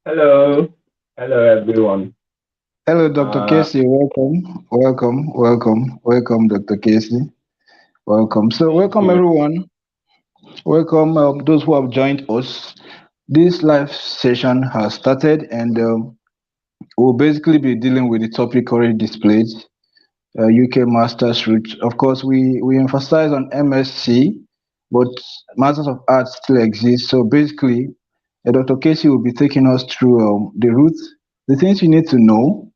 Hello, hello everyone. Hello, Dr. Uh, Casey. Welcome, Dr. Casey. Welcome. So, thank welcome you. everyone. Welcome those who have joined us. This live session has started, and we'll basically be dealing with the topic already displayed, UK Masters route. Of course, we emphasize on MSc, but Masters of Arts still exists. So, basically, Dr. Casey will be taking us through the route, the things you need to know.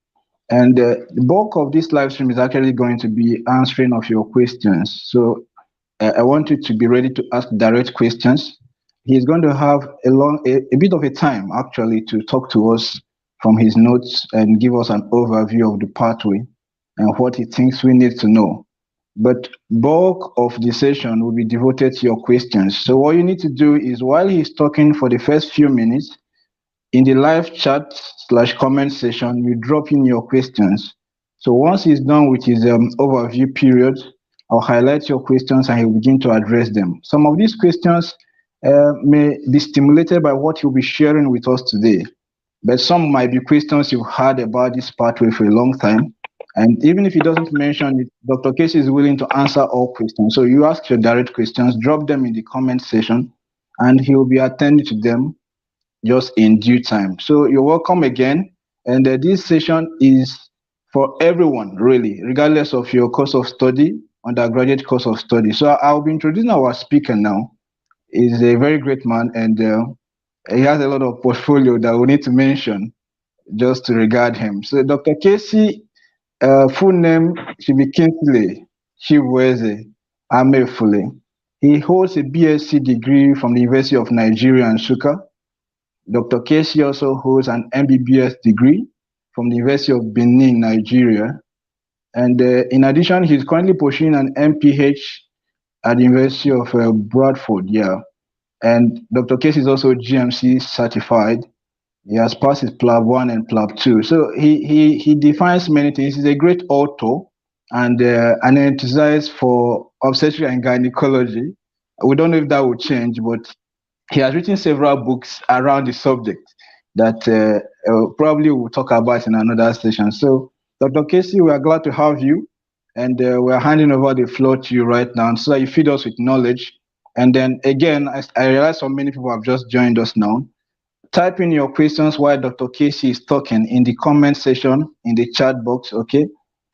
And the bulk of this live stream is actually going to be answering of your questions. So I want you to be ready to ask direct questions. He's going to have a bit of a time actually to talk to us from his notes and give us an overview of the pathway and what he thinks we need to know. But bulk of the session will be devoted to your questions. So what you need to do is while he's talking for the first few minutes, in the live chat/comment section, you drop in your questions. So once he's done with his overview period, I'll highlight your questions and he'll begin to address them. Some of these questions may be stimulated by what he'll be sharing with us today, but some might be questions you've heard about this pathway for a long time. And even if he doesn't mention it, Dr. Casey is willing to answer all questions. So you ask your direct questions, drop them in the comment section, and he will be attending to them just in due time. So you're welcome again. And this session is for everyone, really, regardless of your course of study, undergraduate course of study. So I'll be introducing our speaker now. He's a very great man, and he has a lot of portfolio that we need to mention just to regard him. So Dr. Casey, full name should be Kingsley Chibueze Amefule. He holds a BSc degree from the University of Nigeria and Nsukka. Dr. Casey also holds an MBBS degree from the University of Benin, Nigeria. And in addition, he's currently pursuing an MPH at the University of Bradford. Yeah. And Dr. Casey is also GMC certified. He has passed his PLAB 1 and PLAB 2. So he defines many things. He's a great author and an enthusiast for obstetrics and gynecology. We don't know if that will change, but he has written several books around the subject that probably we'll talk about in another session. So, Dr. Casey, we are glad to have you, and we're handing over the floor to you right now so that you feed us with knowledge. And then again, I realize so many people have just joined us now. Type in your questions while Dr. Casey is talking in the comment section in the chat box, okay?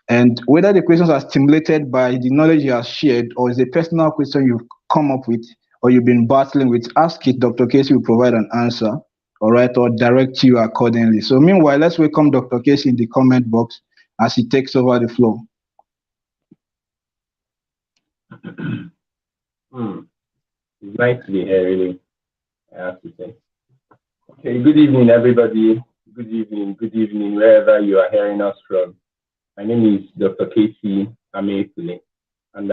And whether the questions are stimulated by the knowledge you have shared or is a personal question you've come up with or you've been battling with, ask it. Dr. Casey will provide an answer, all right, or direct you accordingly. So meanwhile, let's welcome Dr. Casey in the comment box as he takes over the floor. it's nice to be here, really, I have to say. Okay, good evening, everybody. Good evening, wherever you are hearing us from. My name is Dr. Casey Amefule, and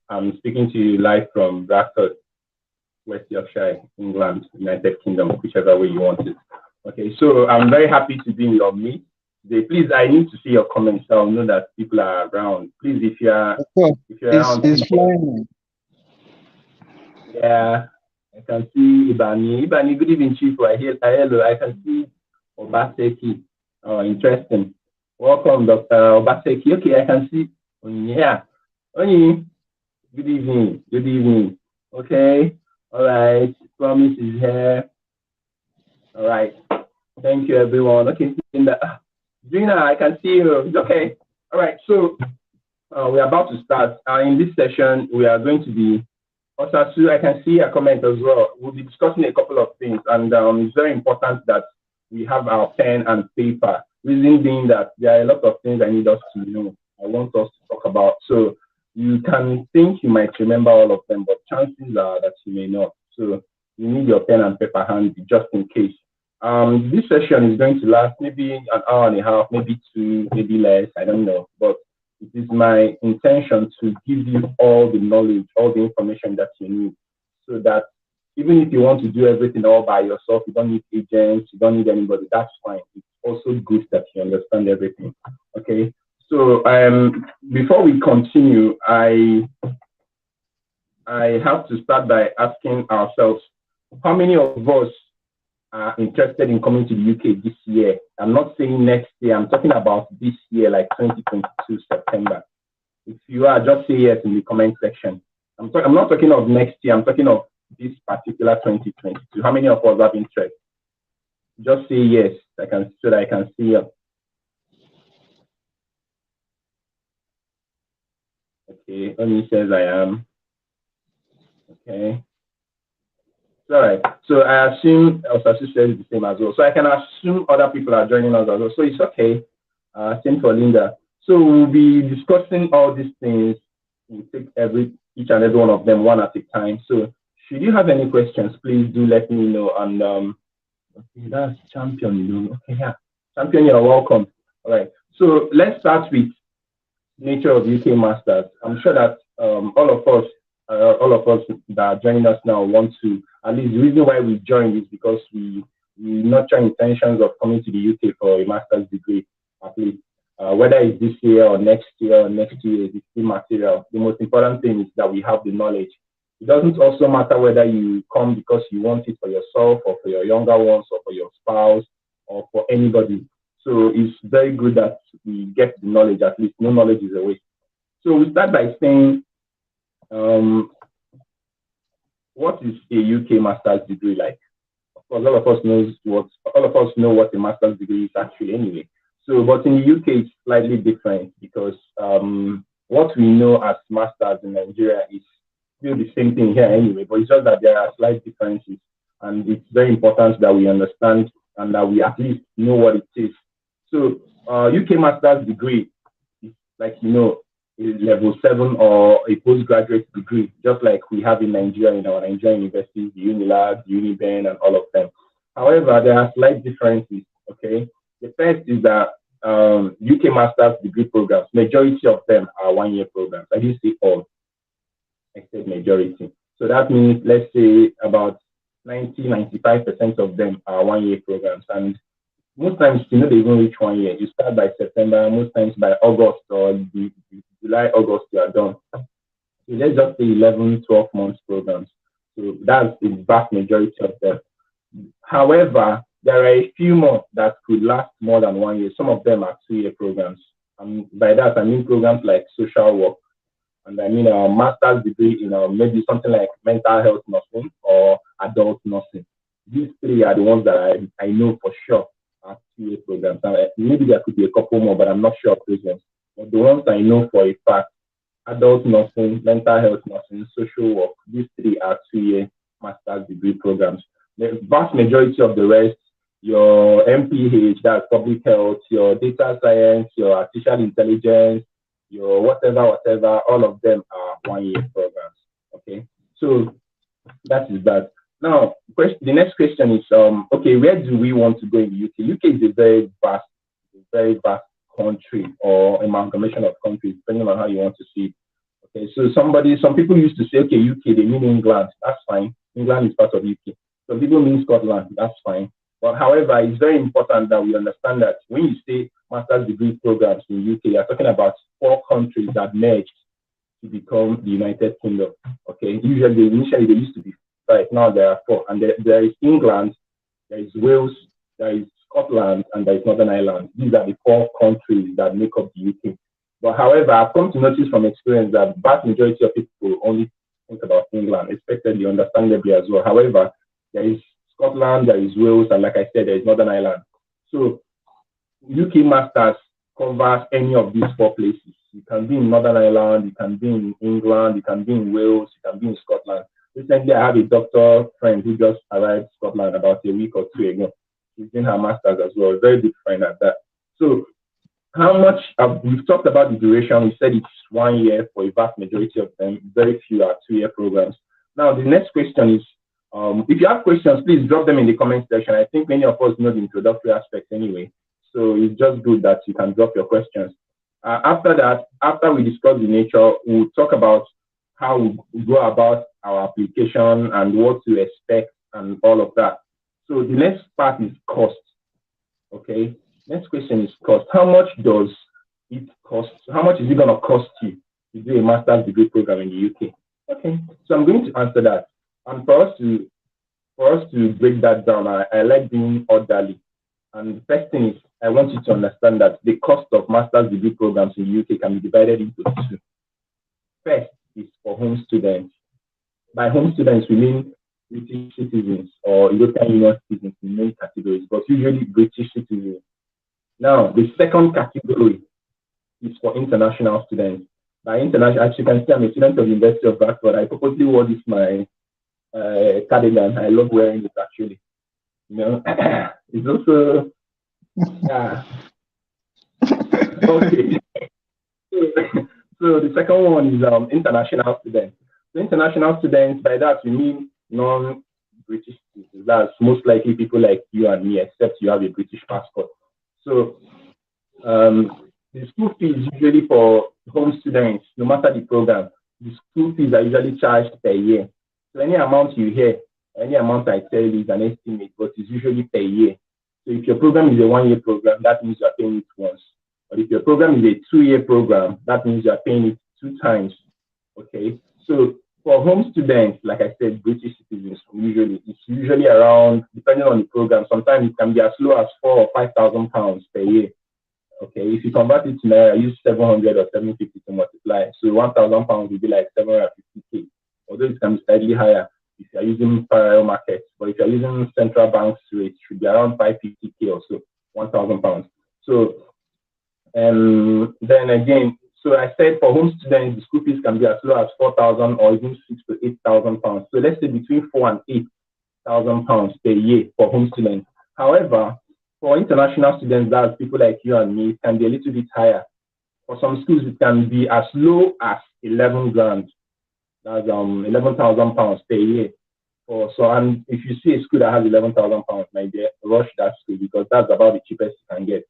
I'm speaking to you live from Bradford, West Yorkshire, England, United Kingdom, whichever way you want it. Okay, so I'm very happy to be in your midst today. Please, I need to see your comments so I'll know that people are around. Please, if you're Of course, around, it's please. flying. Yeah, I can see Ibani. Ibani, good evening, Chief. Hello, I can see Obaseki. Oh, interesting. Welcome, Dr. Obaseki. Okay, I can see. Yeah. Oni, good evening. Good evening. Okay. All right. Promise is here. All right. Thank you, everyone. Okay. Gina, I can see you. It's okay. All right. So we're about to start. In this session, we are going to be Osasu, I can see a comment as well. We'll be discussing a couple of things, and it's very important that we have our pen and paper. Reason being that there are a lot of things I need us to know. I want us to talk about. So you can think you might remember all of them, but chances are that you may not. So you need your pen and paper handy just in case. This session is going to last maybe an hour and a half, maybe two, maybe less. I don't know, but it is my intention to give you all the knowledge, all the information that you need, so that even if you want to do everything all by yourself, you don't need agents, you don't need anybody, that's fine. It's also good that you understand everything. Okay. So before we continue, I have to start by asking ourselves, how many of us are interested in coming to the UK this year, I'm not saying next year, I'm talking about this year, like 2022 September. If you are, just say yes in the comment section. I'm not talking of next year, I'm talking of this particular 2022. How many of us have interest? Just say yes, so that I can see you. Okay, only says I am. Okay. All right. So I assume Osasu says the same as well. So I can assume other people are joining us as well. So it's okay. Same for Linda. So we'll be discussing all these things. We'll take each and every one of them one at a time. So should you have any questions, please do let me know. And okay, that's Champion. Okay, yeah. Champion, you're welcome. All right. So let's start with nature of UK Masters. I'm sure that all of us that are joining us now want to, at least the reason why we joined is because we nurture intentions of coming to the UK for a master's degree, at least. Whether it's this year or next year or next 2 years, it's immaterial. The most important thing is that we have the knowledge. It doesn't also matter whether you come because you want it for yourself or for your younger ones or for your spouse or for anybody. So it's very good that we get the knowledge, at least. No knowledge is a waste. So we start by saying, what is a UK master's degree like? Of course, all of us know what a master's degree is actually anyway. So, but in the UK, it's slightly different because what we know as masters in Nigeria is still the same thing here anyway, but it's just that there are slight differences. And it's very important that we understand and that we at least know what it is. So, UK master's degree is like, a level 7 or a postgraduate degree, just like we have in Nigeria, in our Nigerian universities, the UNILAG, the UNIBEN, and all of them. However, there are slight differences, okay? The first is that UK master's degree programs, majority of them are 1-year programs. I didn't say all, I said majority. So that means, let's say about 95% of them are 1-year programs. And most times, they even reach 1 year. You start by September, most times by August or July, August, you are done. So let's just say 11, 12 months programs. So that's the vast majority of them. However, there are a few more that could last more than 1 year. Some of them are 2-year programs. And by that, I mean programs like social work. And I mean a master's degree in maybe something like mental health nursing or adult nursing. These 3 are the ones that I know for sure are 2-year programs. And maybe there could be a couple more, but I'm not sure of those ones. But the ones I know for a fact, adult nursing, mental health nursing, social work, these 3 are 2-year master's degree programs. The vast majority of the rest, your MPH, that's public health, your data science, your artificial intelligence, your whatever, all of them are 1-year programs. Okay, so that is that. Now, the next question is, okay, where do we want to go in the UK? UK is a very vast country or amalgamation of countries, depending on how you want to see it. Okay, so some people used to say, okay, UK, they mean England. That's fine. England is part of UK. Some people mean Scotland. That's fine. But however, it's very important that we understand that when you say master's degree programs in UK, you're talking about 4 countries that merged to become the United Kingdom. Okay, initially they used to be 5. Now there are 4, and there is England, there is Wales, there is Scotland, and there is Northern Ireland. These are the 4 countries that make up the UK. But however, I've come to notice from experience that vast majority of people only think about England, expectedly, understandably as well. However, there is Scotland, there is Wales, and like I said, there is Northern Ireland. So UK Masters covers any of these 4 places. You can be in Northern Ireland, you can be in England, you can be in Wales, you can be in Scotland. Recently, I have a doctor friend who just arrived in Scotland about a week or 2 ago. She's doing her master's as well. Very good friend at that. So how much, we've talked about the duration. We said it's 1 year for a vast majority of them. Very few are 2-year programs. Now, the next question is, if you have questions, please drop them in the comment section. I think many of us know the introductory aspects anyway. So it's just good that you can drop your questions. After that, after we discuss the nature, we'll talk about how we go about our application and what to expect and all of that. So the next part is cost. Okay. Next question is cost. How much does it cost? How much is it going to cost you to do a master's degree program in the UK? Okay. So I'm going to answer that. And for us to for us to break that down, I like being orderly. And the first thing is, I want you to understand that the cost of master's degree programs in the UK can be divided into two. First is for home students. By home students, we mean British citizens or European Union citizens in many categories, but usually British citizens. Now, the second category is for international students. By international, as you can see, I'm a student of the University of Bradford. I purposely wore this my cardigan. I love wearing it actually. You know, it's also okay. So the second one is international students. So international students, by that we mean non-British citizens. That's most likely people like you and me, except you have a British passport. So the school fees usually for home students, no matter the program, the school fees are usually charged per year. So any amount you hear, any amount I tell you is an estimate, but it's usually per year. So if your program is a 1-year program, that means you're paying it once. But if your program is a 2-year program, that means you're paying it 2 times. Okay. So for home students, like I said, British citizens, it's usually around, depending on the program, sometimes it can be as low as £4,000 or £5,000 per year. Okay, if you convert it to Naira, use 700 or 750 to multiply. So £1,000 will be like 750k. Although it can be slightly higher if you're using parallel markets, but if you're using central banks rate, it should be around 550k or so, £1,000. So then again, so I said for home students, the school fees can be as low as 4,000 or even 6,000 to 8,000 pounds. So let's say between 4,000 and 8,000 pounds per year for home students. However, for international students, that's people like you and me, it can be a little bit higher. For some schools, it can be as low as 11 grand. That's 11,000 pounds per year. And if you see a school that has 11,000 pounds, maybe rush that school because that's about the cheapest you can get.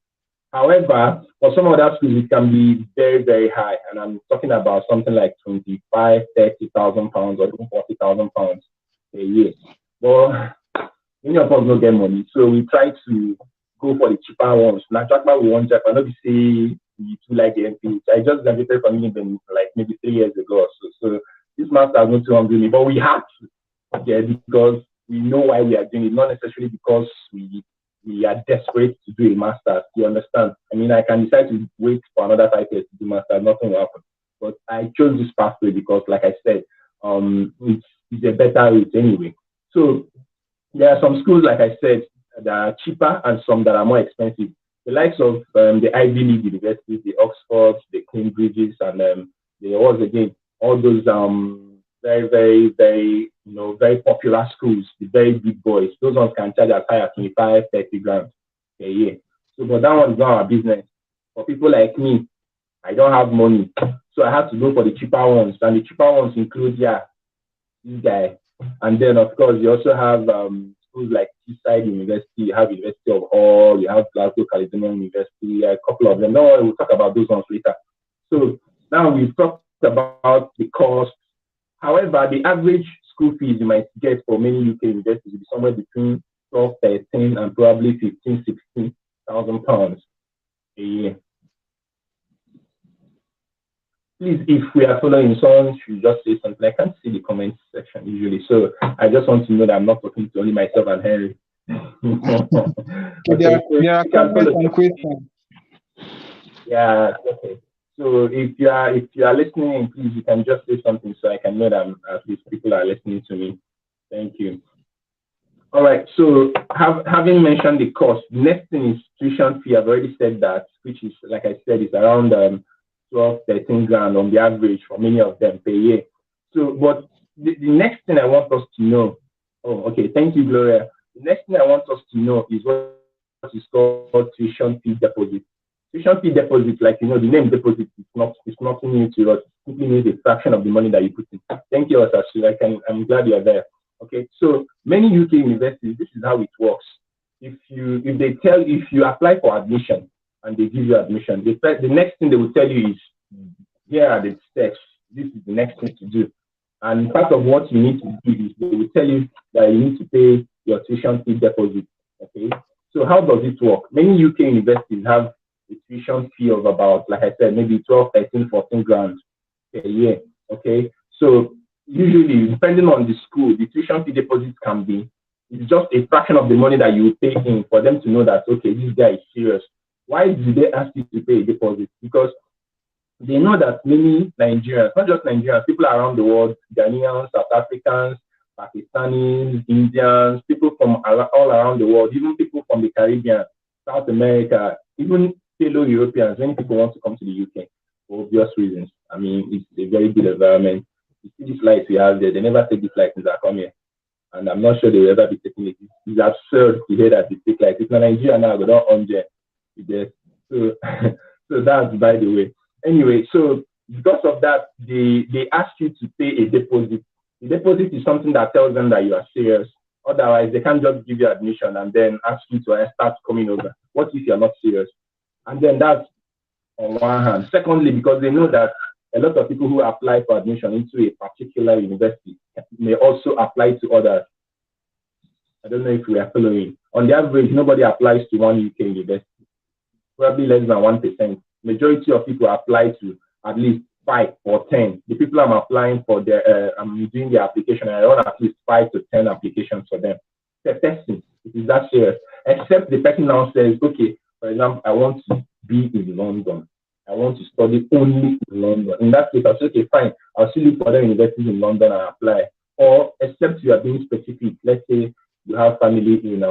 However, for some other schools, it can be very, very high. And I'm talking about something like 25, 30,000 pounds or even 40,000 pounds a year. But many of us don't get money. So we try to go for the cheaper ones. Now, we want Japan. I know we say you too like the MP. I just graduated from England like maybe 3 years ago. So this master is not too hungry me, but we have to, because we know why we are doing it, not necessarily because we are desperate to do a master's. You understand? I mean, I can decide to wait for another 5 years to do master's, nothing will happen. But I chose this pathway because, like I said, it's a better route anyway. So there are some schools, like I said, that are cheaper and some that are more expensive. The likes of the Ivy League universities, the Oxfords, the Cambridges, and all those very, very, very, very popular schools, the very big boys. Those ones can charge as high as 25, 30 grand a year. So, but that one is not our business. For people like me, I don't have money, so I have to go for the cheaper ones. And the cheaper ones include, this guy. And then, of course, you also have schools like Teesside University, you have University of Hull, you have Glasgow Caledonian University, a couple of them. Don't worry, we'll talk about those ones later. So now we've talked about the cost. However, the average school fees you might get for many UK universities will be somewhere between 12, 13, and probably 15, 16,000 pounds a year. Please, if we are following, someone should just say something. I can't see the comments section usually, so I just want to know that I'm not talking to only myself and Henry. Okay, there are comments and questions. Yeah, okay. So if you are listening, please, you can just say something so I can know that at least people are listening to me. Thank you. All right. So having mentioned the cost, the next thing is tuition fee. I've already said that, which is, like I said, is around 12, 13 grand on the average for many of them per year. So, but the next thing I want us to know, thank you, Gloria. The next thing I want us to know is what is called tuition fee deposit. Tuition fee deposit, like, the name deposit is nothing new to us. It simply means a fraction of the money that you put in. Thank you, Asashi. I'm glad you're there. Okay, so many UK universities, this is how it works. If you apply for admission and they give you admission, the next thing they will tell you is, here are the steps. This is the next thing to do. And part of what you need to do is they will tell you that you need to pay your tuition fee deposit. Okay, so how does it work? Many UK universities have a tuition fee of about, like I said, maybe 12, 13, 14 grand a year. Okay, so usually, depending on the school, the tuition fee deposit can be It's just a fraction of the money that you pay in for them to know that, okay, this guy is serious. Why do they ask you to pay a deposit? Because they know that many Nigerians, not just Nigerians, people around the world, Ghanaians, South Africans, Pakistanis, Indians, people from all around the world, even people from the Caribbean, South America, even fellow Europeans, many people want to come to the UK for obvious reasons. I mean, it's a very good environment. You see these flights we have there, they never take these flights since I come here. And I'm not sure they will ever be taking it. It's absurd to hear that they take like it's not Nigeria now, they don't own there. So, so that's by the way. Anyway, so because of that, they ask you to pay a deposit. The deposit is something that tells them that you are serious. Otherwise, they can't just give you admission and then ask you to start coming over. What if you're not serious? And then that's on one hand. Secondly, because they know that a lot of people who apply for admission into a particular university may also apply to others. I don't know if we are following. On the average, nobody applies to one UK university. Probably less than 1%. Majority of people apply to at least 5 or 10. The people I'm applying for, I'm doing the application, I run at least 5 to 10 applications for them. They're testing. It is that serious. Except the person now says, okay, for example, I want to be in London. I want to study only in London. In that case, I'll say, okay, fine. I'll still look for other universities in London and apply. Or except you are being specific. Let's say you have family in,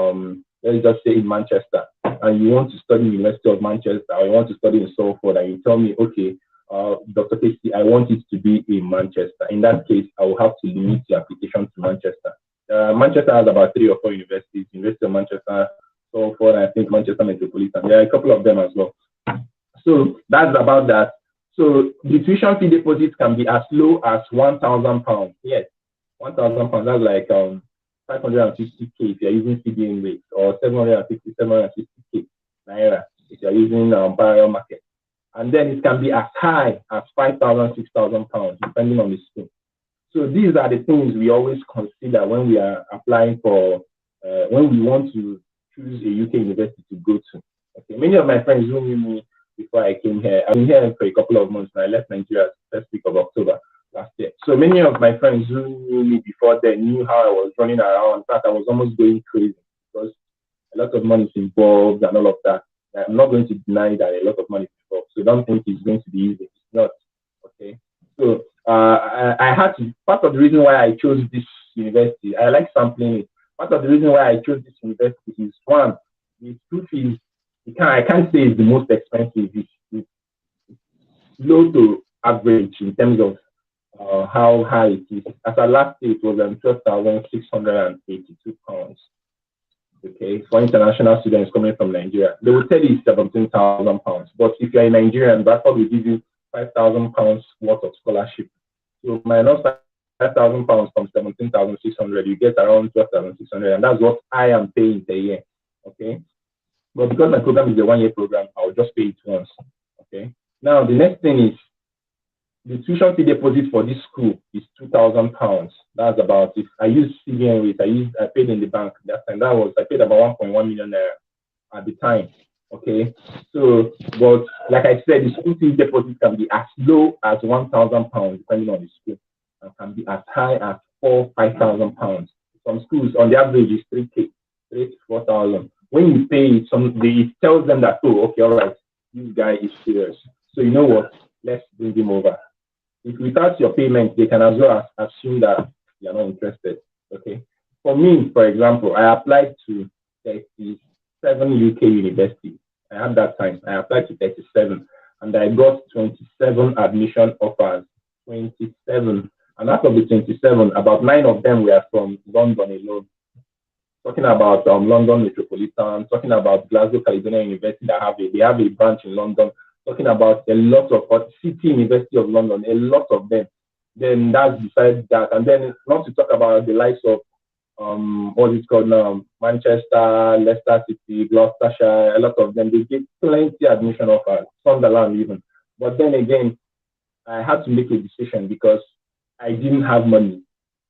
let's just say in Manchester, and you want to study University of Manchester, or you want to study in Salford, and you tell me, okay, Dr. Casey, I want it to be in Manchester. In that case, I will have to limit the application to Manchester. Manchester has about 3 or 4 universities, University of Manchester, Salford, I think Manchester Metropolitan. There are a couple of them as well. So that's about that. So the tuition fee deposits can be as low as £1,000. Yes, £1,000. That's like 550k if you're using CBN rates, or 750k naira if you're using parallel market. And then it can be as high as £5,000, £6,000, depending on the school. So these are the things we always consider when we are applying for, when we want to choose a UK university to go to. Okay, many of my friends who knew me before I came here, I've been here for a couple of months now. I left Nigeria first week of October last year. So many of my friends who knew me before then knew how I was running around. In fact, I was almost going crazy because a lot of money is involved and all of that. I'm not going to deny that a lot of money is involved. So don't think it's going to be easy. It's not. Okay. So I had to, part of the reason why I chose this university, I like sampling it. Part of the reason why I chose this university is one, the school fees, I can't say it's the most expensive. It's low to average in terms of how high it is. As I last year, it was £12,682. Okay, for international students coming from Nigeria, they will tell you it's £17,000. But if you're a Nigerian, Bradford will give you £5,000 worth of scholarship. So minus £5,000 from 17,600, you get around 12,600, and that's what I am paying per year. Okay, but because my program is a 1-year program, I'll just pay it once. Okay. Now the next thing is the tuition fee deposit for this school is £2,000. That's about, if I use CBN rate, I paid in the bank that time. I paid about 1.1 million naira at the time. Okay. So, but like I said, the school fee deposit can be as low as £1,000 depending on the school, and can be as high as £5,000. Some schools on the average is 3K, 3 to 4,000. When you pay it, it tells them that, oh, okay, all right, this guy is serious. So you know what? Let's bring him over. If without your payment, they can as well assume that you're not interested. Okay. For me, for example, I applied to 37 UK universities. I had that time. I applied to 37, and I got 27 admission offers. 27, and out of the 27, about 9 of them were from London alone. Talking about London Metropolitan, talking about Glasgow Caledonian University they have a branch in London, talking about a lot of City University of London, a lot of them. Then that's besides that, and then not to talk about the likes of what is called now, Manchester, Leicester City, Gloucestershire, a lot of them. They get plenty admission offers, Sunderland even. But then again, I had to make a decision because I didn't have money.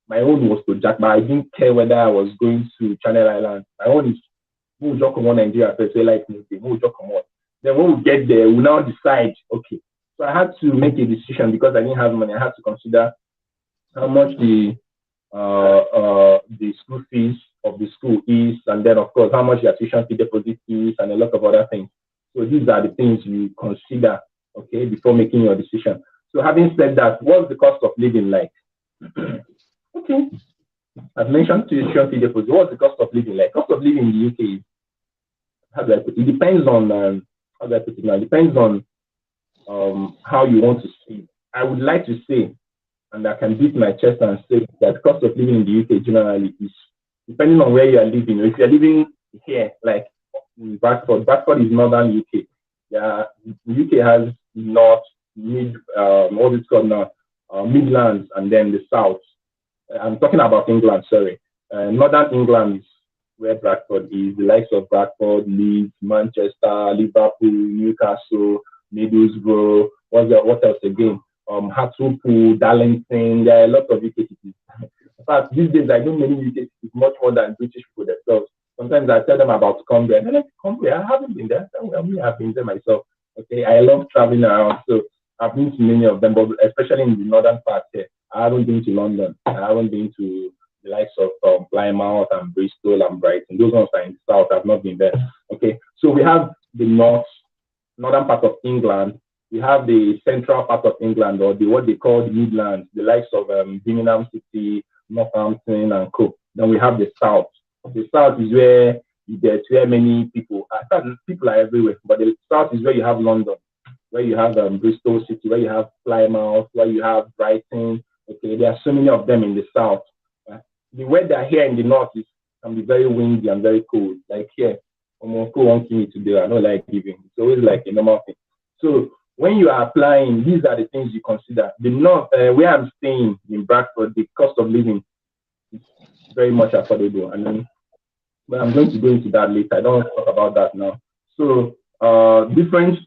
My own was to Jack, but I didn't care whether I was going to Channel Islands. My own is move Nigeria first, like move Then when we get there, we now decide, okay. So I had to make a decision because I didn't have money. I had to consider how much the school fees of the school is, and then of course how much your tuition fee deposit is, and a lot of other things. So these are the things you consider, okay, before making your decision. So having said that, what's the cost of living like? Okay, I've mentioned tuition fee deposit. What's the cost of living like? Cost of living in the UK is, how do I put it? It depends on how do I put it now? It depends on how you want to see. I would like to say, and I can beat my chest and say that cost of living in the UK generally is depending on where you are living. If you're living here, like in Bradford is northern UK. Yeah, the UK has north, mid, what's it called now? Midlands, and then the south. I'm talking about England, sorry. Northern England is where Bradford is, the likes of Bradford, Leeds, Manchester, Liverpool, Newcastle, Middlesbrough, what else again? Hartlepool, Darlington, there are a lot of UK cities. In fact, these days I know many UK cities much more than British people themselves. Sometimes I tell them about Cumbria, and they're like, Cumbria, I haven't been there. I have been there myself. Okay, I love traveling around, so I've been to many of them, but especially in the northern part here. I haven't been to London. I haven't been to the likes of Plymouth and Bristol and Brighton. Those ones are in the south. I've not been there. Okay, so we have the northern part of England. We have the central part of England, or what they call the Midlands, the likes of Birmingham City, Northampton, and co. Then we have the south. The south is where where many people. People are everywhere, but the south is where you have London, where you have Bristol City, where you have Plymouth, where you have Brighton. Okay, there are so many of them in the south. The weather here in the north can be very windy and very cold. Like here, almost cold wants me today. I don't like giving. It's always like a normal thing. So when you are applying, these are the things you consider. The north, where I'm staying in Bradford, the cost of living is very much affordable. And then, but I'm going to go into that later. I don't want to talk about that now. So different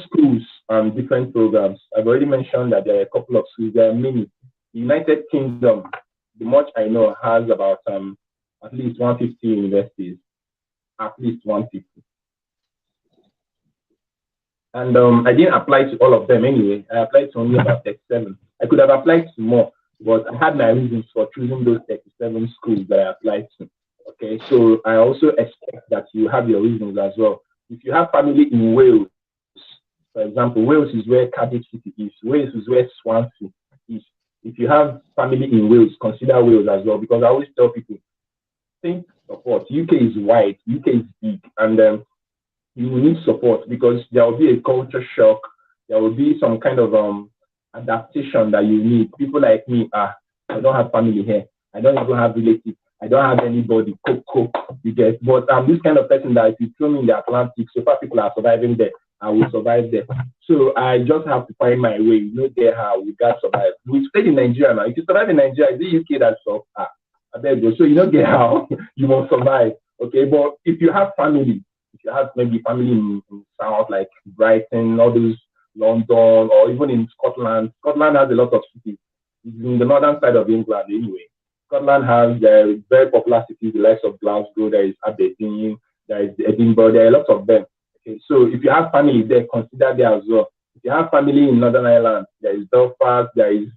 schools and different programs. I've already mentioned that there are a couple of schools. There are many. The United Kingdom, the much I know, has about at least 150 universities. At least 150. And I didn't apply to all of them anyway. I applied to only about 37. I could have applied to more, but I had my reasons for choosing those 37 schools that I applied to. Okay, so I also expect that you have your reasons as well. If you have family in Wales, for example, Wales is where Cardiff City is. Wales is where Swansea is. If you have family in Wales, consider Wales as well, because I always tell people, think support. UK is wide, UK is big, and you will need support because there will be a culture shock. There will be some kind of adaptation that you need. People like me, I don't have family here. I don't even have relatives. I don't have anybody. You get. But I'm this kind of person that if you throw me in the Atlantic, so far people are surviving there. I will survive there. So I just have to find my way. You know, there how we got survive. We stayed in Nigeria now. If you survive in Nigeria, it's the UK that's so I beg you. So you don't get how you will survive. Okay, but if you have family, if you have maybe family in South, like Brighton, all those London, or even in Scotland. Scotland has a lot of cities. It's in the northern side of England anyway. Scotland has very popular cities, the likes of Glasgow, there is Aberdeen, there is Edinburgh, there are a lot of them. Okay, so if you have family there, consider there as well. If you have family in Northern Ireland, there is Belfast, there is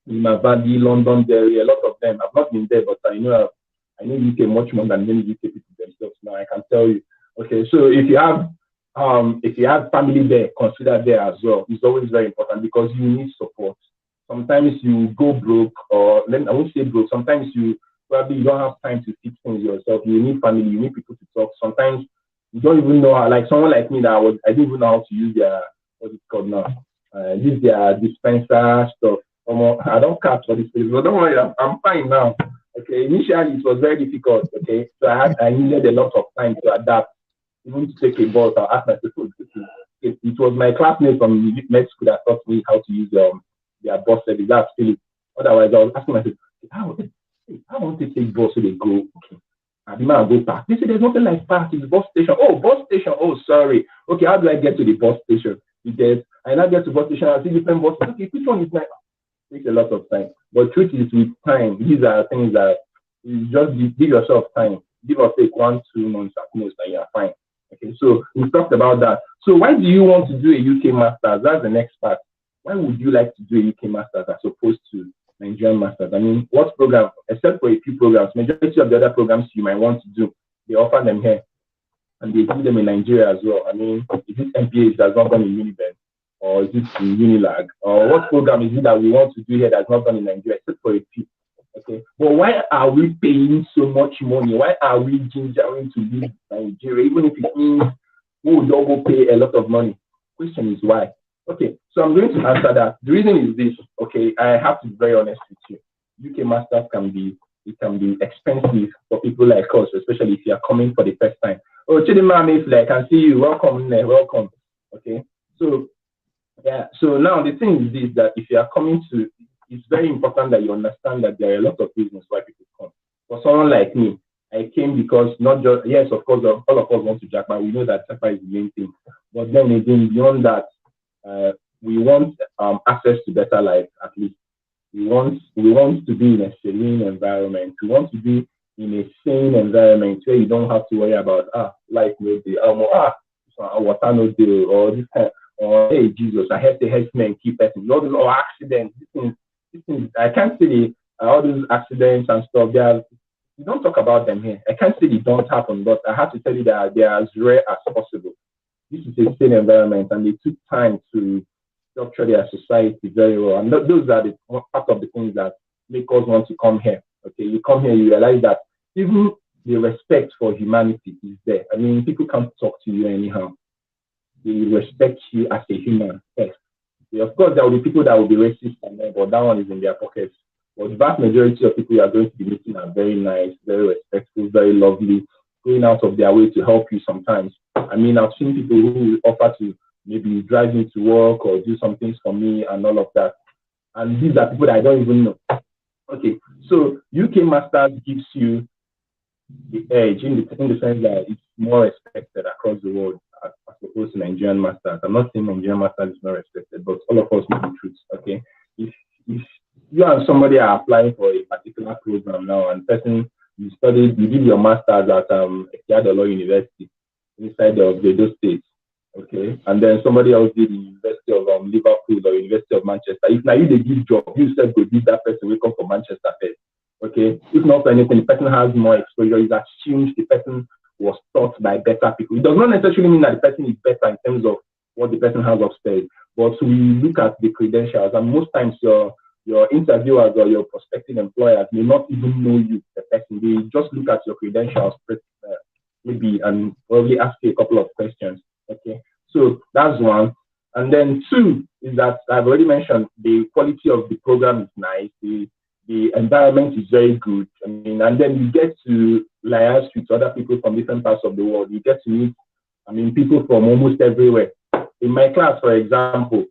Mavadi, London, there are a lot of them. I've not been there, but I know UK much more than many UK people themselves. Now I can tell you. Okay, so if you have family there, consider there as well. It's always very important because you need support. Sometimes you go broke, or I won't say broke. Sometimes you probably don't have time to fix things yourself. You need family. You need people to talk. Sometimes you don't even know how. Like someone like me that I didn't even know how to use their what's it called now. Use their dispenser stuff. I don't catch for this place, but don't worry, I'm fine now. Okay, initially it was very difficult. Okay, so I needed a lot of time to adapt, even to take a bus. I asked myself, it was my classmates from med school that taught me how to use their bus service. That's Philip. Otherwise, I was asking myself, how want to take bus so they go? Okay, I demand go park. They said there's nothing like park. It's bus station. Oh, bus station. Oh, sorry. Okay, how do I get to the bus station? Because I now get to bus station. I see different buses. Okay, which one is my? Takes a lot of time. But truth is, with time, these are things that you just give yourself time. Give or take 1-2 months at most, and you're fine. Okay, so we talked about that. So why do you want to do a UK Masters? That's the next part. Why would you like to do a UK Masters as opposed to Nigerian masters. I mean, what program, except for a few programs, majority of the other programs you might want to do, they offer them here, and they do them in Nigeria as well. I mean, is it MPH that's not done in Uniben, or is it in Unilag, or what program is it that we want to do here that's not done in Nigeria, except for a few? Okay, but why are we paying so much money? Why are we gingering to leave Nigeria, even if it means we will go pay a lot of money? Question is why. Okay, so I'm going to answer that. The reason is this. Okay, I have to be very honest with you. UK masters can be expensive for people like us, especially if you are coming for the first time. Oh, Chidima Mayfly, I can see you. Welcome, welcome. Okay, so yeah. So now the thing is this: that if you are coming to, it's very important that you understand that there are a lot of reasons why people come. For someone like me, I came because not just, yes, of course, all of us want to Japan. We know that Japan is the main thing. But then again, beyond that, we want access to better life, at least. We want to be in a serene environment. We want to be in a sane environment where you don't have to worry about, life no day, water no day, or this kind, or hey, Jesus, I have to help me and keep it. All those accidents, these things, I can't say all those accidents and stuff, you don't talk about them here. I can't say they don't happen, but I have to tell you that they are as rare as possible. This is a sane environment, and they took time to structure their society very well. And those are the part of the things that make us want to come here. Okay, you come here, you realize that even the respect for humanity is there. I mean, people can't talk to you anyhow. They respect you as a human first. Of course, there will be people that will be racist, but that one is in their pockets. But the vast majority of people you are going to be meeting are very nice, very respectful, very lovely, going out of their way to help you sometimes. I mean, I've seen people who offer to maybe drive me to work or do some things for me and all of that. And these are people that I don't even know. Okay, so UK Masters gives you the edge in the sense that it's more respected across the world as opposed to Nigerian Masters. I'm not saying Nigerian Masters is not respected, but all of us know the truth. Okay, if you and somebody are applying for a particular program now, and person you did your masters at Ekiadolo University inside of the Edo State, okay, and then somebody else did the University of Liverpool or University of Manchester. If now you they give job, you said go give that person wake up from Manchester first. Okay, if not for anything, the person has more exposure. It's assumed the person was taught by better people. It does not necessarily mean that the person is better in terms of what the person has upstairs, but we look at the credentials, and most times your interviewers or your prospective employers may not even know you, the person. They just look at your credentials, maybe, and probably ask you a couple of questions. Okay, so that's one. And then two is that I've already mentioned the quality of the program is nice. The environment is very good. I mean, and then you get to liaise with other people from different parts of the world. You get to meet, people from almost everywhere. In my class, for example,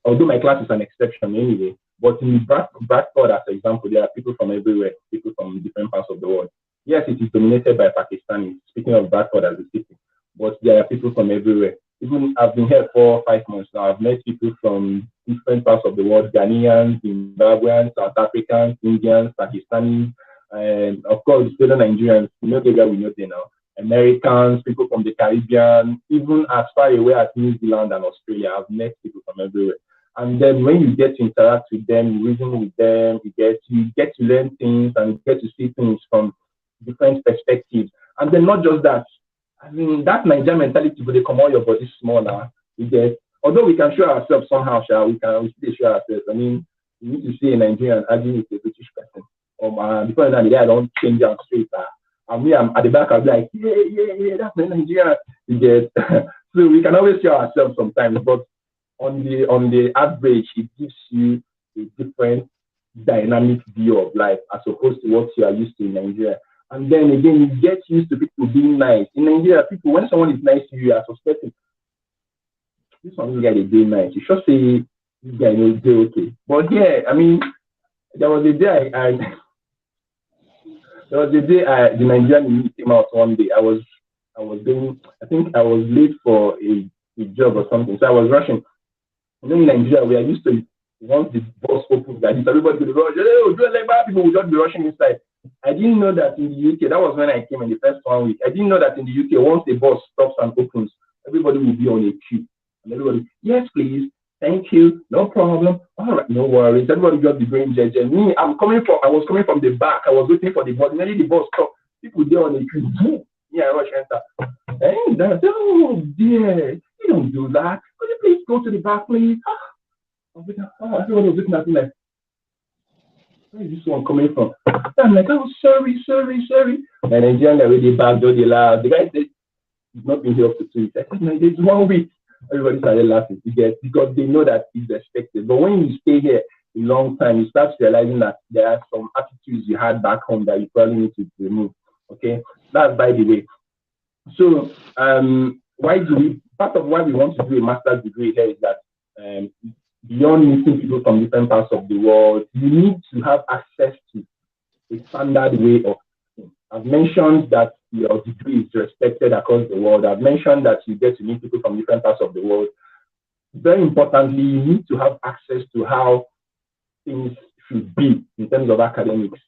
although my class is an exception anyway, but in Bradford, as an example, there are people from everywhere, people from different parts of the world. Yes, it is dominated by Pakistanis, speaking of Bradford as a city, but there are people from everywhere. Even I've been here for 5 months now. I've met people from different parts of the world: Ghanaians, Zimbabweans, South Africans, Indians, Pakistanis, and of course, fellow Nigerians. We know they now. Americans, people from the Caribbean, even as far away as New Zealand and Australia. I've met people from everywhere. And then when you get to interact with them, reason with them, you get to learn things and you get to see things from different perspectives. And then not just that, that Nigerian mentality, but they come out your body smaller. Although we can show ourselves somehow, we still show ourselves. You need to see a Nigerian arguing with a British person. Before that, the guy don't change our straight. I'm at the back, I'll be like, yeah, that's Nigeria. So we can always show ourselves sometimes, but on the average, it gives you a different dynamic view of life as opposed to what you are used to in Nigeria. And then again, you get used to people being nice. In Nigeria, when someone is nice to you, you are suspecting this guy is being nice. You should say this guy knows they're okay. But yeah, there was a day the Nigerian came out one day. I think I was late for a job or something, so I was rushing. And then in Nigeria, we are used to, once the bus opens like this, everybody will rush. People will just be rushing inside. I didn't know that in the UK, that was when I came in the first 1 week. I didn't know that in the UK, once the bus stops and opens, everybody will be on a queue. And everybody, yes, please, Thank you. No problem. All right, no worries. Everybody got the green JJ. Me, I was coming from the back. I was waiting for the bus. Maybe the bus stopped. People there on the queue. Yeah, I rush enter. And I said, oh dear, you don't do that. Could you please go to the back, please? Everyone was looking at me like, where is this one coming from? I'm like, oh, sorry. And Nigerian guy already back door the laugh. The guy said, he's not been here up to 2 weeks. I said, no, it's 1 week. Everybody started laughing because they know that it's expected. But when you stay here a long time, you start realizing that there are some attitudes you had back home that you probably need to remove. Okay, that's by the way. So part of why we want to do a master's degree here is that beyond meeting people from different parts of the world, you need to have access to a standard way of thinking. I've mentioned that your degree is respected across the world. I've mentioned that you get to meet people from different parts of the world. Very importantly, you need to have access to how things should be in terms of academics.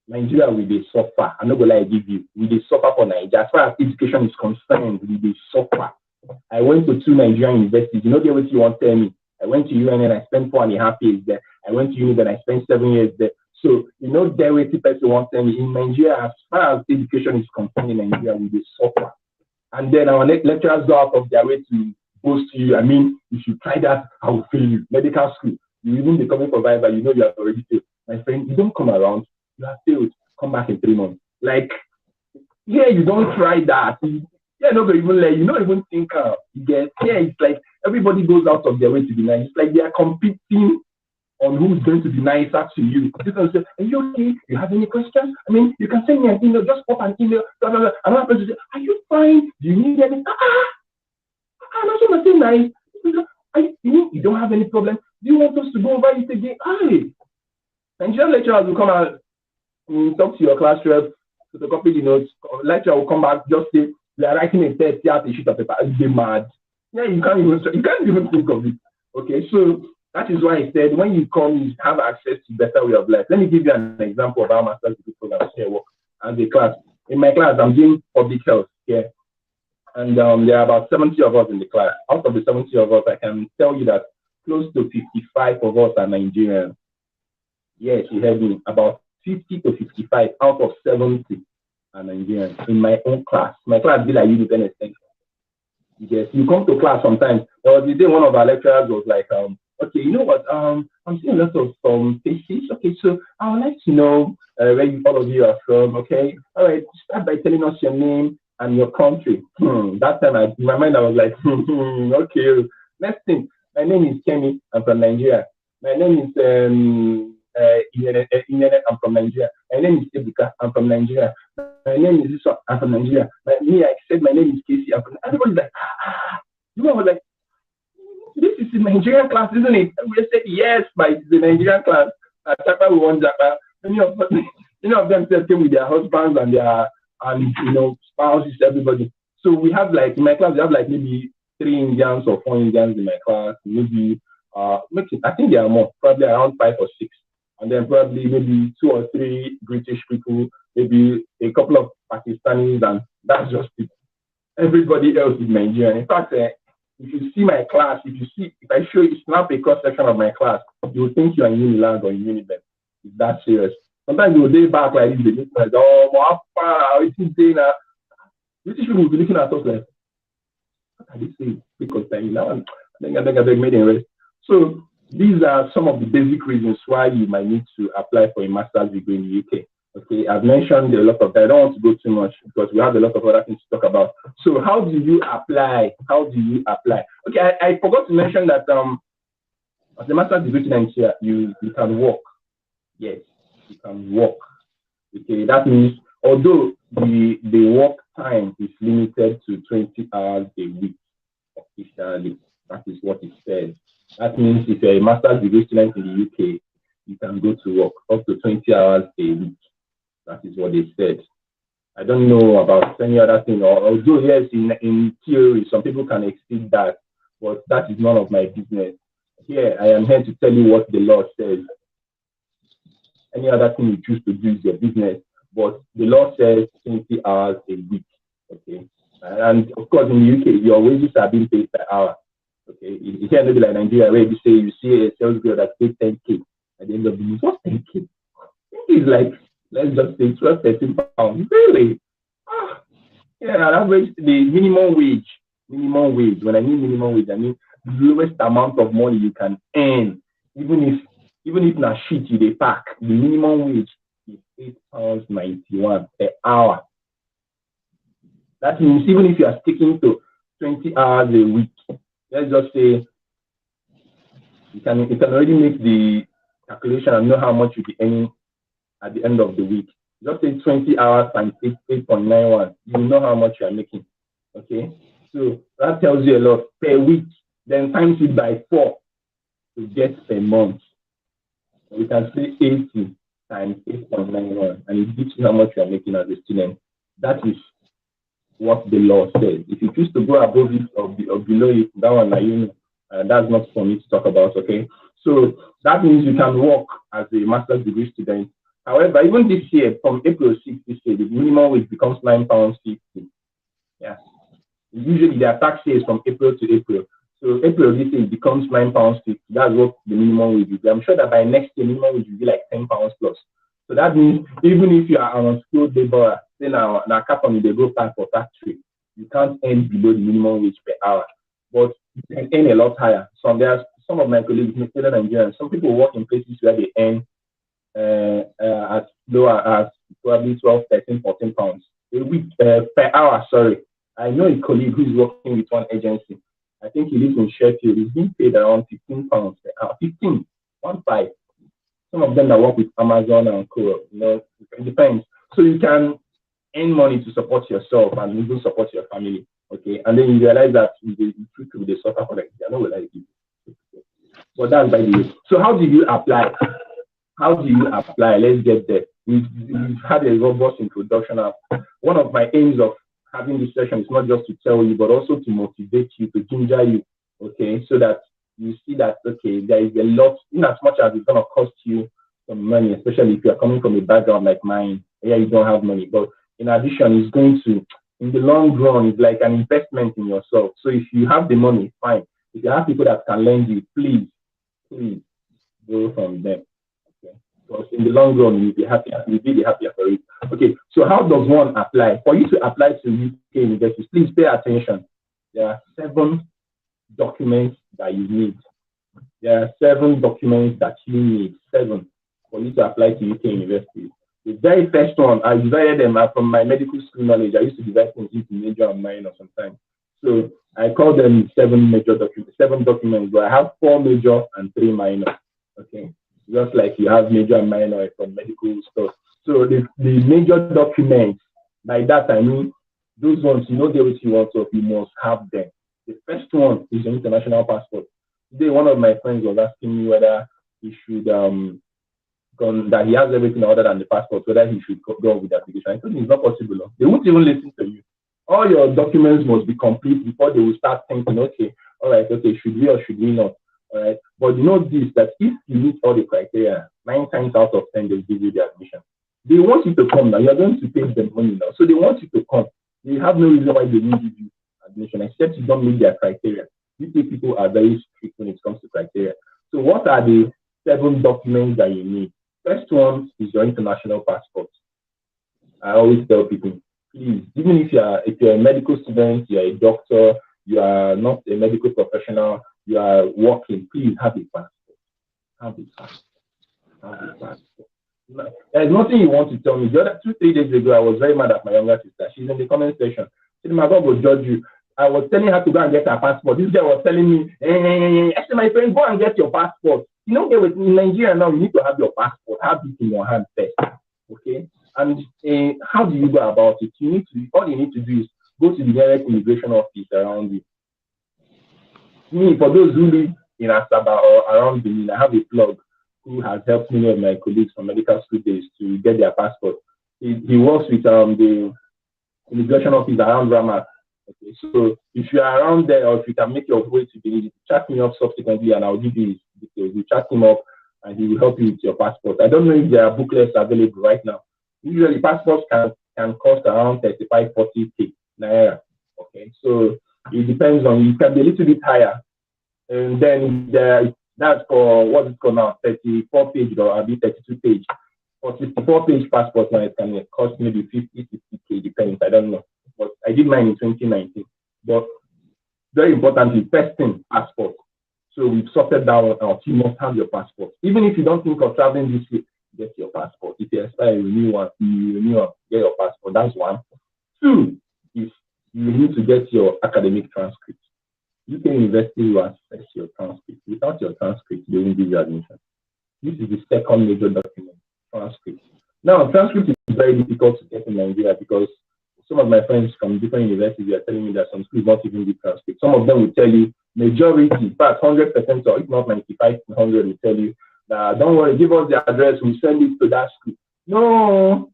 Nigeria will be suffer. I'm not gonna give you. We will suffer for Nigeria. As far as education is concerned, we will suffer. I went to 2 Nigerian universities. You know what you want to tell me? I went to UNN, I spent 4.5 years there. I went to UNN, I spent 7 years there. So, you know, there were people want to tell me in Nigeria, as far as education is concerned in Nigeria, we will suffer. And then our lecturers go out of their way to boast to you. I mean, if you try that, I will fail you. Medical school, you even becoming provider, you know you have already failed. My friend, you don't come around, you have failed, come back in 3 months. Like, yeah, you don't try that. Yeah, no, but even like, you don't even think, it's like everybody goes out of their way to be nice. It's like they are competing on who's going to be nicer to you. You can say, are you okay? You have any questions? I mean, you can send me an email, just pop an email, blah, blah, blah. Another person say, are you fine? Do you need anything? I'm also not saying nice. You don't have any problem? Do you want us to go over it again? Hey, Nigerian lecturers will come and talk to your class rep, photocopy the notes. Lecturer will come back, just say, we are writing a test, you have a sheet of paper. They're mad. Yeah, you can't even think of it. Okay, so that is why I said when you come, you have access to better way of life. Let me give you an example of how master's degree programs here work as a class. In my class, I'm doing public health here. And there are about 70 of us in the class. Out of the 70 of us, I can tell you that close to 55 of us are Nigerians. Yes, you heard me. About 50 to 55 out of 70 are Nigerians in my own class. My class be like independent extension. Yes, you come to class sometimes. There was the day one of our lecturers was like, okay, you know what? I'm seeing a lot of faces. Okay, so I would like to know where all of you are from. Okay, all right. Start by telling us your name and your country. That time, in my mind, I was like, okay. Next thing, my name is Kemi. I'm from Nigeria. My name is I'm from Nigeria. My name is Ebuka. I'm from Nigeria. My name is Iswa. I'm from Nigeria. I said my name is Casey. Everybody's like, you know, I was like, this is the Nigerian class, isn't it? And we said yes, but it's the Nigerian class. Chapa we won Japa. Many of them came with their husbands and their spouses, everybody. So we have like in my class, we have like maybe 3 Indians or 4 Indians in my class. Maybe I think there are more, probably around 5 or 6. And then probably maybe 2 or 3 British people, maybe a couple of Pakistanis, and that's just it. Everybody else is Nigerian. In fact, if you see my class, if I show you, snap a cross section of my class, you will think you are in Unilag or in Unibet. It's that serious. Sometimes you will day back like this, they look like, how far, it's day now. British people will be looking at us like, what are they saying? Because now I think I made it rest. So these are some of the basic reasons why you might need to apply for a master's degree in the UK. Okay, I've mentioned a lot of that. I don't want to go too much because we have a lot of other things to talk about. So how do you apply? Okay, I forgot to mention that as a master's degree student here, you can work. Yes, you can work. Okay, that means although the work time is limited to 20 hours a week officially, that is what it says. That means if you're a master's degree student in the UK, you can go to work up to 20 hours a week. That is what they said. I don't know about any other thing, although yes, in theory, some people can exceed that, but that is none of my business. Here, I am here to tell you what the law says. Any other thing you choose to do is your business, but the law says 20 hours a week, okay? And of course, in the UK, your wages are being paid per hour. Okay, it can't be like Nigeria where you see a sales girl that pays 10K at the end of the month. What's 10K? It's like, let's just say 12, 13 pounds. Really? Ah, yeah, average the minimum wage. Minimum wage. When I mean minimum wage, I mean the lowest amount of money you can earn. Even if na shit you dey pack, the minimum wage is £8.91 per hour. That means even if you are sticking to 20 hours a week, let's just say you can already make the calculation and know how much you'll be earning at the end of the week. Just say 20 hours times 8.91. You know how much you are making. Okay? So that tells you a lot per week. Then times it by 4 to get per month. We can say 80 times 8.91, and it gives you how much you are making as a student. That is what the law says. If you choose to go above it or below it, that one, that's not for me to talk about, okay? So that means you can work as a master's degree student. However, even this year, from April 6th this year, the minimum wage becomes £9.50. Yeah. Usually their tax year is from April to April. So April this year it becomes £9.50. That's what the minimum wage will be. I'm sure that by next year, minimum wage will be like £10 plus. So that means even if you are an unskilled laborer, then now company they go back for factory, you can't earn below the minimum wage per hour. But you can earn a lot higher. Some of my colleagues, including Nigerians, some people work in places where they earn as low as probably 12, 13, 14 pounds a week per hour. Sorry. I know a colleague who is working with one agency. I think he lives in Sheffield. He's being paid around £15 per hour. 15, 1.5. Some of them that work with Amazon and Co. It depends. So you can earn money to support yourself and even support your family. Okay, and then you realize that they suffer for like they're not like you. But that's by the way. So how do you apply? Let's get there. We've had a robust introduction. One of my aims of having this session is not just to tell you, but also to motivate you, to ginger you, okay, so that you see that, okay, there is a lot, in as much as it's going to cost you some money, especially if you're coming from a background like mine, you don't have money. But in addition, it's going to, in the long run, it's like an investment in yourself. So if you have the money, fine. If you have people that can lend you, please borrow from them. Because in the long run, you'll be happier. You'll be happier for it. Okay, so how does one apply? For you to apply to UK universities, please pay attention. There are 7 documents that you need. There are 7 documents that you need. 7 for you to apply to UK universities. The very first one, I divided them from my medical school knowledge. I used to divide things into major and minor sometimes. So I call them 7 major documents, 7 documents, but I have 4 major and 3 minor. Okay. Just like you have major and minor from medical stuff. So the major documents, by that I mean those ones, get what you want, so you must have them. The first one is an international passport. Today, one of my friends was asking me whether he should, that he has everything other than the passport, whether he should go with the application. I told him it's not possible. They won't even listen to you. All your documents must be complete before they will start thinking, okay, all right, okay, should we or should we not? All right, but this, that if you meet all the criteria, 9 times out of 10 they'll give you the admission. They want you to come now. You're going to pay them money now, so they want you to come. They have no reason why they won't give you admission, except you don't meet their criteria. UK people are very strict when it comes to criteria. So what are the 7 documents that you need? First one is your international passport. I always tell people, please, even if you're a medical student, you're a doctor, you are not a medical professional, you are working, please have a passport. Have a passport. There's nothing you want to tell me. The other 2-3 days ago, I was very mad at my younger sister. She's in the comment section. She said, my God will judge you. I was telling her to go and get her passport. This guy was telling me, I said, my friend, go and get your passport. In Nigeria now, you need to have your passport. Have it in your hand first. Okay? And how do you go about it? All you need to do is go to the direct immigration office around you. For those who live in Asaba or around Benin, I have a plug who has helped many of my colleagues from medical school days to get their passport. He works with the immigration office around Ramat. Okay, so if you are around there, or if you can make your way to Benin, chat me up subsequently and I'll give you his details. You chat him up and he will help you with your passport. I don't know if there are booklets available right now. Usually passports can cost around 35-40K naira. Okay, so it depends on, it can be a little bit higher And then that's for what is called now 34 page or I'll be 32 page. For 64 page passport now, it can cost maybe 50, 60K, depends. I don't know. But I did mine in 2019. But very importantly, first thing, passport. So we've sorted that one out. You must have your passport. Even if you don't think of traveling this way, get your passport. If you expire, renew one, get your passport. That's one. Two is you need to get your academic transcript. UK University will assess your transcript. Without your transcript, they won't give you admission. This is the second major document, transcript. Now, transcript is very difficult to get in Nigeria because some of my friends from different universities are telling me that some schools not even give transcript. Some of them will tell you, majority, in fact, 100% or if not 95 to 100 will tell you that don't worry, give us the address, we'll send it to that school. No.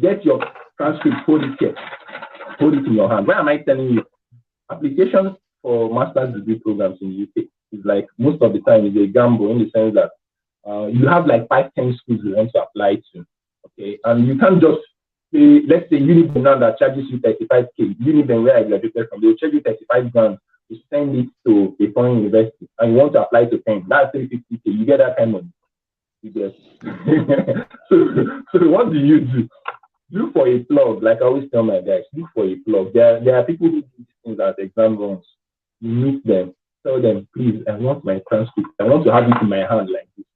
Get your transcript, hold it here. Hold it in your hand. Why am I telling you? Applications for master's degree programs in the UK is like most of the time is a gamble in the sense that you have like 5-10 schools you want to apply to. Okay, and you can't just say, let's say Uniben now that charges you 35K. Uniben, where I graduated from, they'll charge you 35 grand to send it to a foreign university, and you want to apply to 10. That's 350K. You get that kind of money. You get. So what do you do? Look for a plug, like I always tell my guys, look for a plug. There are people who do these things as exam runs. You meet them, tell them, please, I want my transcript. I want to have it in my hand like this.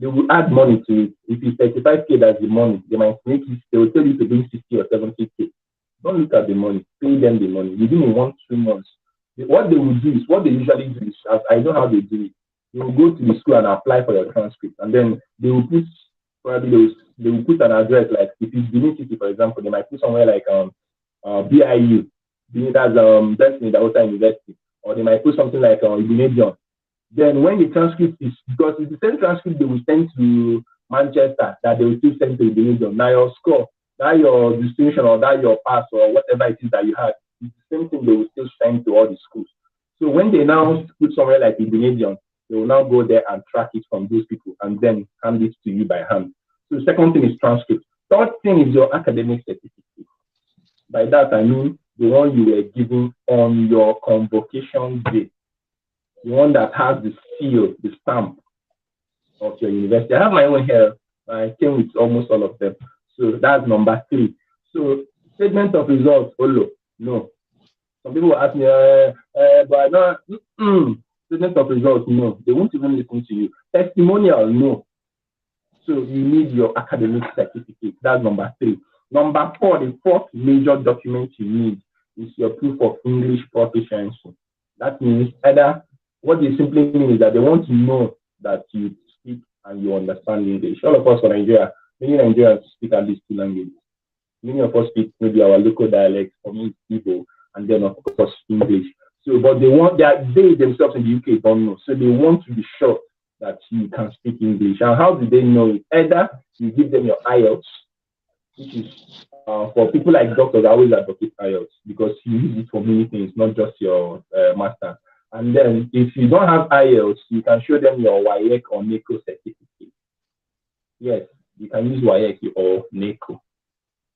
They will add money to it. If it's 35K, that's the money. They might make it, they will tell you to bring 60 or 70K. Don't look at the money, pay them the money. Within 1-2 months. What they will do is, what they usually do is, as I know how they do it, they will go to the school and apply for your transcript. And then they will put, probably they will put an address, like if it's Benin City, for example, they might put somewhere like BIU, that's Best in the Outer University, or they might put something like Illumination. Then when the transcript is, because it's the same transcript they will send to Manchester that they will still send to Illumination. Now your score, that your distinction or that your pass or whatever it is that you had, it's the same thing they will still send to all the schools. So when they now put somewhere like Illumination, they will now go there and track it from those people and then hand it to you by hand. So the second thing is transcript. Third thing is your academic certificate. By that I mean the one you were given on your convocation day. The one that has the seal, the stamp of your university. I have my own here. I came with almost all of them. So that's number 3. So statement of results, no. Some people will ask me, but no, statement of results, no. They won't even listen to you. Testimonial, no. So you need your academic certificate. That's number 3. Number 4, the fourth major document you need is your proof of English proficiency. That means either, what they simply mean is that they want to know that you speak and you understand English. All of us from Nigeria, many Nigerians speak at least 2 languages. Many of us speak maybe our local dialect, for me it's Igbo, and then of course English. So, but they themselves in the UK don't know. So they want to be sure that you can speak English. And how do they know it? Either you give them your IELTS, which is for people like doctors, I always advocate IELTS because you use it for many things, not just your master. And then if you don't have IELTS, you can show them your WAEC or NACO certificate. Yes, you can use WAEC or NACO.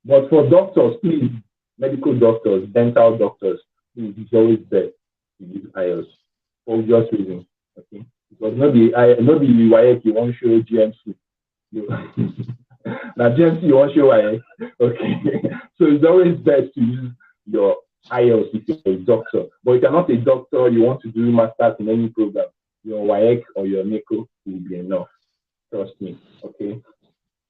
But for doctors, please, medical doctors, dental doctors, please, it's always best to use IELTS for obvious reasons. Okay, because not the WAEC you won't show GMC. Now GMC you won't show WAEC. Okay, so it's always best to use your IELTS if you're a doctor. But if you're not a doctor, you want to do masters in any program, your WAEC or your NACO will be enough. Trust me. Okay,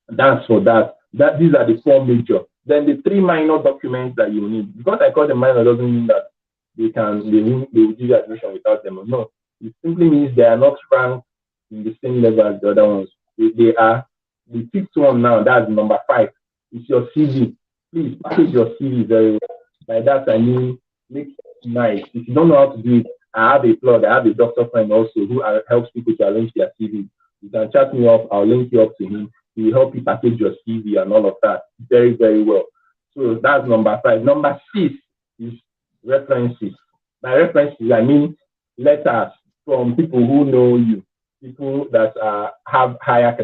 that's for that. These are the 4 major. Then the 3 minor documents that you need. Because I call them minor doesn't mean that they will give you admission without them. No, it simply means they are not ranked in the same level as the other ones. They are the 5th one now. That's number 5. It's your CV. Please package your CV very well. By that I mean make it nice. If you don't know how to do it, I have a plug. I have a doctor friend also who helps people to arrange their CV. You can chat me up. I'll link you up to him. He will help you package your CV and all of that very, very well. So that's number 5. Number 6 is references. By references, I mean letters from people who know you, people that have higher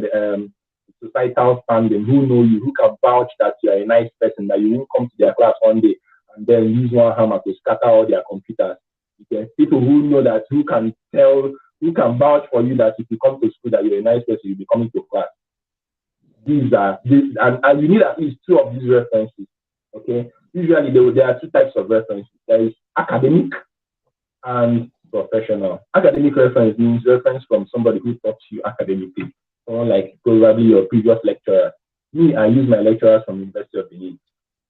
societal standing, who know you, who can vouch that you are a nice person, that you won't come to their class one day and then use one hammer to scatter all their computers. Okay? People who know that, who can vouch for you that if you come to school that you're a nice person, you'll be coming to class. And you need at least 2 of these references. Okay, usually there are 2 types of references. There is academic and professional. Academic reference means reference from somebody who taught you academically, someone like probably your previous lecturer. Me, I use my lecturers from University of Benin.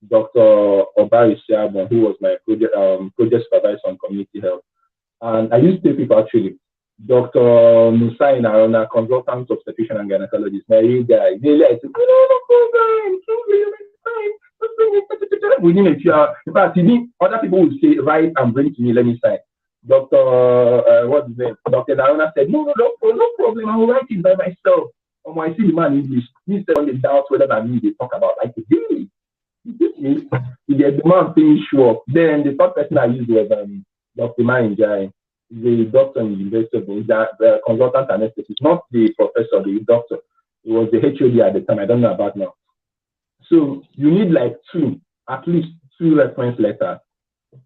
Dr. Obari Siabon, who was my project supervisor on community health. And I used 2 people actually. Dr. Musa Inarona, consultant obstetrician and gynecologist. My real guy. They like, no problem. Within a few hours. In fact, other people would say, write and bring to me, let me sign. What's his name? Dr. Narona said, no problem. I will write it by myself. I see the man in English. He said, on the doubt whether that means they talk about, like, really? The man finished work. Then the third person I used was Dr. Mainjai. He's a doctor in the University of the consultant anesthetist, not the professor, the doctor. He was the HOD at the time. I don't know about now. So you need like at least two reference letters.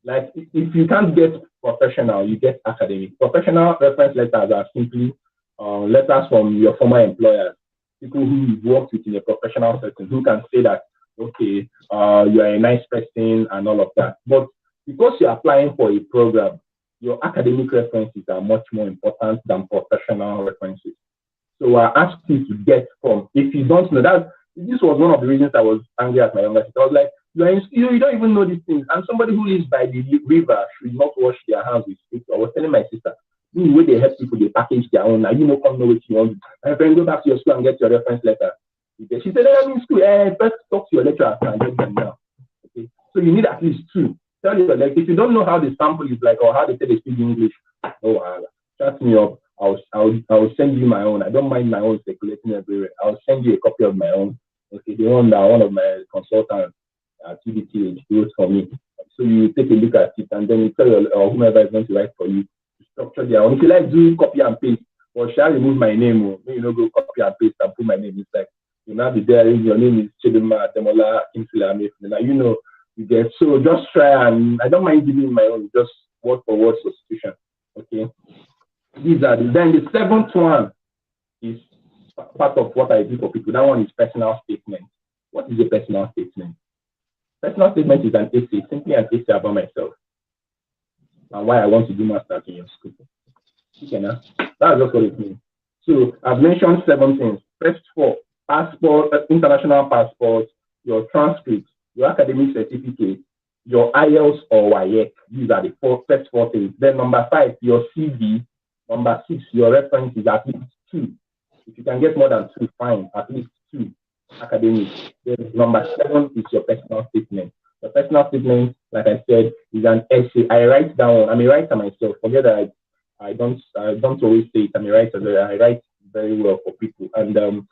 Like if you can't get professional, you get academic. Professional reference letters are simply letters from your former employers, people who you've worked with in a professional setting, who can say that, okay, you are a nice person and all of that. But because you're applying for a program, your academic references are much more important than professional references. So I asked you to get from, if you don't know that, this was one of the reasons I was angry at my younger sister. I was like, you don't even know these things. And somebody who lives by the river should not wash their hands with spit. I was telling my sister, the way they help people, they package their own. Now you know, come know what you want. My friend, go back to your school and get your reference letter. Okay. She said, I'm in school. First talk to your lecturer and get them now. Okay. So you need at least two. Tell you, like, if you don't know how the sample is like or how they say they speak English, chat me up. I'll send you my own. I don't mind my own circulating everywhere. I'll send you a copy of my own. Okay, the one that one of my consultants at TDTH wrote for me. So you take a look at it and then you tell your, or whomever is going to write for you to structure their own. If you like, do copy and paste. Or shall I remove my name? You know, go copy and paste and put my name inside. You now be there. Your name is Chidima Demola Kinsila. Now you know you get. So just try, and I don't mind giving my own, just word for word substitution. Okay. These are then the seventh one is part of what I do for people. That one is personal statement. What is a personal statement? Personal statement is an essay, simply an essay about myself and why I want to do masters in your school. Okay, now that's just what it means. So I've mentioned 7 things. First 4: passport, international passport, your transcript, your academic certificate, your IELTS or WAEC. These are the first 4 things. Then number 5, your CV. Number 6, your reference is at least 2. If you can get more than 2, fine, at least 2 academic. Then number 7 is your personal statement. Your personal statement, like I said, is an essay. I write down. I'm a writer myself. Forget that I don't always say it. I'm a writer. I write very well for people, and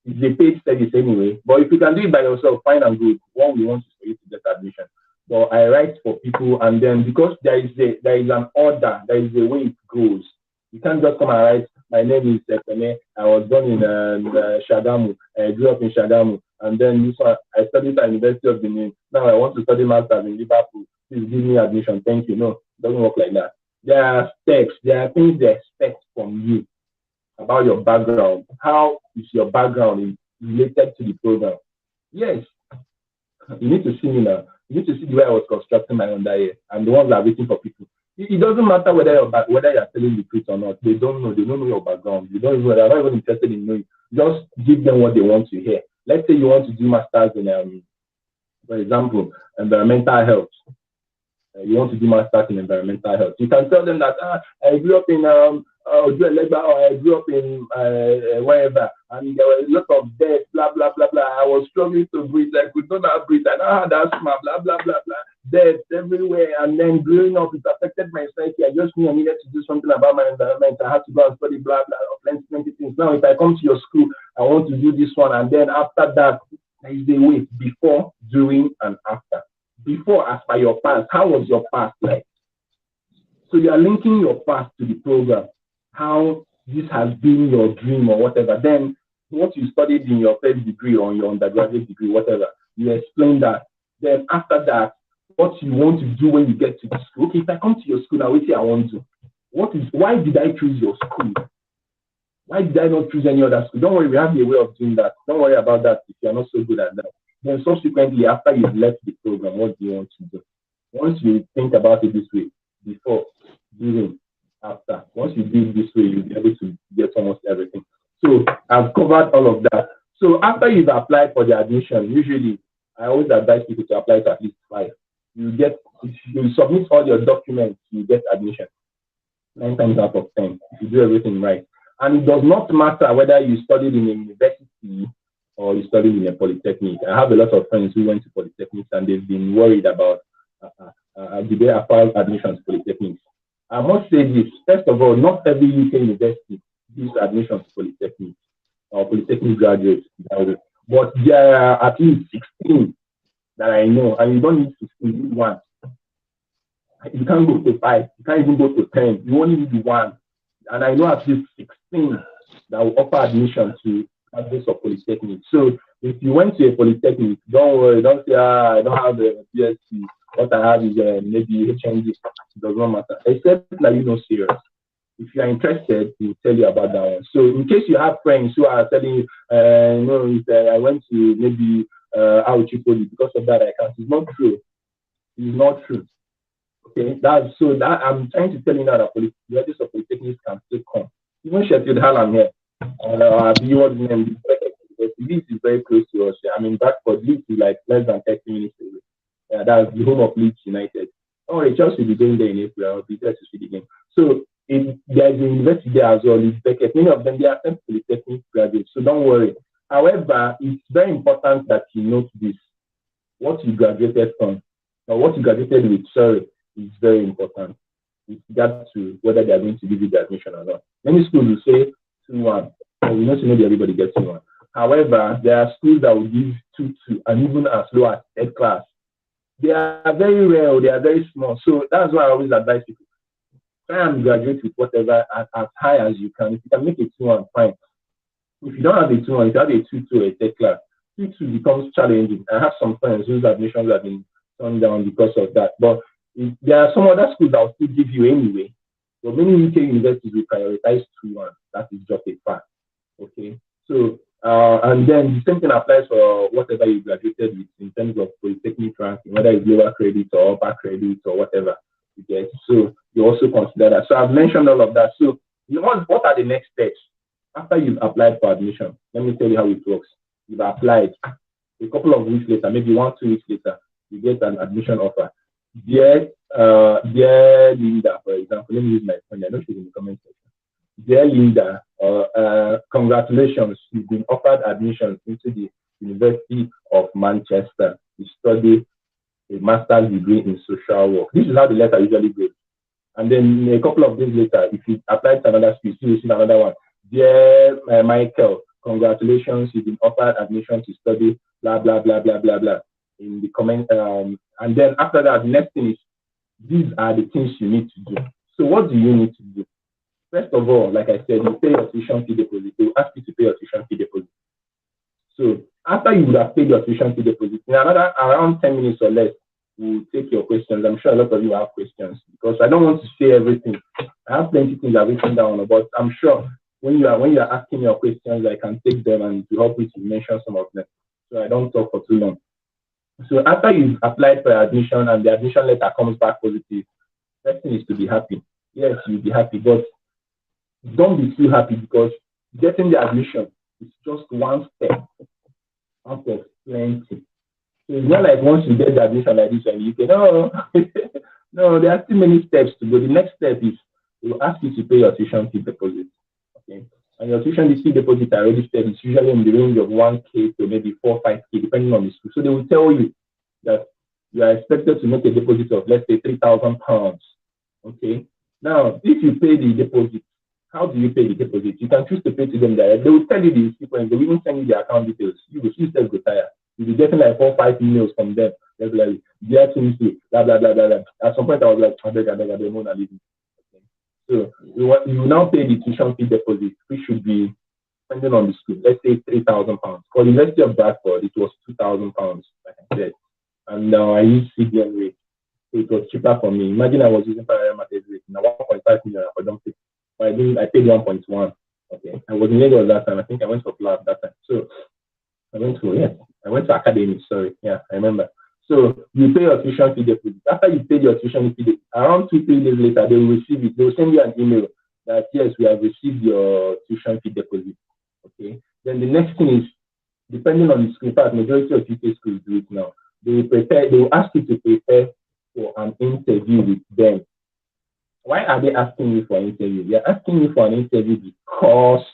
it's a paid service anyway. But if you can do it by yourself, fine and good. What we want is for you to get admission. So I write for people, and then because there is an order, there is a way it goes. You can't just come and write, my name is Ekene, I was born in Shagamu, I grew up in Shagamu, and then this one, I studied at University of Benin. Now I want to study masters in Liverpool. Please give me admission. Thank you. No, it doesn't work like that. There are steps, there are things they expect from you about your background. How is your background related to the program? Yes, you need to see me now. You need to see the way I was constructing my own diet and the ones that are waiting for people. It doesn't matter whether you're telling the truth or not. They don't know. They don't know your background. They're not even interested in knowing. Just give them what they want to hear. Let's say you want to do masters in, for example, environmental health. You want to do masters in environmental health. You can tell them that I grew up in Ojuelegba, or I grew up in wherever, and there were a lot of deaths, blah blah blah blah. I was struggling to breathe. I could not breathe. I had asthma, blah blah blah blah. Deaths everywhere, and then growing up, it affected my psyche. I just knew I needed to do something about my environment. I had to go and study blah blah, plenty things. Now, if I come to your school, I want to do this one, and then after that, there is a way before, during, and after. Before, as per your past, how was your past like? So you are linking your past to the program, how this has been your dream or whatever. Then what you studied in your first degree or your undergraduate degree, whatever, you explain that. Then after that, what you want to do when you get to the school. Okay, if I come to your school now, what I want to do? Why did I choose your school? Why did I not choose any other school? Don't worry, we have a way of doing that. Don't worry about that if you're not so good at that. Then subsequently, after you've left the program, what do you want to do? Once you think about it this way, before, during, after, once you do it this way, you'll be able to get almost everything. So I've covered all of that. So after you've applied for the admission, usually I always advise people to apply to at least 5. If you submit all your documents, you get admission 9 times out of 10 if you do everything right. And it does not matter whether you studied in a university or you studied in a polytechnic. I have a lot of friends who went to polytechnics and they've been worried about did they acquire admission to polytechnics. I must say this, first of all, not every UK university gives admission to polytechnics or polytechnic graduates, but there are at least 16 that I know, and you don't need 16, you need 1. You can't go to 5, you can't even go to 10, you only need 1. And I know at least 16 that will offer admission to graduates of polytechnic. So if you went to a polytechnic, don't worry, don't say, I don't have a PhD. What I have is maybe HND. It does not matter, except that you know serious. If you are interested, we'll tell you about that one. So in case you have friends who are telling you, I went to maybe Auchi because of that I can't. It's not true. It's not true. Okay, I'm trying to tell you now that graduates of polytechnics can still come. Even Sheffield Hallam here, viewers name, this is very close to us. I mean, Bradford, Leeds is like less than 30 minutes away. That's the home of Leeds United. Oh, Chelsea will be going there in April. I'll be there to see the game. So there's a university there as well, Leeds Beckett. Many of them, they are polytechnic graduates, so don't worry. However, it's very important that you note this. What you graduated from, or what you graduated with, is very important with regard to whether they are going to give you the admission or not. Many schools will say 2-1, and we know maybe everybody gets 2-1. However, there are schools that will give 2-2, and even as low as 3rd class. They are very rare, they are very small. So that's why I always advise people, try and graduate with whatever as high as you can. If you can make a 2-1, fine. If you don't have a 2-1, if you have a 2-2 or a 3rd class, 2-2 becomes challenging. I have some friends whose admissions have been turned down because of that. But there are some other schools that will still give you anyway. But many UK universities will prioritize 2-1. That is just a fact. Okay. So and then the same thing applies for whatever you graduated with in terms of polytechnic ranking, whether it's lower credit or upper credit or whatever you get. So you also consider that. So I've mentioned all of that. So what are the next steps after you've applied for admission? Let me tell you how it works. You've applied. A couple of weeks later, maybe 1-2 weeks later, you get an admission offer. Dear Linda, for example, let me use my phone. I know she's in the comment section. Dear Linda, congratulations, you've been offered admission into the University of Manchester to study a master's degree in social work. This is how the letter usually goes. And then a couple of days later, if you apply to another school, you receive another one. Dear Michael, congratulations, you've been offered admission to study blah, blah, blah, blah, blah, blah. In the comment, and then after that, the next thing is, these are the things you need to do. So what do you need to do? First of all, like I said, you pay your tuition fee deposit. They will ask you to pay your tuition fee deposit. So after you would have paid your tuition fee deposit, in around 10 minutes or less, we'll take your questions. I'm sure a lot of you have questions because I don't want to say everything. I have plenty of things I've written down, but I'm sure when you are asking your questions, I can take them and to help you to mention some of them. So I don't talk for too long. So after you've applied for admission and the admission letter comes back positive, first thing is to be happy. Yes, you'll be happy, but don't be too happy because getting the admission is just one step out of plenty. So it's not like once you get the admission like this and you can, no, there are still many steps to go. The next step is they will ask you to pay your tuition fee deposit. Okay. And your tuition fee deposit, I already said, is usually in the range of 1K to maybe 4 or 5K, depending on the school. So they will tell you that you are expected to make a deposit of, let's say, £3,000. Okay. Now, if you pay the deposit, how do you pay the deposit? You can choose to pay to them direct. They will tell you the sequence. They will even send you the account details. You will see self retire. You'll be getting like 4 or 5 emails from them regularly. Dear Tuesday, blah, blah, blah, blah, blah. At some point, I was like, I beg, more than leaving. So you now pay the tuition fee deposit, which should be, depending on the school, let's say £3,000. For the University of Bradford, it was £2,000, like I said. And now I use CBN rate. So it was cheaper for me. Imagine I was using Permanent Residency. Now 1.5 million for don't pay. But I paid 1.1. Okay. I was in Lagos that time. I think I went for PLAB that time. So I went to academy, sorry. Yeah, I remember. So you pay your tuition fee deposit. After you pay your tuition fee, around 2-3 days later, they will receive it. They will send you an email that yes, we have received your tuition fee deposit. Okay. Then the next thing is, depending on the school, in fact, majority of UK schools do it now. They will ask you to prepare for an interview with them. Why are they asking you for an interview? They are asking you for an interview because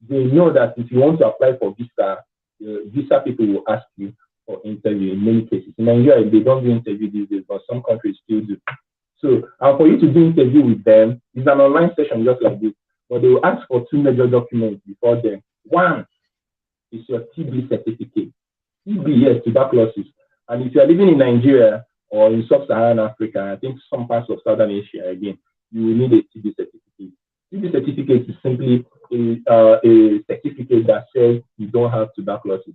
they know that if you want to apply for visa, the visa people will ask you for interview in many cases. In Nigeria, they don't do interview these days, but some countries still do. So, for you to do interview with them, it's an online session just like this, but they will ask for 2 major documents before them. One is your TB certificate. TB, yes, tuberculosis. And if you are living in Nigeria or in sub-Saharan Africa, I think some parts of Southern Asia again, you will need a TB certificate. TB certificate is simply a certificate that says you don't have tuberculosis.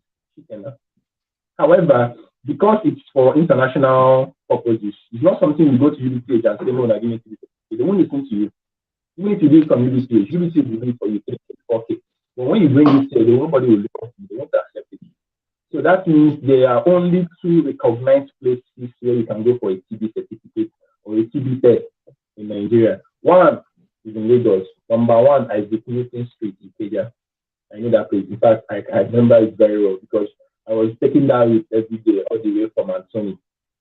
However, because it's for international purposes, it's not something you go to UBTH and say, no, I give me TB certificate. They won't listen to you. Even if you do it from UBTH will do it for you 3-4K. But when you bring it here, nobody will look at you. They won't accept it. So that means there are only 2 recognized places where you can go for a TB certificate or a TB test in Nigeria. One is in Lagos. Number 1 is the Newton Street in Ikeja. I know that place. In fact, I remember it very well because I was taking that route every day all the way from Anthony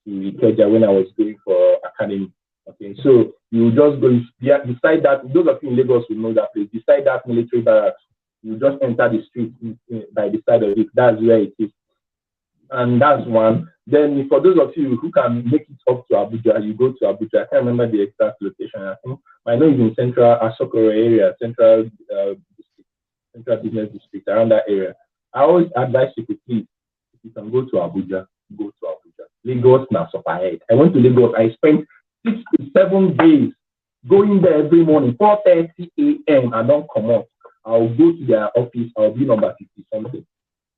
to Ikeja when I was going for academy. Okay, so you just go beside that. Those of you in Lagos will know that place. Beside that military barracks, you just enter the street by the side of it. That's where it is. And that's one. Then for those of you who can make it up to Abuja, you go to Abuja. I can't remember the exact location. I think I know it's in Central Asokoro area, Central District, Central Business District, around that area. I always advise people, please, if you can go to Abuja, go to Abuja. Lagos now super ahead. I went to Lagos. I spent 6 to 7 days going there every morning, 4:30 a.m. I don't come out. I'll go to their office. I'll be number 50 something.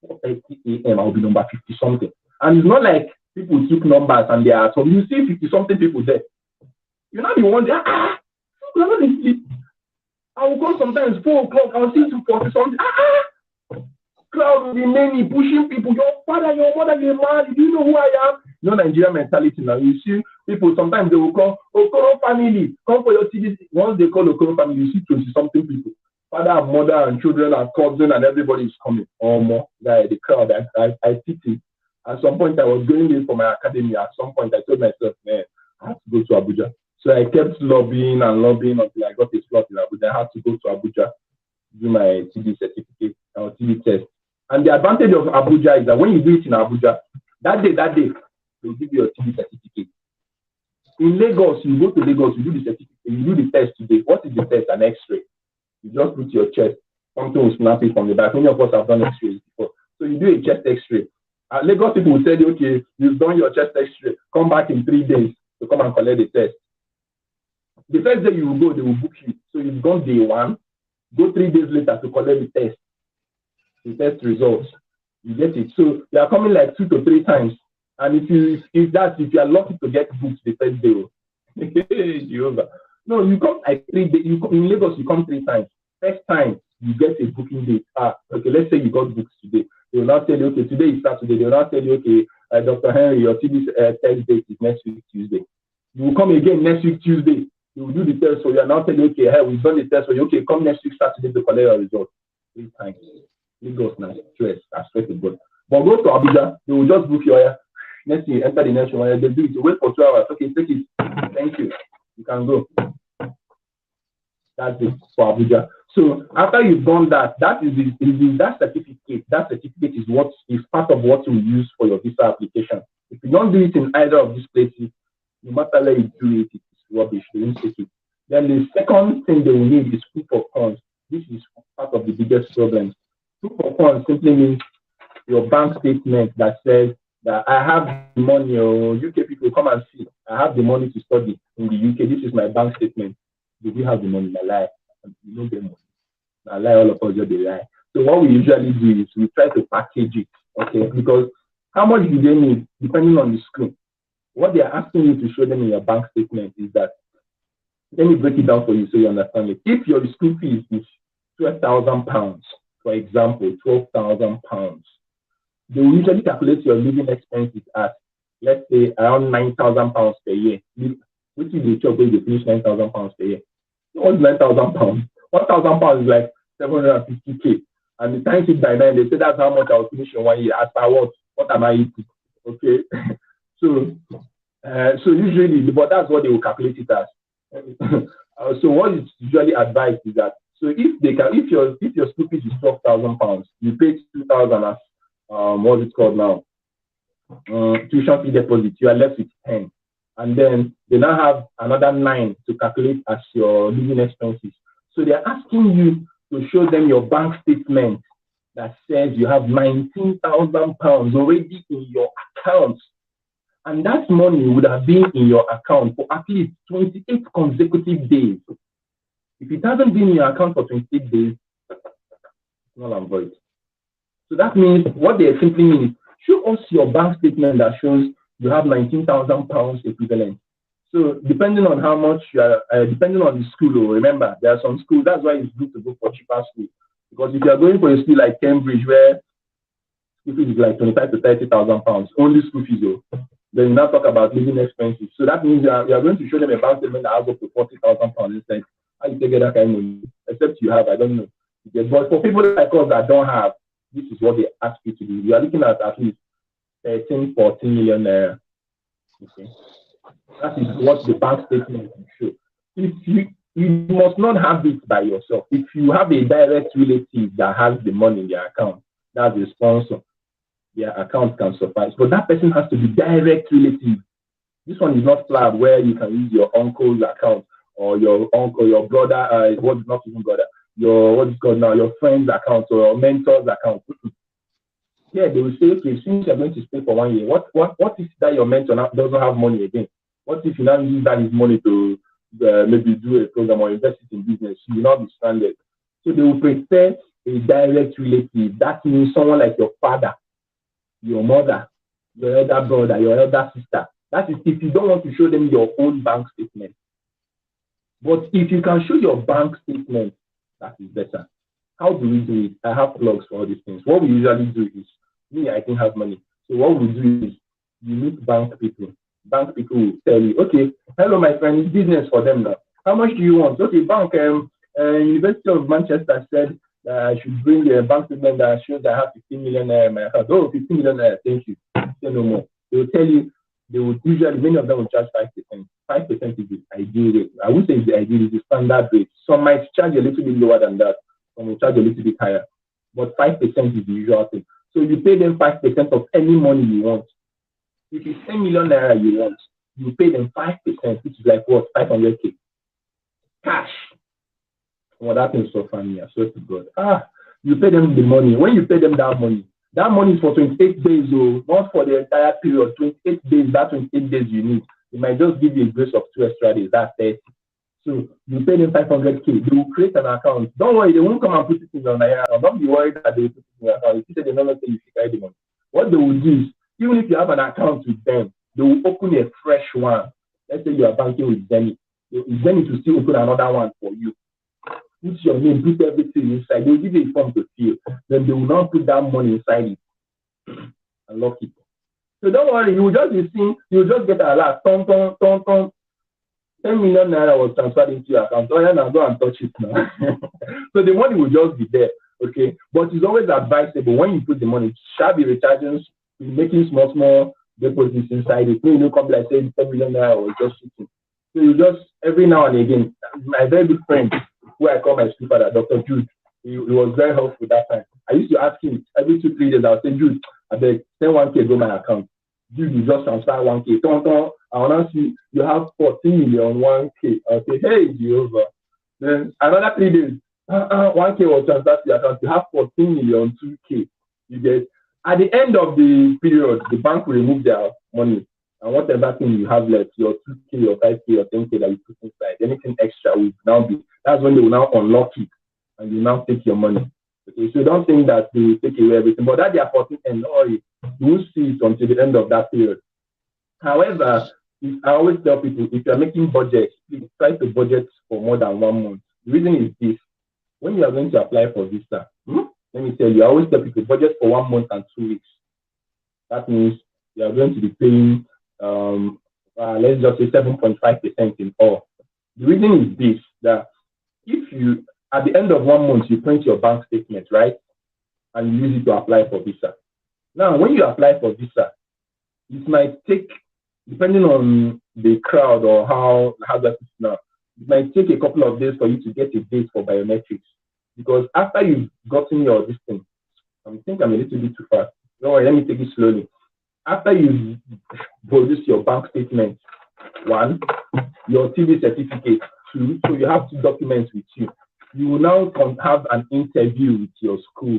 4:30 a.m. I'll be number 50 something. And it's not like people took numbers and they are at home. You see 50 something people there. You're not the one there. You're not in sleep. I will go sometimes 4 o'clock. I'll see 2:40 something. Crowd will be many pushing people. Your father, your mother, your man. Do you know who I am? No Nigerian mentality now. You see people sometimes they will call Okoro family. Come for your TDC. Once they call Okoro family, you see 20 something people. Father, mother, and children, and cousin, and everybody is coming. Oh, more. The crowd, I pity. At some point, I was going in for my academy. At some point, I told myself, man, I have to go to Abuja. So I kept lobbying until I got a slot in Abuja. I had to go to Abuja, do my TB certificate, or TB test. And the advantage of Abuja is that when you do it in Abuja, that day, they'll give you a TB certificate. In Lagos, you go to Lagos, you do the certificate, you do the test today. What is the test? An X-ray. You just put your chest, something will snap it from the back. Many of us have done X-rays before. So you do a chest X-ray. Lagos people will tell you, okay, you've done your chest X-ray. Come back in 3 days to come and collect the test. The first day you will go, they will book you. So you've gone day 1, go 3 days later to collect the test. The test results. You get it. So they are coming like 2 to 3 times. And if you are lucky to get booked the first day, Jehovah. No, you come like 3 days. In Lagos, you come 3 times. First time, you get a booking date. Okay, let's say you got booked today. They will not tell you, okay, today is Saturday. They will not tell you, okay, Dr. Henry, your TB test date is next week, Tuesday. You will come again next week, Tuesday. You will do the test for you and now tell you, okay, hey, we've done the test for you. Okay, come next week, Saturday to collect your results. 3 times. Lagos now, stress. I swear to God. But go to Abuja, they will just book your next thing, enter the next one. They do it. You wait for 2 hours. Okay, take it. Thank you. You can go. That's it for Abuja. So after you've done that, that certificate. That certificate is what is part of what you use for your visa application. If you don't do it in either of these places, no matter where you do it, it's rubbish. They won't take it. Then the second thing they will need is proof of funds. This is part of the biggest problem. Proof of funds simply means your bank statement that says that I have the money, or UK people come and see, I have the money to study in the UK. This is my bank statement. Do we have the money? I lie. You don't get money. I lie, all of us just lie. So what we usually do is we try to package it, okay? Because how much do they need depending on the school? what they are asking you to show them in your bank statement is that, let me break it down for you so you understand it. If your school fees is £12,000, for example, £12,000, they will usually calculate your living expenses at, let's say, around £9,000 per year. Which is the job where you finish £9,000 per year. What's £9,000? £1,000 is like 750K. And the times it by 9, they say that's how much I will finish in 1 year. As per what? What am I eating? Okay. So usually, but that's what they will calculate it as. So what is usually advised is that, so if your school fees is £12,000, you pay 2,000 as what's it called now? Tuition fee deposit. You are left with 10, and then they now have another 9 to calculate as your living expenses. So they are asking you to show them your bank statement that says you have £19,000 already in your account. And that money would have been in your account for at least 28 consecutive days. If it hasn't been in your account for 28 days, it's null and void. So that means, what they simply mean is, show us your bank statement that shows you have £19,000 equivalent. So depending on how much you are, depending on the school, remember, there are some schools, that's why it's good to go for cheaper schools. Because if you are going for a school like Cambridge, where school fees is like 25 to 30,000 pounds, only school fees, then you now talk about living expenses. So that means you are going to show them a bank statement that has up to 40,000 pounds instead. How you take that kind of money? Except you have, I don't know. But for people like us that don't have, this is what they ask you to do. You are looking at least 13, 14 million naira. Okay. That is what the bank statement will show. If you must not have it by yourself. If you have a direct relative that has the money in their account, that's the sponsor, their account can suffice. But that person has to be direct relative. This one is not PLAB, where you can use your uncle's account or your uncle, your brother, what's not even brother, your friend's account or your mentor's account. Yeah, they will say, okay, since you're going to stay for 1 year, what if that your mentor now doesn't have money again? What if you now use that his money to maybe do a program or invest it in business? You will not be stranded. So they will prefer a direct relative. That means someone like your father, your mother, your elder brother, your elder sister. That is if you don't want to show them your own bank statement. But if you can show your bank statement, that is better. How do we do it? I have plugs for all these things. What we usually do is, I don't have money. So what we do is, you meet bank people. Bank people will tell you, okay, hello, my friend, it's business for them now. How much do you want? Okay, bank, University of Manchester said I should bring a bank statement that shows I have 15 million in my account. Oh, 15 million, thank you. Say no more. They will tell you, they would usually, many of them will charge 5%. 5% is the ideal rate. I would say it's the ideal, it's the standard rate. Some might charge a little bit lower than that. Some will charge a little bit higher. But 5% is the usual thing. So you pay them 5% of any money you want. If it's 10 million naira you want, you pay them 5%, which is like what? 500K. Cash. Well, that is so funny, I swear to God. You pay them the money. When you pay them that money is for 28 days, not for the entire period. 28 days, that 28 days you need. They might just give you a grace of 2 extra days, that's 30. So you pay them 500K, they will create an account. Don't worry, they won't come and put it in your Naira account. Don't be worried that they will put it in your account. If you say they don't say you should carry the money. What they will do is, even if you have an account with them, they will open a fresh one. Let's say you are banking with Zenith. Zenith will still open another one for you. Put your name, put everything inside. They will give you a form to fill. Then they will not put that money inside it and lock it. So don't worry, you will just be seeing, you will just get a lot. 10 million naira was transferred into your account. Oh, yeah, now go and touch it now. So the money will just be there, okay? But it's always advisable when you put the money, shall be recharging, making small deposits inside it. You know, come like saying 10 million naira was just sitting. So you just, every now and again, my very good friend, who I call my school father, Dr. Jude, he was very helpful that time. I used to ask him every 2-3 days, I would say, Jude, I beg, send 1K go my account. Jude, you just transfer 1K. I want to see you have 14 million 1K. I'll say, hey, Jehovah. Then another 3 days, 1K was transferred to your account. You have 14 million 2K. You get, at the end of the period, the bank will remove their money. And whatever thing you have left, your 2K, your 5K, your 10K that you put inside, anything extra will now be, that's when they will now unlock it and you now take your money. Okay, so don't think that they will take away everything, but that their 14 and you will see it until the end of that period. However, I always tell people, if you're making budget, please try to budget for more than 1 month. The reason is this: when you are going to apply for visa, let me tell you, I always tell people budget for 1 month and 2 weeks. That means you are going to be paying, let's just say 7.5% in all. The reason is this: that if you, at the end of 1 month, you print your bank statement, right, and you use it to apply for visa. Now, when you apply for visa, it might take, depending on the crowd or how that is now, it might take a couple of days for you to get a date for biometrics. Because after you've gotten your distance, I think I'm a little bit too fast. Don't worry, let me take it slowly. After you produce your bank statement, 1, your TV certificate, 2, so you have 2 documents with you. You will now have an interview with your school.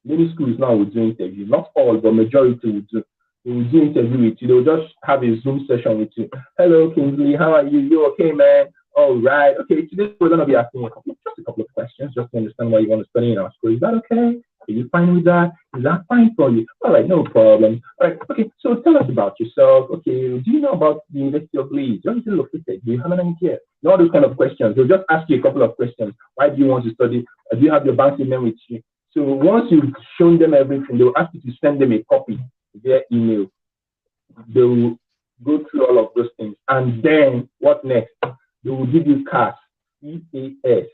Many schools now will do interview, not all, but majority will do. They will do interview with you. They will just have a Zoom session with you. Hello, Kingsley, how are you? You okay, man? All right. Okay, today we're going to be asking just a couple of questions, just to understand why you want to study in our school. Is that okay? Are you fine with that? Is that fine for you? All right, no problem. All right, okay, so tell us about yourself. Okay, do you know about the University of Leeds? Where is it located? Do you have an idea? All those kind of questions. They'll just ask you a couple of questions. Why do you want to study? Do you have your bank statement with you? So once you've shown them everything, they'll ask you to send them a copy via email. They will go through all of those things. And then what next? They will give you CAS, CAS.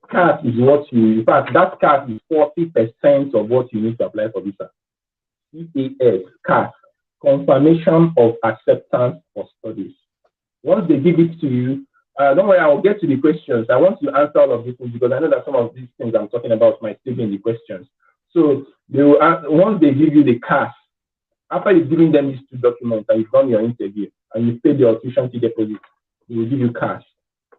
CAS is what you, in fact, that CAS is 40% of what you need to apply for visa. CAS, CAS, Confirmation of Acceptance for Studies. Once they give it to you, don't worry, I will get to the questions. I want to answer all of these things because I know that some of these things I'm talking about might still be in the questions. So they will, once they give you the CAS, after you've given them these 2 documents and you've done your interview and you've paid your tuition fee deposit, they will give you CAS.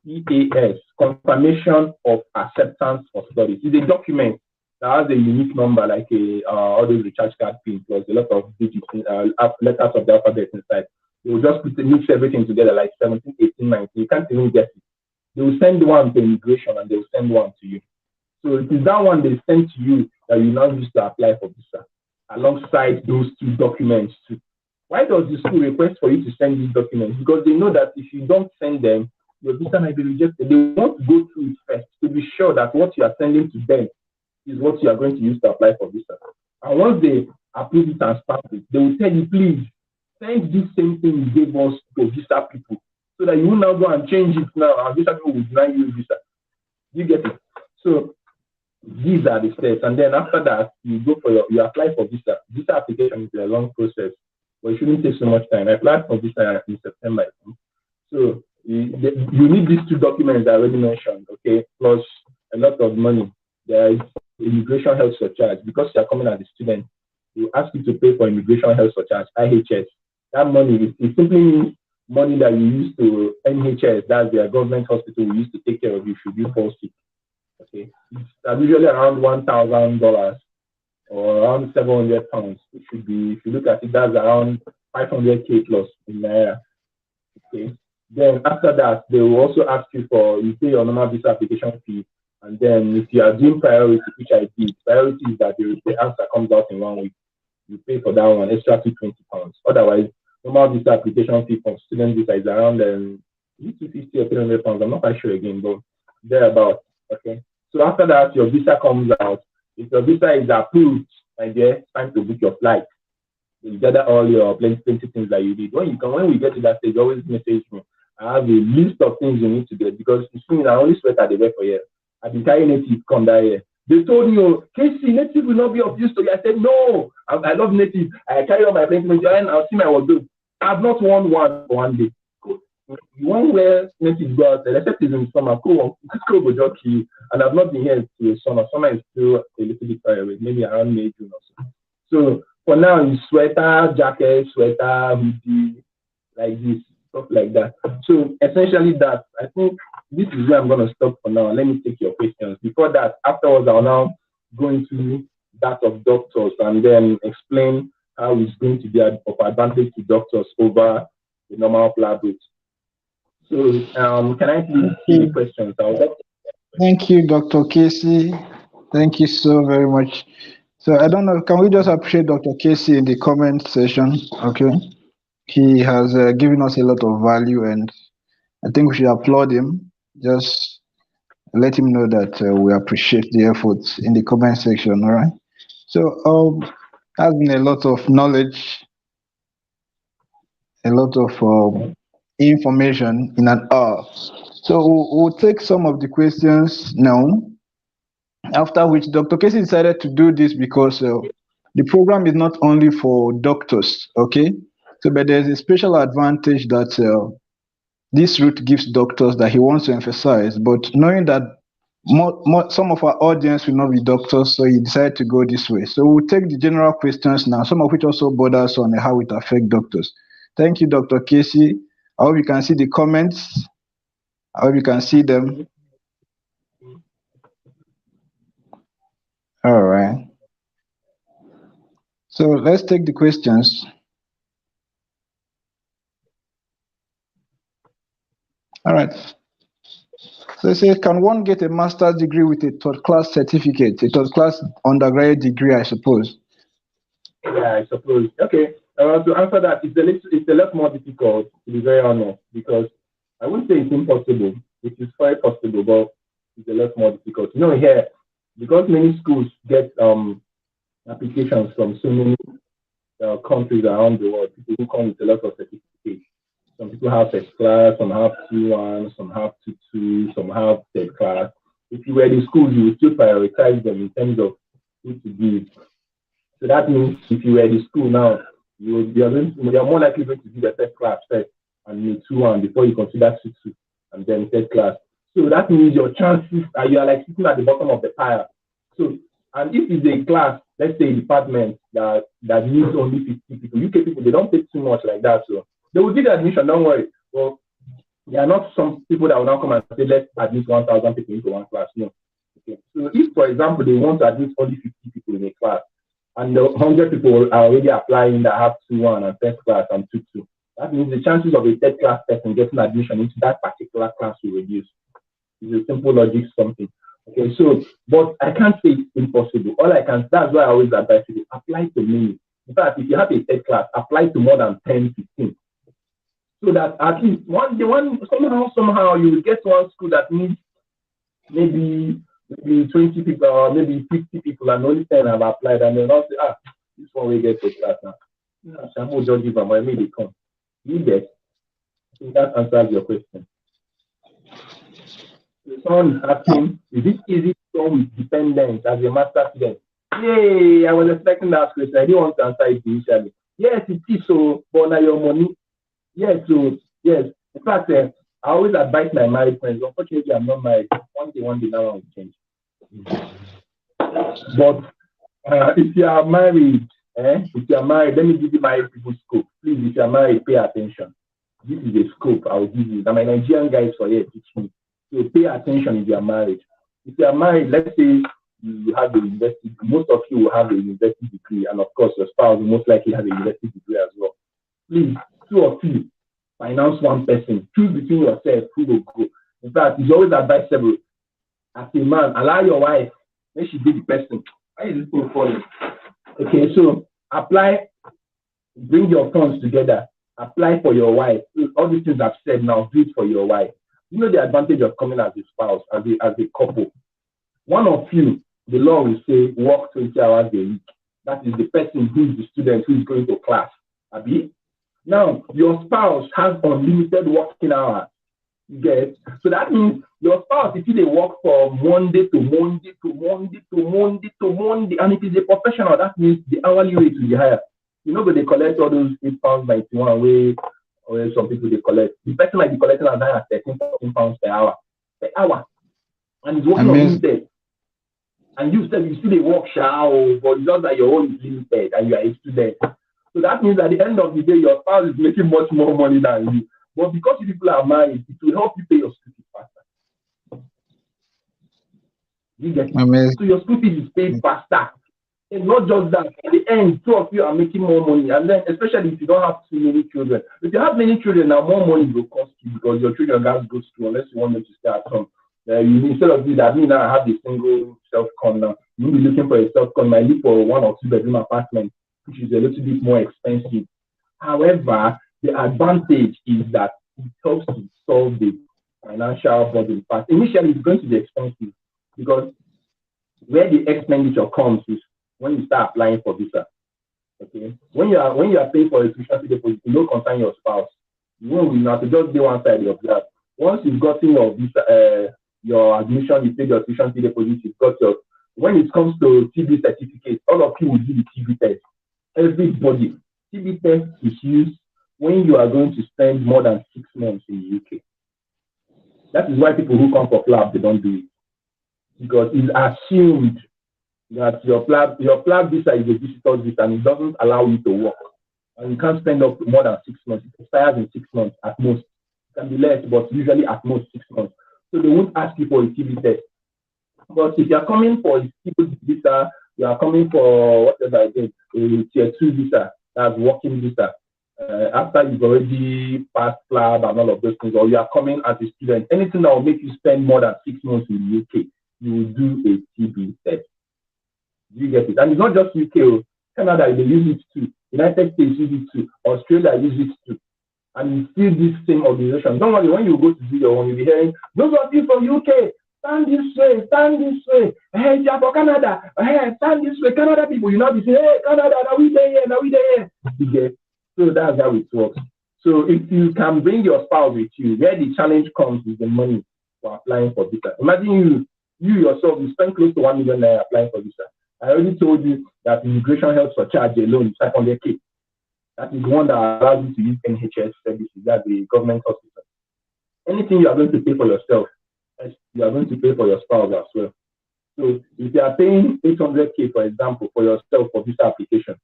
CAS, Confirmation of Acceptance for Studies. It's a document that has a unique number, like all those recharge card pins plus a lot of digits, letters of the alphabet inside. They will just mix everything together like 17, 18, 19. You can't even get it. They will send one to immigration and they will send one to you. So it is that one they send to you that you now use to apply for visa, alongside those 2 documents too. Why does the school request for you to send these documents? Because they know that if you don't send them, your visa might be rejected. They want to go through it first to be sure that what you are sending to them is what you are going to use to apply for visa. And once they approve it and stamp it, they will tell you, please send this same thing you gave us to visa people, so that you will now go and change it now, and visa people will deny you visa. You get it? So these are the steps, and then after that, you go for you apply for visa. Visa application is a long process, but it shouldn't take so much time. I applied for visa in September, I think. So you need these 2 documents I already mentioned, okay, plus a lot of money. There is immigration health surcharge. Because you are coming as a student, you ask you to pay for immigration health surcharge, IHS. That money, it simply means money that you use to NHS, that's their government hospital, we used to take care of you should you fall sick. Okay, it's usually around $1,000 or around £700. It should be, if you look at it, that's around 500k plus in Naira. Okay, then after that, they will also ask you for, you pay your normal visa application fee, and then if you are doing priority, which I did, priority is that the answer comes out in 1 week. You pay for that one extra £20. Otherwise, normal visa application fee for student visa is around £250 or £300. I'm not quite sure again, but thereabout. Okay. So after that, your visa comes out. If your visa is approved, my dear, it's time to book your flight. You gather all your plenty things that you need. When we get to that stage, always message me. I have a list of things you need to get, because you see, I only sweater they wear for you. I've been carrying native come that year. They told me, oh, Casey, native will not be of use to you. I said, no, I love native. I carry on my plenty and I'll see my wardrobe. I've not worn one for 1 day. You won't wear native go outside, except it's in summer. Cool, go jockey you. And I've not been here till summer. Summer is still a little bit far away, maybe around May, June or so. So for now, it's sweater, jacket, sweater, hoodie, like this, stuff like that. So essentially that, I think this is where I'm going to stop for now. Let me take your questions. Before that, afterwards, I'll now go into that of doctors and then explain how it's going to be of advantage to doctors over the normal PLAB route. So can I please see the questions? Thank you, Dr. Casey. Thank you so very much. So I don't know, can we just appreciate Dr. Casey in the comment section? Okay. He has given us a lot of value, and I think we should applaud him. Just let him know that we appreciate the efforts in the comment section. All right. So has been a lot of knowledge, a lot of information in an hour. So we'll take some of the questions now. After which, Dr. Casey decided to do this because the program is not only for doctors, okay? So, but there's a special advantage that this route gives doctors that he wants to emphasize. But knowing that some of our audience will not be doctors, so he decided to go this way. So we'll take the general questions now, some of which also borders on how it affects doctors. Thank you, Dr. Casey. I hope you can see the comments. I hope you can see them. All right. So let's take the questions. All right. So it says, can one get a master's degree with a third class certificate, a third class undergraduate degree, I suppose? Yeah, I suppose. Okay. To answer that, it's a lot more difficult, to be very honest, because I wouldn't say it's impossible. It is quite possible, but it's a lot more difficult. You know, here, because many schools get applications from so many countries around the world, people who come with a lot of certificates. Some people have first class, some have 2-1, some have 2-2, some have third class. If you were the schools, you would still prioritize them in terms of who to give. So that means if you were the school now, you're more likely going to give a third class first and 2-1 before you consider 2-2 and then third class. So that means your chances you are like sitting at the bottom of the pile. So, and if it's a class, let's say a department that needs only 50 people, UK people, they don't take too much like that. So they will do the admission, don't worry. Well, there are not some people that will now come and say, let's admit 1,000 people into one class. No. Okay. So if, for example, they want to admit only 50 people in a class, and the 100 people are already applying that have 2-1 and third class and 2-2, that means the chances of a third class person getting admission into that particular class will reduce. It's a simple logic something. Okay, so, but I can't say it's impossible. That's why I always advise you to apply to many. In fact, if you have a third class, apply to more than 10, 15. So that at least somehow you will get one school that needs maybe 20 people or maybe 50 people and only 10 have applied, and then I'll say, this one will get to class now. Shamu just give them, I made it come. You bet. I think that answers your question. Someone is asking, is it easy to come with dependents as a master student? Yay, I was expecting that question. I didn't want to answer it initially. Yes, it is so, but now your money. Yes, so, yes. In fact, I always advise my married friends. Unfortunately, I'm not married. One day, that one will change. But if you are married, let me give you married people's scope. Please, if you are married, pay attention. This is a scope I will give you. My Nigerian guys for here teach me. So pay attention if you are married. If you are married, let's say you have a university, most of you will have a university degree, and of course your spouse will most likely have a university degree as well. Please, 2 of you, finance one person. Choose between yourself who will go. In fact, it's always advisable as a man, allow your wife, when she be the person. Why is this thing falling? Okay, so apply, bring your funds together, apply for your wife. All these things I've said now, do it for your wife. You know the advantage of coming as a spouse, as a couple. One of you, the law will say, work 20 hours a week. That is the person who is the student who is going to class. Abi? Now, your spouse has unlimited working hours. You get? So that means your spouse, if they work from Monday to Monday to Monday to Monday to Monday, and if it's a professional, that means the hourly rate will be higher. You know, but they collect all those £8.91 away. Or some people they collect. The person might be collecting as high as £13-14 per hour. And it's working unlimited. And you still they work sharp, but it's just that your own is limited and you are a student. So that means at the end of the day, your spouse is making much more money than you. But because you people are married, it will help you pay your school fees faster. You get it? So your school fees is paid faster. It's not just that. At the end, 2 of you are making more money. And then, especially if you don't have too many children. If you have many children, now more money will cost you because your children have to go to school unless you want them to stay at home. Instead of this, now I have a single self-con now. You'll be looking for a self-con. I live for 1 or 2 bedroom apartment, which is a little bit more expensive. However, the advantage is that it helps to solve the financial burden part. Initially, it's going to be expensive because where the expenditure comes is when you start applying for visa. Okay, when you are paying for a tuition fee deposit, you don't concern your spouse. You won't have to just do one side of that. Once you've gotten your visa, your admission, you pay your tuition fee deposit, you've got your. When it comes to TB certificate, all of you will do the TB test. Everybody, TB test is used when you are going to spend more than 6 months in the UK. That is why people who come for PLAB, they don't do it. Because it's assumed that your PLAB visa is a visitor's visa and it doesn't allow you to work. And you can't spend up more than 6 months. It expires in 6 months at most. It can be less, but usually at most 6 months. So they won't ask you for a TB test. But if you're coming for a TB visa, you are coming for whatever again, a tier 2 visa, that's working visa. After you've already passed PLAB and all of those things, or you are coming as a student, anything that will make you spend more than 6 months in the UK, you will do a TB test. You get it? And it's not just UK. Canada, they use it too. United States use it too. Australia use it too. And it's still this same organization. Don't worry, when you go to do your own, you'll be hearing, those of you from UK, stand this way, stand this way. Hey, you're for Canada. Hey, stand this way. Canada people, you know, they say, hey, Canada, now we there here, now we there here. So that's how it works. So if you can bring your spouse with you, where the challenge comes is the money for applying for visa. Imagine you yourself, you spend close to 1 million naira applying for visa. I already told you that immigration help for charge alone is 500K. That is one that allows you to use NHS services, that's the government hospital. Anything you are going to pay for yourself, you are going to pay for your spouse as well. So if you are paying 800K, for example, for yourself for visa application,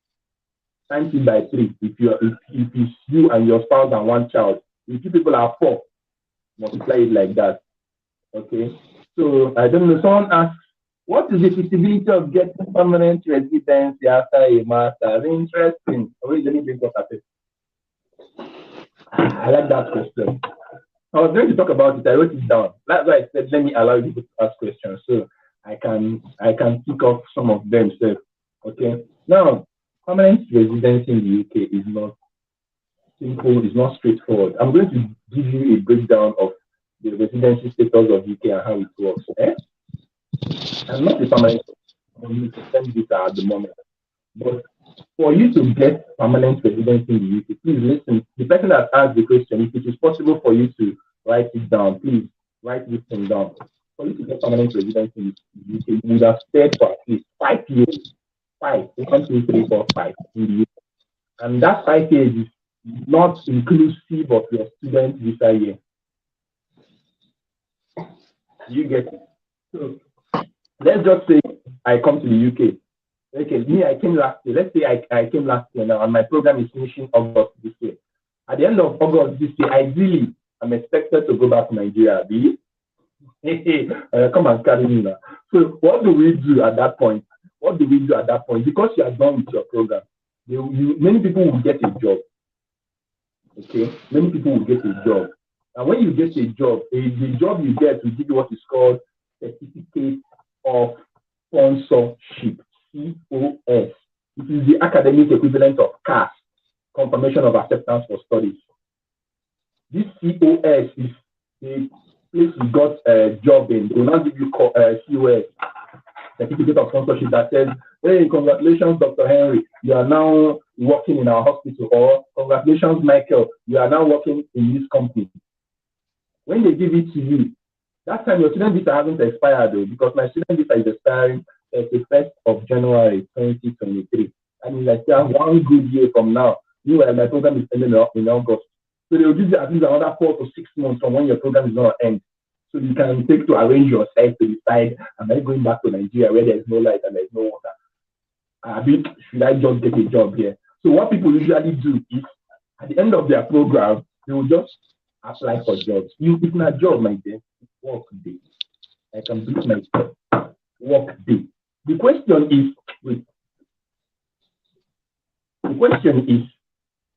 times it by 3. If it's you and your spouse and one child, if you people are 4, multiply it like that. Okay. So I don't know. Someone asked, what is the feasibility of getting permanent residency after a master's? Interesting. I like that question. I was going to talk about it. I wrote it down. That's why I said, let me allow you to ask questions so I can pick up some of them. So, okay. Now, permanent residency in the UK is not simple. It's not straightforward. I'm going to give you a breakdown of the residency status of UK and how it works. I'm not a permanent visa at the moment, but for you to get permanent residency in the UK, please listen. The person that asked the question, if it is possible for you to write it down, please write this thing down. For you to get permanent residency in the UK, you would have stayed for at least 5 years. 5, 1, 2, 3, 4, 5 in the UK. And that 5 years is not inclusive of your student visa year. You get it? So let's just say I come to the UK. Okay, me, I came last year. Let's say I came last year now, and my program is finishing August this year. At the end of August this year, ideally, I'm expected to go back to Nigeria. Come and carry me now. So what do we do at that point? Because you are done with your program, many people will get a job. Okay, many people will get a job. And when you get a job, the job you get will give you what is called Certificate of Sponsorship, COS. It is the academic equivalent of CAS, Confirmation of Acceptance for Studies. This COS is the place you got a job in. They will not give you COS, Certificate of Sponsorship, that says, hey, congratulations, Dr. Henry, you are now working in our hospital, or congratulations, Michael, you are now working in this company. When they give it to you, that time your student visa hasn't expired though, because my student visa is expiring 31st of January 2023. And it's like 1 good year from now. Meanwhile, my program is ending in August. So they will give you at least another 4 to 6 months from when your program is going to end. So you can take to arrange yourself to decide, am I going back to Nigeria where there's no light and there's no water? Should I just get a job here? So what people usually do is, at the end of their program, they will just apply for jobs. It's not a job, my dear. It's work day. I can beat myself. Work day. The question is,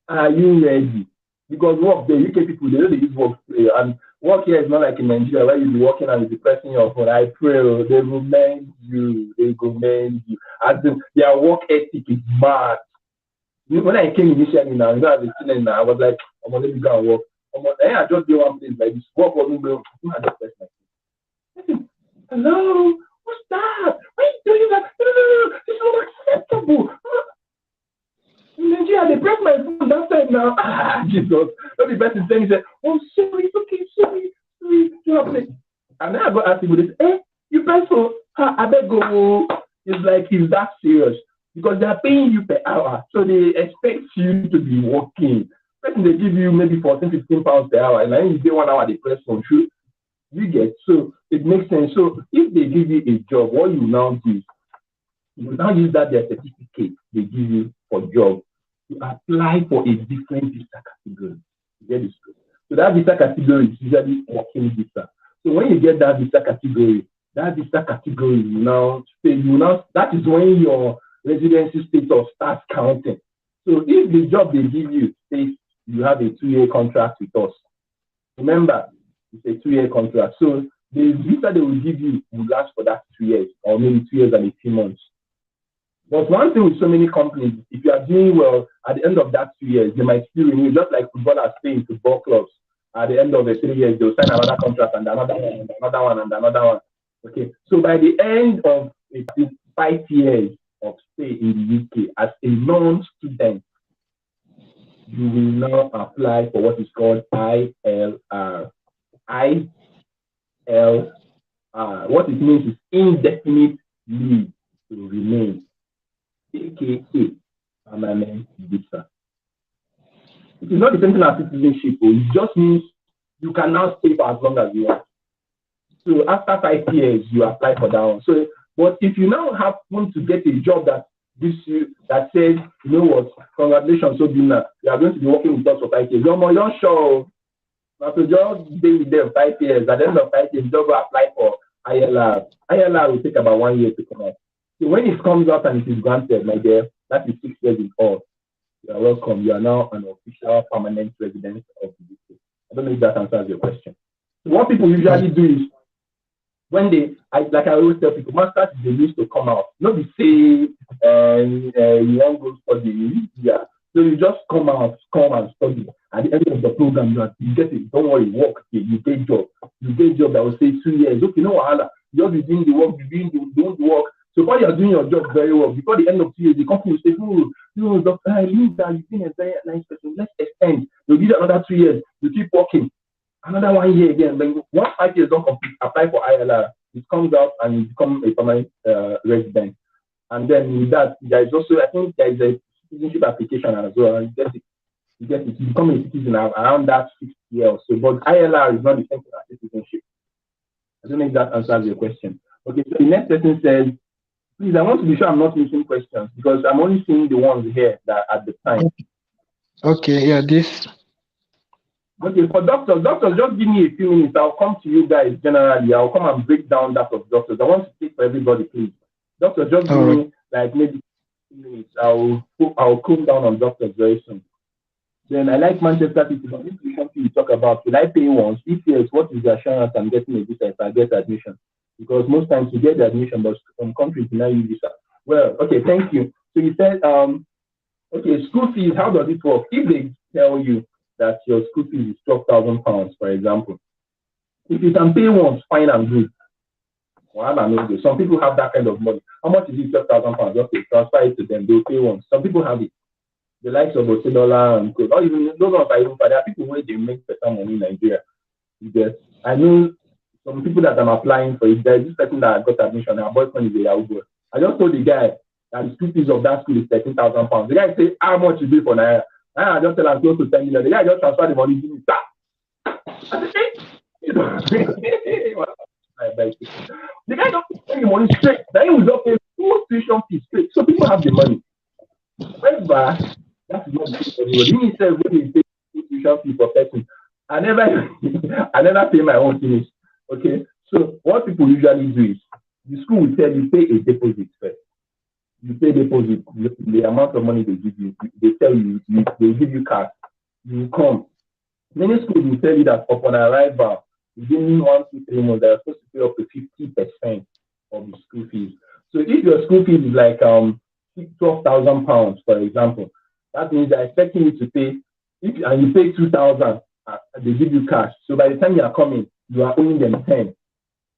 are you ready? Because work day, UK people, they really use work day. And work here is not like in Nigeria where you'll be working and you'll be pressing your phone. I pray they will mend you. As in, their work ethic is mad. When I came initially now, you know, as a student now, I was like, I'm gonna let me go and work. Then I just do one place like this. Work wasn't going. I just press my phone. Hello, what's that? Why are you doing that? No, this is not acceptable. In Nigeria, they press my phone that time now. Jesus. Not the person saying, oh, sorry, it's okay, sorry. And then I go ask him this, you press phone? I beg go. It's like he's that serious because they are paying you per hour, so they expect you to be working. Person they give you maybe 14, 15 pounds per hour, and then you get 1 hour they press phone. True, you get so it makes sense. So if they give you a job, what you now do, you now use that their certificate they give you for job to apply for a different visa category. You get this? So that visa category is usually working visa. So when you get that visa category you now that is when your residency status starts counting. So if the job they give you says you have a 2-year contract with us, remember it's a 2-year contract. So the visa they will give you will last for that 2 years, or maybe 2 years and a few months. But one thing with so many companies, if you are doing well, at the end of that 2 years, they might still renew, just like footballers stay in football clubs. At the end of the 3 years, they'll sign another contract and another one and another one and another one. Okay, so by the end of 5 years of stay in the UK as a non-student, you will now apply for what is called ILR. ILR. What it means is indefinite leave to remain, aka permanent visa. It is not depending on citizenship, it just means you can now stay for as long as you want. So after 5 years, you apply for that one. So, but if you now happen to get a job that gives you, that says, you know what, congratulations, so you are going to be working with us for 5 years. You're sure. Now to just stay with them 5 years. At the end of 5 years, you just go apply for ILR. ILR will take about 1 year to come out. So when it comes out and it is granted, my dear, that is 6 years in all. You are welcome. You are now an official permanent resident of the UK. I don't know if that answers your question. So what people usually do is, when like I always tell people, masters is the least to come out. Not to say you won't go study. Yeah. So you just come and study. At the end of the program, you get it. Don't worry, work. Okay, you get job. You get job that will say 2 years. Okay, no wahala. You just be doing the work, don't work. So while you're doing your job very well, before the end of 2 years, the company will say, no, Dr. Linda, you've been a very nice person. Let's extend. They'll give you another 2 years. You keep working. Another 1 year again. Then once 5 years don't complete, apply for ILR. It comes out and you become a permanent resident. And then with that, there is also, I think there is a citizenship application as well. You get it. You become a citizen around that 6 years. So, but ILR is not the same thing as citizenship. I don't know if that answers your question. Okay, so the next person says, please, I want to be sure I'm not missing questions because I'm only seeing the ones here that at the time. Okay, yeah, this. Okay, for doctors, just give me a few minutes. I'll come to you guys generally. I'll come and break down that of doctors. I want to speak for everybody, please. Doctors, just give me like maybe 2 minutes. I'll cool down on doctors very soon. Then I like Manchester City, but this is something you talk about. Will I pay once? If yes, what is the assurance I'm getting a visa if I get admission? Because most times you get the admission, but some countries deny you visa. Well, okay, thank you. So you said, okay, school fees, how does it work? If they tell you that your school fees is £12,000, for example, if you can pay once, fine and good. Well, I know this. Some people have that kind of money. How much is it? £12,000. Okay, transfer it to them. They'll pay once. Some people have it. The likes of $1 and code. Or even those ones are even, but there are people where they make better money in Nigeria. Because I know some people that I'm applying for it. There's this person that got admission. Our boyfriend is a Yahoo boy. I just told the guy that the school fees of that school is £13,000. The guy said, how much is it for Naira? I just tell him close to 10 million. The guy just transfer the money to me. I said, the guy just pay the money straight. Then he will just pay full tuition fees straight. So people have the money. However, that is not good for everybody. Me myself, when you pay tuition fee for person, I never pay my own finish. Okay, so what people usually do is the school will tell you pay a deposit first. You pay deposit, the amount of money they give you, they tell you, they give you cash. You come. Many schools will tell you that upon arrival, within 1 to 3 months, they are supposed to pay up to 50% of the school fees. So if your school fees is like £12,000, for example, That means they're expecting you to pay. And you pay 2,000, they give you cash. So by the time you are coming, you are owing them 10.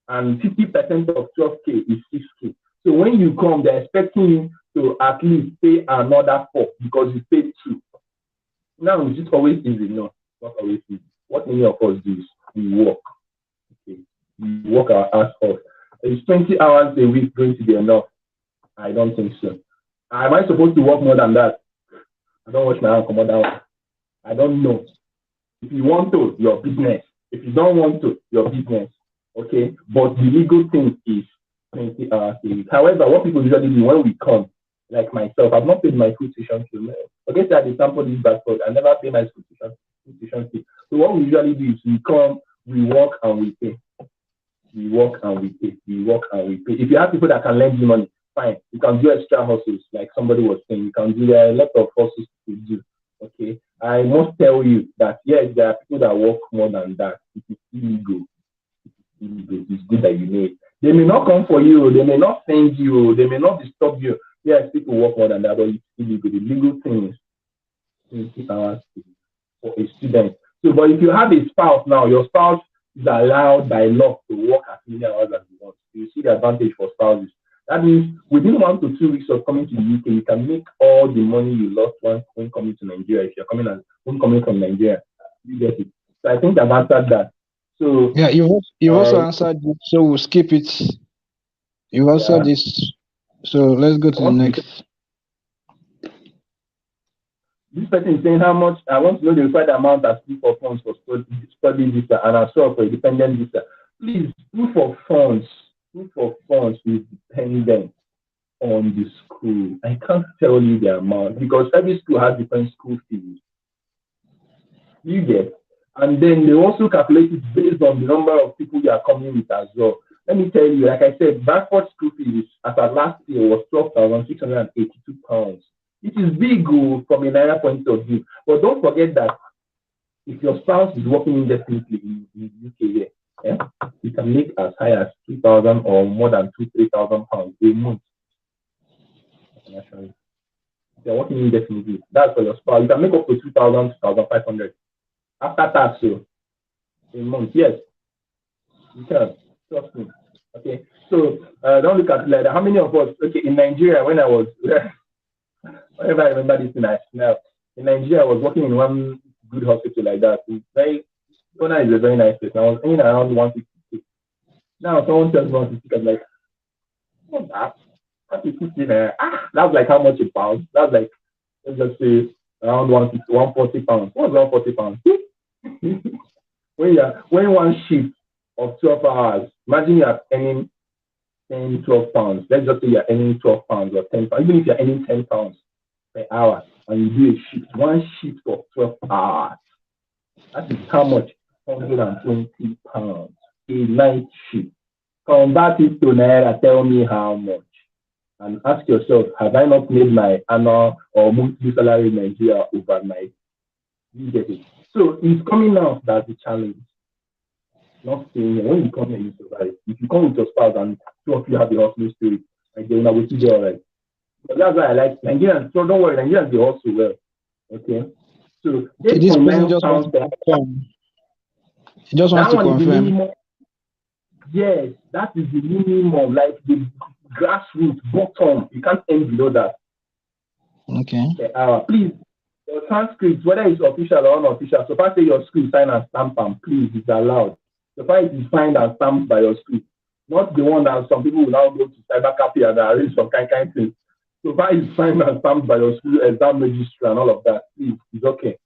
And 50% of 12K is 6K. So when you come, they're expecting you to at least pay another 4 because you paid 2. Now, it's just always easy. No, not always easy. What many of us do is we work. Okay? We work our ass off. Is 20 hours a week going to be enough? I don't think so. Am I supposed to work more than that? I don't watch my hand come on down. I don't know. If you want to, your business. If you don't want to, your business. Okay? But the legal thing is 20 hours a week. However, what people usually do when we come, like myself, I've not paid my school tuition fee. Okay, so I did sample this back, but I never pay my school tuition fee. So what we usually do is we come, we work, and we pay. We work and we pay. We work and we pay. If you have people that can lend you money, fine. You can do extra hustles, like somebody was saying. You can do a lot of hustles to do. Okay. I must tell you that yes, there are people that work more than that. It is illegal. It's good that you know it. They may not come for you, they may not send you, they may not disturb you. Yes, people work more than that, but it's illegal. The legal thing is 20 hours for a student. So, but if you have a spouse now, your spouse is allowed by law to work as many hours as you want. You see the advantage for spouses. That means within 1 to 2 weeks of coming to the UK, you can make all the money you lost when coming to Nigeria. If you're coming from Nigeria, you get it. So I think I've answered that. So yeah, you also answered it, so we'll skip it. You answered this, so let's go to the next. This person is saying how much I want to know the required amount as proof of funds for study visa and as well for a dependent visa. Please, proof of funds is dependent on the school. I can't tell you the amount because every school has different school fees. You get. And then they also calculate it based on the number of people you are coming with as well. Let me tell you, like I said, Bradford school fees as of last year was £12,682. It is big from a Naira point of view. But don't forget that if your spouse is working indefinitely in the UK here, you can make as high as 2,000 or more than £3,000 a month. If you're working indefinitely, that's for your spouse. You can make up to 2,000, 2,500 after tax, so a month. Yes, you can. Trust me. Okay, so don't look at it like that. How many of us? Okay, in Nigeria, when I was, whenever I remember this thing, I smell. In Nigeria, I was working in one good hospital like that. Owner is a very nice place. I was earning around 150. Now someone tells me 150. I'm like, what's that? 150 there. That's like how much a pound? That's like, let's just say around 140 pounds. What's 140 pounds? when one shift of 12 hours, imagine you are earning 10, 12 pounds. Let's just say you're earning 12 pounds or 10 pounds. Even if you're earning 10 pounds per hour and you do a shift, one shift of 12 hours, that is how much? 120 pounds. A night shift. Convert it to Naira, tell me how much. And ask yourself, have I not made my annual or monthly salary in Nigeria overnight? You get it. So it's coming out that's the challenge. Not saying when you come here, you survive. If you come with your spouse and two of you have the hustling spirit, like they will be all right. But that's why I like Nigerians. So don't worry, Nigerians they also well. Okay. So this person just wants to confirm. He just wants to confirm. Yes, that is the minimum, like the grassroots bottom. You can't end below that. Okay. Per hour. Please, your transcripts, whether it's official or unofficial, so far say your school sign and stamp them, please, it's allowed. So far it is signed and stamped by your school. Not the one that some people will now go to cyber cafe and arrange some kind of thing. So far it's signed and stamped by your school exam registry and all of that. Please, it's okay.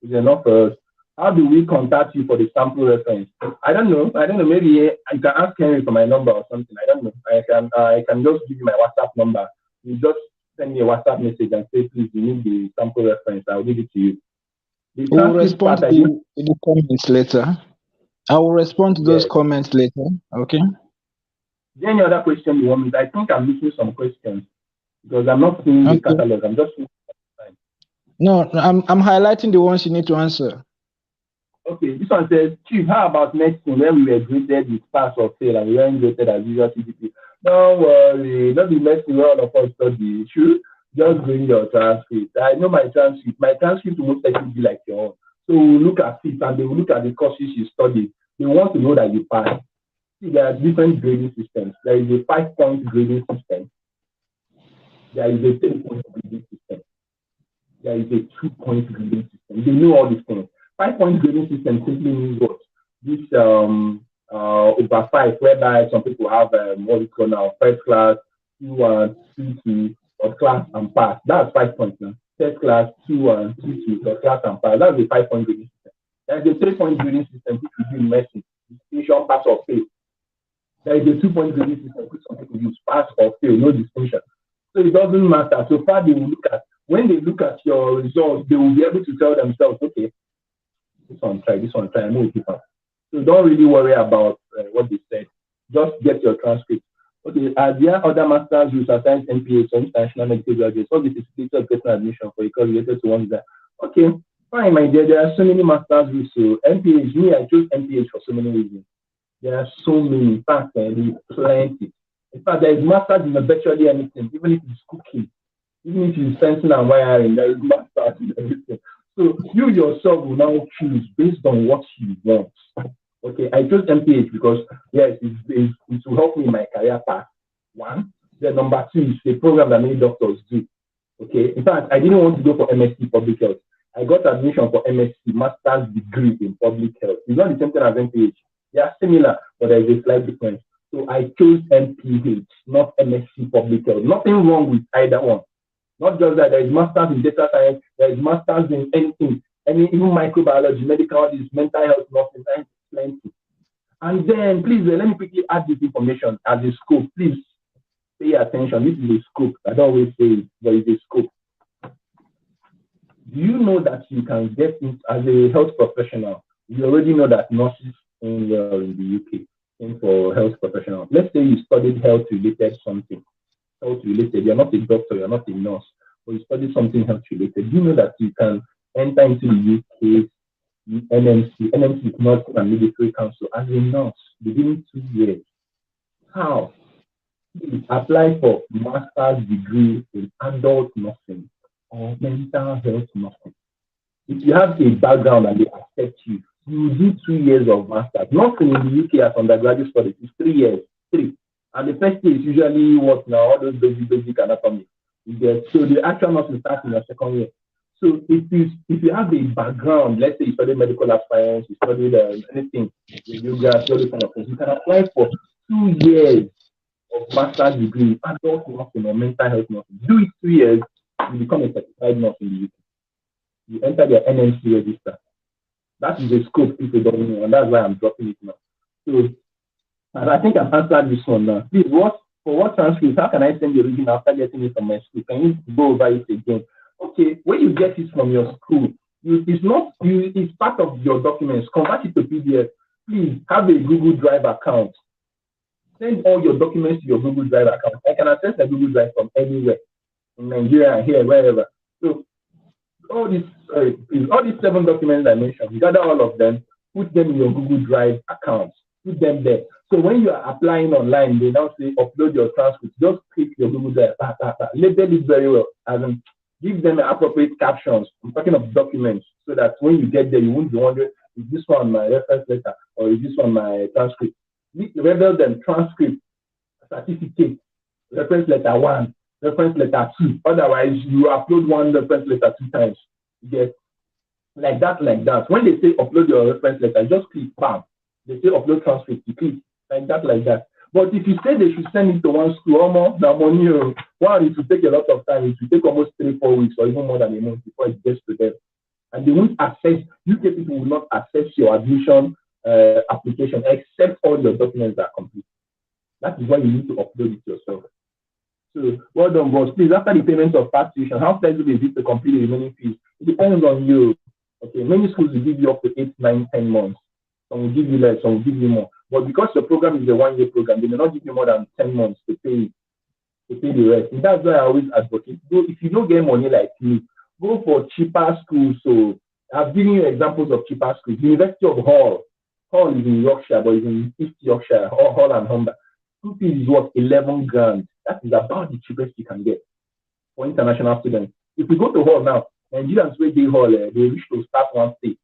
It's enough for us. How do we contact you for the sample reference? I don't know. Maybe you can ask Henry for my number or something. I don't know. I can just give you my WhatsApp number. You just send me a WhatsApp message and say, please, you need the sample reference. I'll give it to you. We'll respond to the comments later. I will respond to those comments later. Okay. Is there any other question you want me? I think I'm missing some questions because I'm not seeing the catalog. I'm just seeing the time. No, I'm highlighting the ones you need to answer. Okay, this one says, Chief, how about next thing when we were graded with pass or fail and we weren't graded as usual CGP? Don't worry, not the next thing where all of us study. True, just bring your transcript. I know my transcript. My transcript will most likely be like your own. So we'll look at it and they will look at the courses you studied. They want to know that you passed. See, there are different grading systems. There is a 5-point grading system. There is a 10-point grading system. There is a 2-point grading system. They know all these things. 5-point grading system simply means what? This over 5, whereby some people have what we call now first class, 2-1, 2-2, or class and pass. That's 5 points now. First class, 2-1, 2-2, or class and pass. That's a 5-point grading system. There is a 3-point grading system which we do in medicine, distinction, pass or fail. There is a 2-point grading system which some people use, pass or fail, no distinction. So it doesn't matter. So far they will look at, when they look at your results, they will be able to tell themselves, okay, this one try, I'm going to keep up. So don't really worry about what they said. Just get your transcript. Okay, are there other master's routes aside MPH or international medical graduates? What is the facility of getting admission for a course related to one that? Okay, fine, my dear. There are so many master's routes. So MPH, me, I chose MPH for so many reasons. There are so many. In fact, plenty. In fact, there is master's in virtually anything, even if it's cooking, even if it's fencing and wiring, there is master's in everything. So you yourself will now choose based on what you want. Okay, I chose MPH because yes, it will help me in my career path. One. Then number 2 is the program that many doctors do. Okay, in fact, I didn't want to go for MSc Public Health. I got admission for MSc Master's Degree in Public Health. It's not the same thing as MPH. They are similar, but there is a slight difference. So I chose MPH, not MSc Public Health. Nothing wrong with either one. Not just that, there is masters in data science, there is masters in anything, even microbiology, medical, mental health, nothing, plenty. And then, please, let me quickly add this information as a scope. Please pay attention. This is a scope. I don't always say it, but it's a scope. Do you know that you can get into, as a health professional, you already know that nurses in the UK, in for health professionals. Let's say you studied health-related something. Health-related, you're not a doctor, you're not a nurse, but you studied something health-related. Do you know that you can enter into the UK NMC? NMC is Nursing and Midwifery Council as a nurse within 2 years. How? Please apply for master's degree in adult nursing or mental health nursing. If you have a background and they accept you, you do 2 years of master's. Nursing in the UK as undergraduate studies is 3 years. 3. And the first year is usually what now? All those basic anatomy. So the actual nursing starts in your second year. So if you have a background, let's say you studied medical science, you studied anything, radiography, all those kind of things, you can apply for 2 years of master's degree, adult nursing or mental health nursing. Do it 2 years, you become a certified nurse in the UK. You enter their NMC register. That is the scope people don't know, and that's why I'm dropping it now. So, and I think I've answered this one now. Please, for what transcript, how can I send the original after getting it from my school? Can you go over it again? Okay, when you get it from your school, it's part of your documents. Convert it to PDF. Please have a Google Drive account. Send all your documents to your Google Drive account. I can access the Google Drive from anywhere, in Nigeria, here, wherever. So all these 7 documents I mentioned, gather all of them, put them in your Google Drive account, put them there. So when you are applying online, they now say upload your transcript. Just click your Google Drive, label it very well, and give them appropriate captions. I'm talking of documents, so that when you get there, you won't be wondering, is this one my reference letter or is this one my transcript? Label them transcript, certificate, reference letter 1, reference letter 2. Otherwise, you upload one reference letter 2 times. You get like that. When they say upload your reference letter, just click bam. They say upload transcript, you click like that. But if you say they should send it to one school, almost the money, one, it will take a lot of time. It will take almost 3-4 weeks or even more than a month before it gets to them. And they won't access, UK people will not access your admission application except all your documents are complete. That is why you need to upload it yourself. So, well done, boss. Please, after the payment of past tuition, how flexible is it to complete the remaining fees? It depends on you. Okay, many schools will give you up to 8, 9, 10 months. Some will give you less, some will give you more. But because your program is a 1-year program, they may not give you more than 10 months to pay the rest. And that's why I always advocate. If you don't get money like me, go for cheaper schools. So I've given you examples of cheaper schools. University of Hull. Hull is in Yorkshire, but it's in East Yorkshire, Hull and Humber. School fees is what? 11 grand. That is about the cheapest you can get. for international students. If we go to hall now, Nigerians where they hall, they wish to start one state.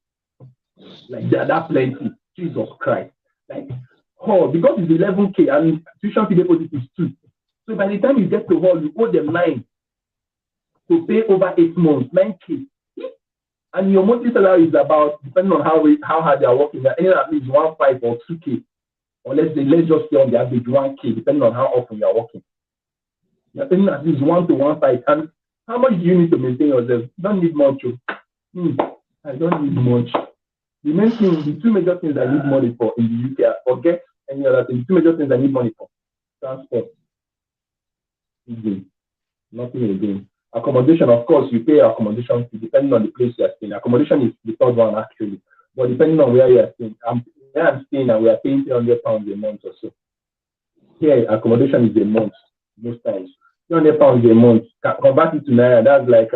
Like that plenty. Jesus Christ. Like hall, because it's 11K and tuition fee deposit is 2. So by the time you get to hall, you owe them 9 to pay over 8 months, 9K. And your monthly salary is about, depending on how hard they are working, anywhere at least 1.5 or 2K. Or let's just say on the average 1K, depending on how often you are working. You're paying at least 1 to 1.5. And how much do you need to maintain yourself? You don't need much. I don't need much. The main thing, the 2 major things I need money for in the UK, forget any other thing. The 2 major things I need money for: transport, nothing again. Accommodation, of course, you pay accommodation fee depending on the place you are staying. Accommodation is the third one actually, but depending on where you are staying, where I'm staying, and we are paying £300 a month or so. Here, accommodation is a month most times. £300 a month. Convert it to naira, that's like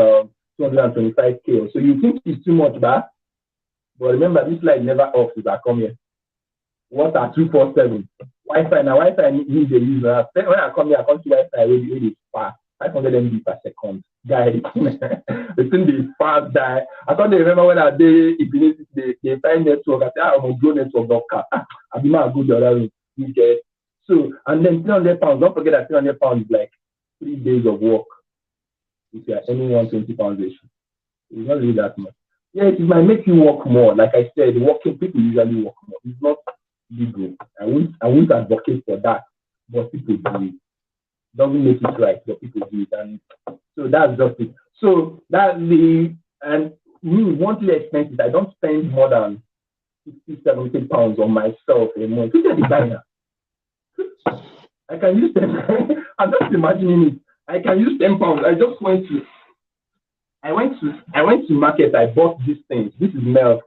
225K. So you think it's too much, but remember, this light never off if I come here. Water 247. Wi-Fi now. Wi-Fi need the user. When I come here, I come to Wi-Fi where it's fast. 500 MB per second. Guys, the thing is fast. Die. I thought they remember when I did they find network. I said, I'm a good network doctor. I'll be my good the other way. Okay. So, and then £300. Don't forget that £300 is like 3 days of work. If you are earning £120 issue. It's not really that much. Yeah, it might make you work more. Like I said, working people usually work more. It's not legal. I won't advocate for that, but people do it. Doesn't make it right, but people do it, and so that's just it. So that's me, monthly expenses. I don't spend more than £60-70 on myself a month. Look at the designer. I can use them. I'm just imagining it. I can use £10. I went to market. I bought these things. This is milk.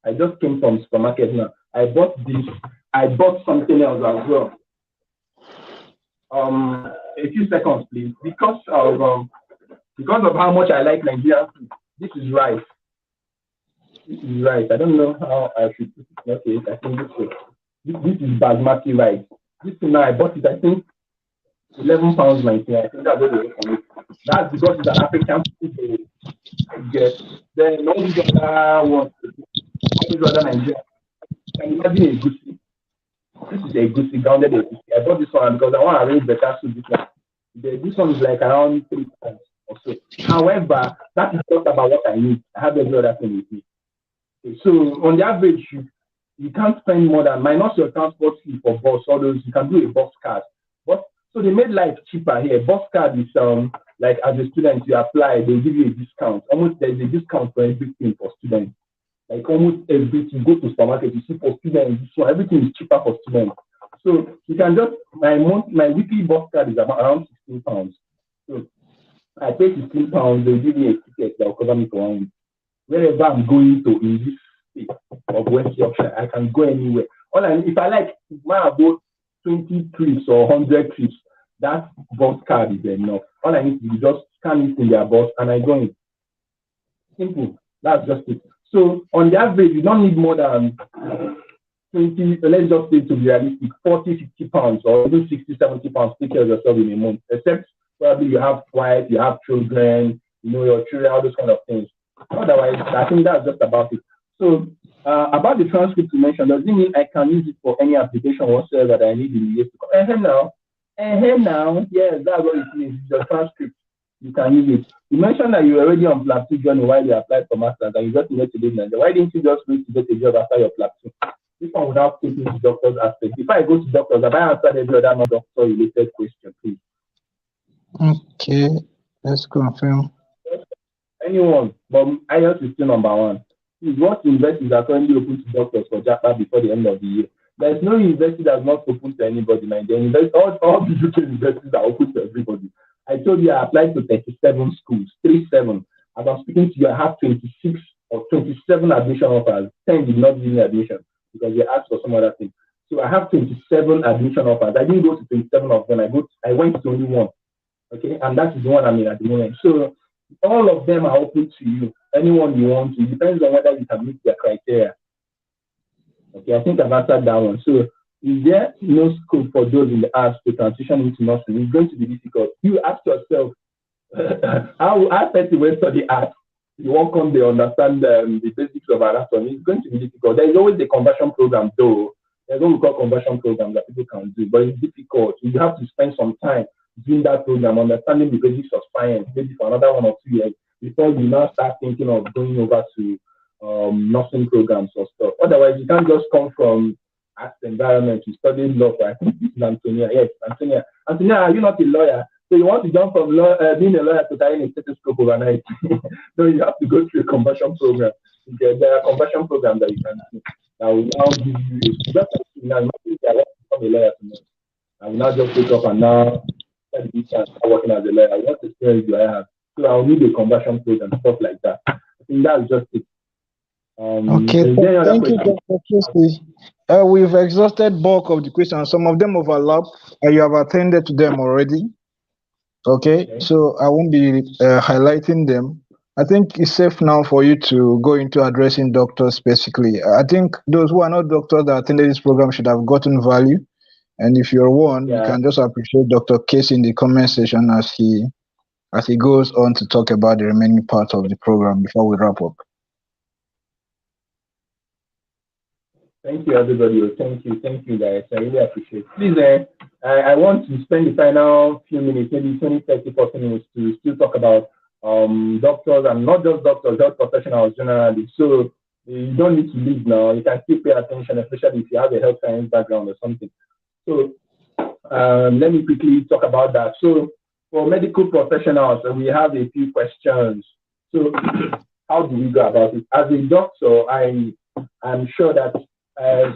I just came from supermarket now. I bought this. I bought something else as well. A few seconds, please. Because of how much I like Nigerian food. This is rice. This is rice. I don't know how I should put it. Okay, I think this way. This is basmati rice. This thing now I bought it. I think £11.19. I think that's what they for me. That's because it's an African food. I guess. Then all these other ones, all these other Nigerian. Can you imagine a goosey? This is a goosey, grounded a goosey. I bought this one because I want to arrange better soup. This one is like around 3 pounds or so. However, that is just about what I need. I have every other thing with me. Okay, so on the average, you can't spend more than minus your transport fee for bus. All those you can do a bus card. But so they made life cheaper here. Bus card is like as a student you apply, they give you a discount. Almost there's a discount for everything for students. Like almost everything, you go to supermarket, you see for students, so everything is cheaper for students. So you can just my weekly bus card is about around £16. So I pay £16, they give me a ticket that will cover me for 1 week. Wherever I'm going to in this state of West Yorkshire, I can go anywhere. If I like, if I go 20 trips or 100 trips, that bus card is enough. All I need to do is just scan it in their bus and I go in. Simple. That's just it. So on the average, you don't need more than 20, let's just say to be realistic, 40, 50 pounds or even 60, 70 pounds to take care of yourself in a month, except probably you have wife, you have children, your children, all those kind of things. Otherwise, I think that's just about it. So about the transcript you mentioned, does it mean I can use it for any application whatsoever that I need in the years to come? Now, yes, that's what it means. It's your transcript. You can use it. You mentioned that you were already on PLAB 2 journey while you applied for masters and you got to get to live in Nigeria. Why didn't you just wait to get a job after your PLAB 2? This one without taking the doctor's aspect. If I go to doctors, have I answered every other non-doctor related question, please? Okay, let's confirm. Anyone, but IELTS is still number 1. Please, what universities are currently open to doctors for JAPA before the end of the year? There is no university that's not open to anybody. All the UK universities are open to everybody. I told you I applied to 37 schools, 37. As I'm speaking to you, I have 26 or 27 admission offers. 10 did not give me admission because they asked for some other thing. So I have 27 admission offers. I didn't go to 27 of them. I went to only one. Okay, and that is the one I'm in at the moment. So all of them are open to you. Anyone you want to. It depends on whether you can meet their criteria. Okay, I think I've answered that one. So is there no scope for those in the arts to transition into nursing? It's going to be difficult. You ask yourself, I said to study art. You won't come to understand the basics of anatomy. It's going to be difficult. There is always a conversion program, though. There's what we call conversion program that people can do, but it's difficult. You have to spend some time doing that program, understanding the basics of science, maybe for another 1 or 2 years before you now start thinking of going over to nursing programs or stuff. Otherwise, you can't just come from arts environment. You study law. I think this is Antonia. Yes, Antonia. Antonia, are you not a lawyer? So you want to jump from being a lawyer to carrying a stethoscope overnight. So you have to go through a conversion program. There are conversion programs that you can do that will now give you just like now. Imagine I want to become a lawyer tomorrow. I will now just wake up and now start working as a lawyer. What experience do I have? So I will need a conversion program, stuff like that. I think that's just it. Okay, thank you, Dr. Casey. We've exhausted bulk of the questions. Some of them overlap, and you have attended to them already. Okay, so I won't be highlighting them. I think it's safe now for you to go into addressing doctors specifically. I think those who are not doctors that attended this program should have gotten value. And if you're one, you can just appreciate Dr. Casey in the comment section as he goes on to talk about the remaining part of the program before we wrap up. Thank you, everybody. Thank you, guys. I really appreciate it. Please, I want to spend the final few minutes, maybe 20, 30, 40 minutes to still talk about doctors, and not just doctors, health professionals generally. So you don't need to leave now. You can still pay attention, especially if you have a health science background or something. So let me quickly talk about that. So for medical professionals, we have a few questions. So how do we go about it? As a doctor, I'm sure that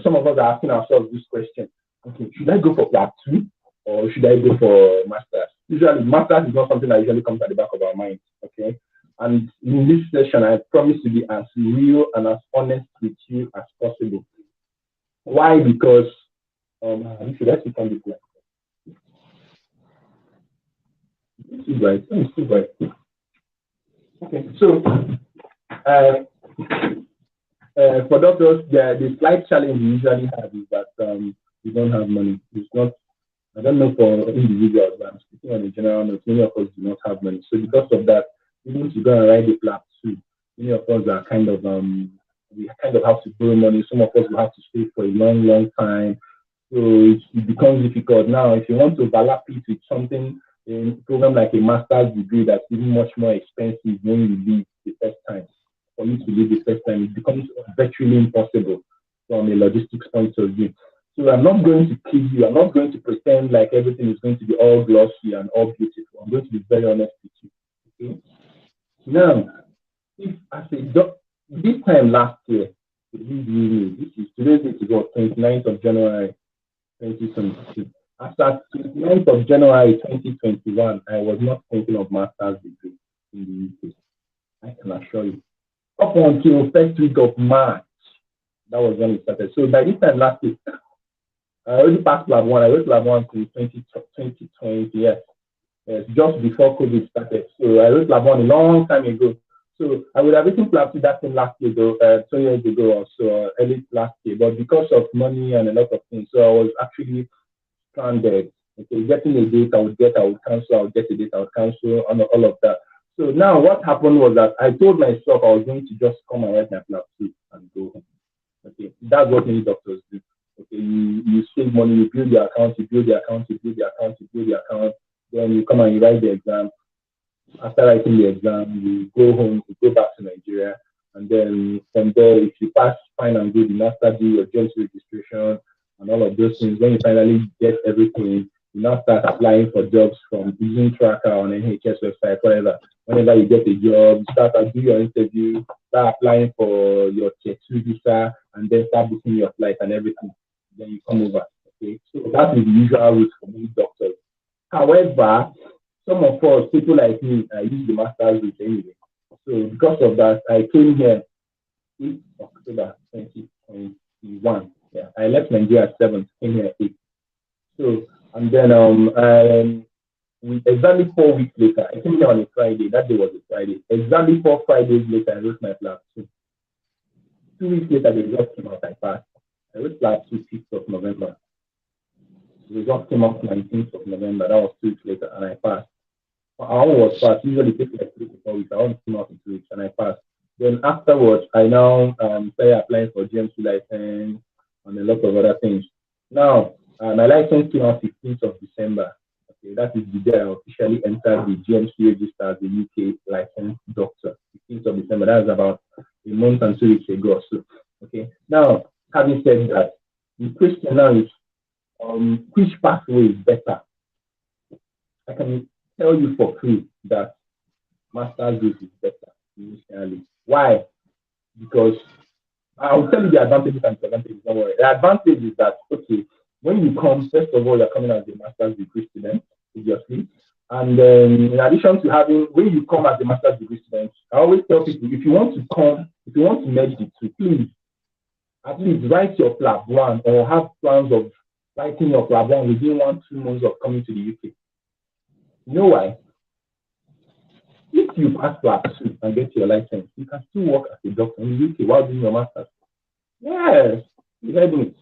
some of us are asking ourselves this question. Okay, should I go for PLAB 2 or should I go for masters? Usually, masters is not something that usually comes at the back of our mind. Okay, and in this session, I promise to be as real and as honest with you as possible. Why? Because should I speak on this line? It's too bright. Okay, so for doctors, the slight challenge we usually have is that we don't have money. It's not. I don't know for individuals, but I'm speaking on a general note. Many of us do not have money, so because of that, even to go and write a PLAB too, many of us are kind of we kind of have to borrow money. Some of us will have to stay for a long, long time. So it becomes difficult. Now, if you want to overlap it with something, a program like a master's degree that's even much more expensive when you leave the first time, for you to leave the first time, it becomes virtually impossible from a logistics point of view. So I'm not going to kid you. I'm not going to pretend like everything is going to be all glossy and all beautiful. I'm going to be very honest with you. Okay? Now, if as a this time last year, today's date is what, 29th of January 2022. After 29th of January 2021, I was not thinking of master's degree in the UK. I can assure you. Up until first week of March, that was when it started. So by this time last year, I already passed PLAB 1. I wrote PLAB 1 in 2020, yes, just before COVID started. So I wrote PLAB 1 a long time ago. So I would have written PLAB 2 that thing last year, though, 2 years ago or so, early last year. But because of money and a lot of things, so I was actually stranded. Okay, getting a date, I would cancel, I would get a date, I would cancel, and all of that. So now what happened was that I told myself I was going to just come and write my PLAB 2 and go home. Okay, that's what many doctors do. Okay, you save money, you build your account, you build the account, then you come and you write the exam. After writing the exam, you go home, you go back to Nigeria, and then from there, if you pass fine and good, you now start doing your joint registration and all of those things. When you finally get everything, you now start applying for jobs from using Tracker on NHS website, whatever. Whenever you get a job, you start to do your interview, start applying for your Tier 2 visa, and then start booking your flight and everything. Then you come over. Okay, so that is the usual route for many doctors. However, some of us, people like me, I use the master's route anyway. So because of that, I came here in October 2021. Yeah, I left Nigeria at 7th, came here at 8th. So, and then exactly 4 weeks later, I came here on a Friday. That day was a Friday. Exactly 4 Fridays later, I wrote my PLAB 2. 2 weeks later, the results came out. I passed. I wrote PLAB 2 5th of November. The results came out 19th of November. That was 2 weeks later, and I passed. Our own was fast. Usually take like 3 to 4 weeks. Our own came out in 2 weeks, and I passed. Then afterwards, I now started applying for GMC license and a lot of other things. Now, my license came out 15th of December. Okay, that is the day I officially entered the GMC register as a UK licensed doctor. 15th of December. That was about a month and 2 weeks ago. So, okay. Now, having said that, the question now is, which pathway is better? I can tell you for free that master's degree is better initially. Why? Because I'll tell you the advantages and disadvantages. Don't worry. The advantage is that, okay, when you come, first of all, you're coming as a master's degree student, obviously. And in addition to having, when you come as a master's degree student, I always tell people, if you want to come, if you want to merge the two, please, at least write your PLAB 1 or have plans of writing your PLAB 1 within 1-2 months of coming to the UK. You know why? If you pass PLAB 2 and get your license, you can still work as a doctor in the UK while doing your master's. Yes, you heard me.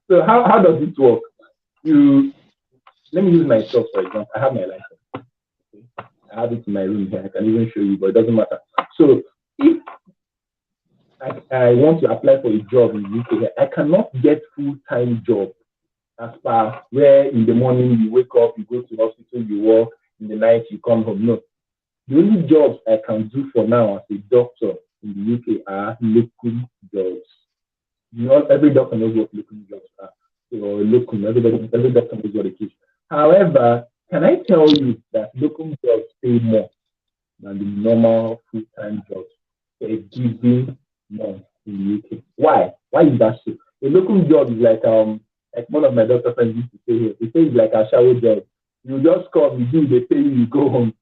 So how does it work? Let me use myself for example. I have my license. Okay. I have it in my room here. I can even show you, but it doesn't matter. So if I want to apply for a job in the UK, I cannot get full-time job as far where in the morning you wake up, you go to hospital, you work, in the night you come home. No. The only jobs I can do for now as a doctor in the UK are local jobs. Not every doctor knows what local jobs are. So local, every doctor knows what it is. However, can I tell you that local jobs pay more than the normal full-time jobs for a given month in the UK? Why? Why is that so? A local job is like one of my doctor friends used to say here. He says it's like a shower job. You just come, you do, they pay you, you go home.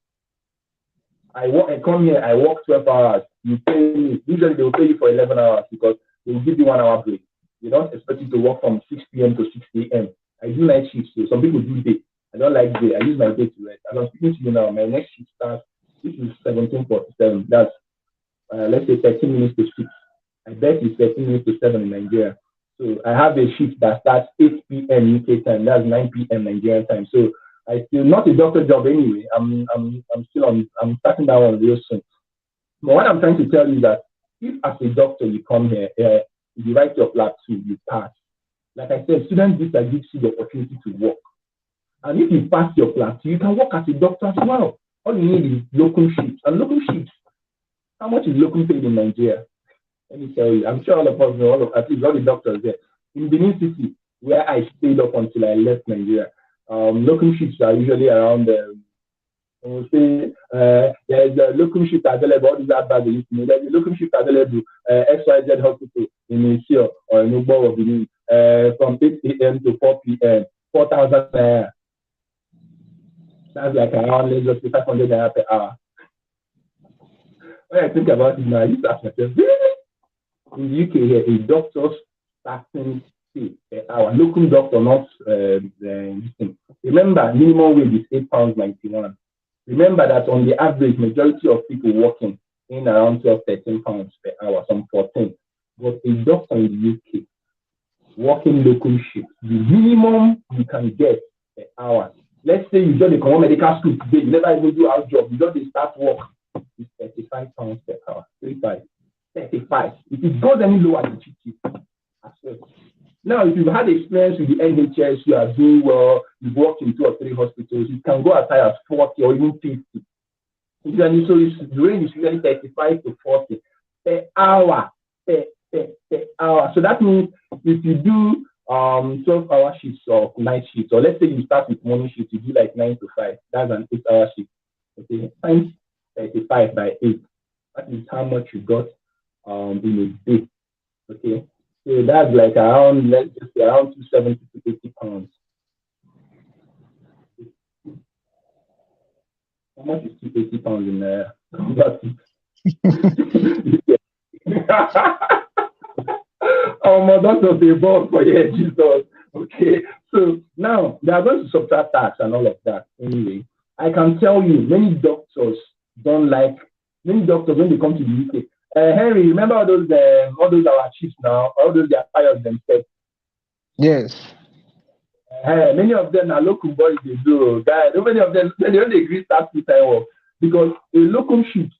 I come here, I work 12 hours. You pay me. Usually they will pay you for 11 hours because they will give you 1 hour break. They don't expect you to work from 6 p.m. to 6 a.m. I do night shifts, so some people do day. I don't like day. I use my day to rest. As I'm speaking to you now, my next shift starts. This is 17:47. That's let's say 13 minutes to 6. I bet it's 13 minutes to 7 in Nigeria. So I have a shift that starts 8 p.m. UK time. That's 9 p.m. Nigerian time. So I still not a doctor job anyway. I'm starting that one real soon. But what I'm trying to tell you is that if as a doctor you come here, you write your PLAB 2, you pass. Like I said, student visa gives you the opportunity to work. And if you pass your PLAB 2, you can work as a doctor as well. All you need is local shifts. And local shifts, how much is local paid in Nigeria? Let me tell you, I'm sure all of us know, at least all the doctors there. In Benin City, where I stayed up until I left Nigeria, local shifts are usually around, we'll say, there's a local shift available, all these are bad, there's a local shift available, XYZ hospital in Monsieur or in Ubo of Benin, from 8 a.m. to 4 p.m., 4,000 That's like around, let's just say 500 naira per hour. When I think about it now, I used to ask myself, really? In the UK here, a doctor's starting pay per hour, local doctor, not remember, minimum wage is £8.91. Remember that on the average, majority of people working in around 12, 13 pounds per hour, some 14. But a doctor in the UK working local shift, the minimum you can get per hour. Let's say you just come medical school today, you never even do our job, you just start work. It's £35 per hour. 35. If it goes any lower, the cheap. Now, if you've had experience with the NHS, you are doing well, you've worked in 2 or 3 hospitals, you can go as high as 40 or even 50. So the range is usually 35 to 40 per hour. Per hour. So that means if you do 12-hour shifts or night shifts, or let's say you start with morning shift, you do like 9 to 5, that's an 8-hour shift. Okay, times 35 by 8. That is how much you got in a day. Okay. So that's like around, let's just say around 270 to 80 pounds. How much is 280 pounds in there? Oh my, that was a ball for you, Jesus. Okay. So now they are going to subtract tax and all of that. Anyway, I can tell you many doctors don't like, many doctors when they come to the UK, Henry, remember all those our chiefs now, all those they are fired themselves. Yes. Many of them are locum boys they do. Guys, many of them they don't agree start full-time work because a locum shift.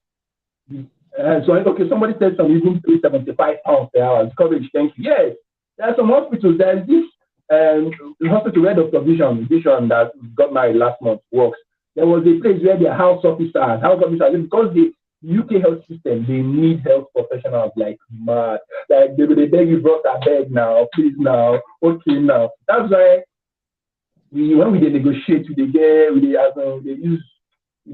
So okay, somebody said some even pay £75 per hour. Coverage, thank you. Yes, there are some hospitals. There is this hospital where Dr. Vision that got married last month works. There was a place where their house officers, because the UK health system, they need health professionals like mad. Like they beg you, brought a beg now, please now, okay now. That's why when we negotiate, they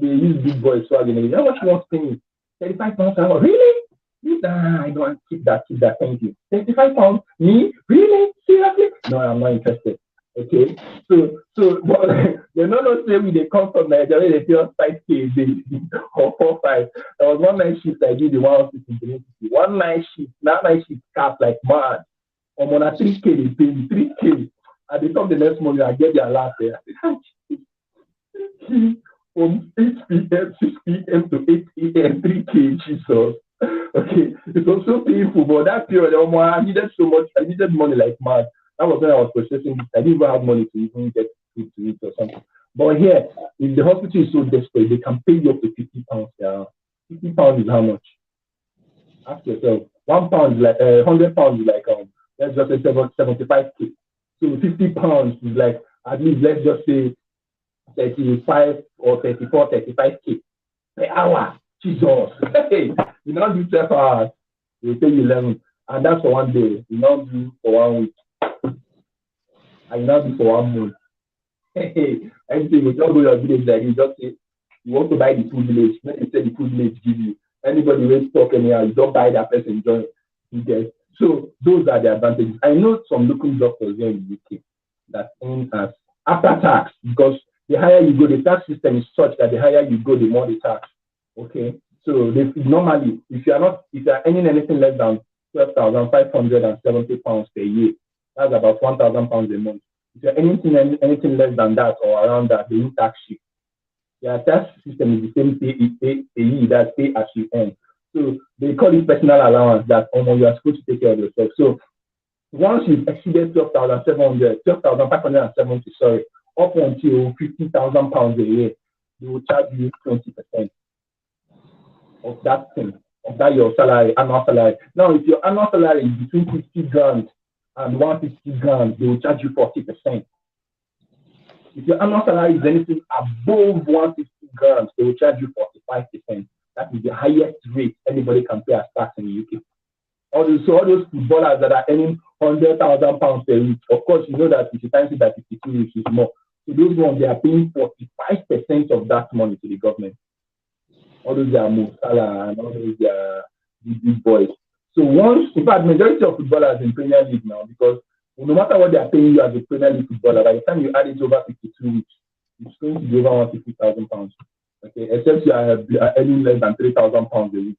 use big boys swag. You know what you want to pay me? £35 an hour. Really? Nah, I don't want to keep that. Thank you. £35? Me? Really? Seriously? No, I'm not interested. Okay. So but they not say they come from Nigeria, they pay us 5K a day or 4-5. There was one night shift I did the one hospital in Benin City. One night shift, that night shift capped like mad. I'm on a 3K, they pay me 3K. And they come the next morning, I get their last there. From 8 p.m., 6 p.m. to 8 a.m., 3K, Jesus. Okay, it was so painful, but that period, I needed so much. I needed money like mad. That was when I was processing this. I didn't even have money to even get food to eat or something. But here, if the hospital is so desperate, they can pay you up to £50 per hour. £50 is how much? Ask yourself. £1 is like £100 is like let's just say 75K. So £50 is like at least let's just say 35 or 34, 35K per hour. Jesus. Hey, you not do 12 hours, you pay 11. And that's for one day. You not do for 1 week. And you not do for 1 month. Hey, anything you don't go your village like you just say you want to buy the food village. When they say the food village give you. Anybody will talk anyhow, you don't buy that person join. You get. So those are the advantages. I know some local doctors here in the UK that earn as after tax, because the higher you go, the tax system is such that the higher you go, the more the tax. Okay, so normally, if you are earning anything less than £12,570 per year, that's about £1,000 a month. If you're anything less than that or around that, they need tax shift. Their tax system is the same pay that pay as you earn. So they call it personal allowance that you are supposed to take care of yourself. So once you've exceeded 12,570, sorry, up until £50,000 a year, they will charge you 20% of that thing, of that your salary, annual salary. Now, if your annual salary is between 50 grand and 150 grand, they will charge you 40%. If your annual salary is anything above 150 grand, they will charge you 45%. That is the highest rate anybody can pay as tax in the UK. All those footballers that are earning £100,000 per week, of course, you know that if you times it by 52 weeks, is more. So those ones, they are paying 45% of that money to the government. All those are Musala and all those are the big boys. So in fact, majority of footballers in Premier League now, because no matter what they are paying you as a Premier League footballer, by the time you add it over 52 weeks, it's going to be over £150,000. Okay, except you are earning less than £3,000 a week.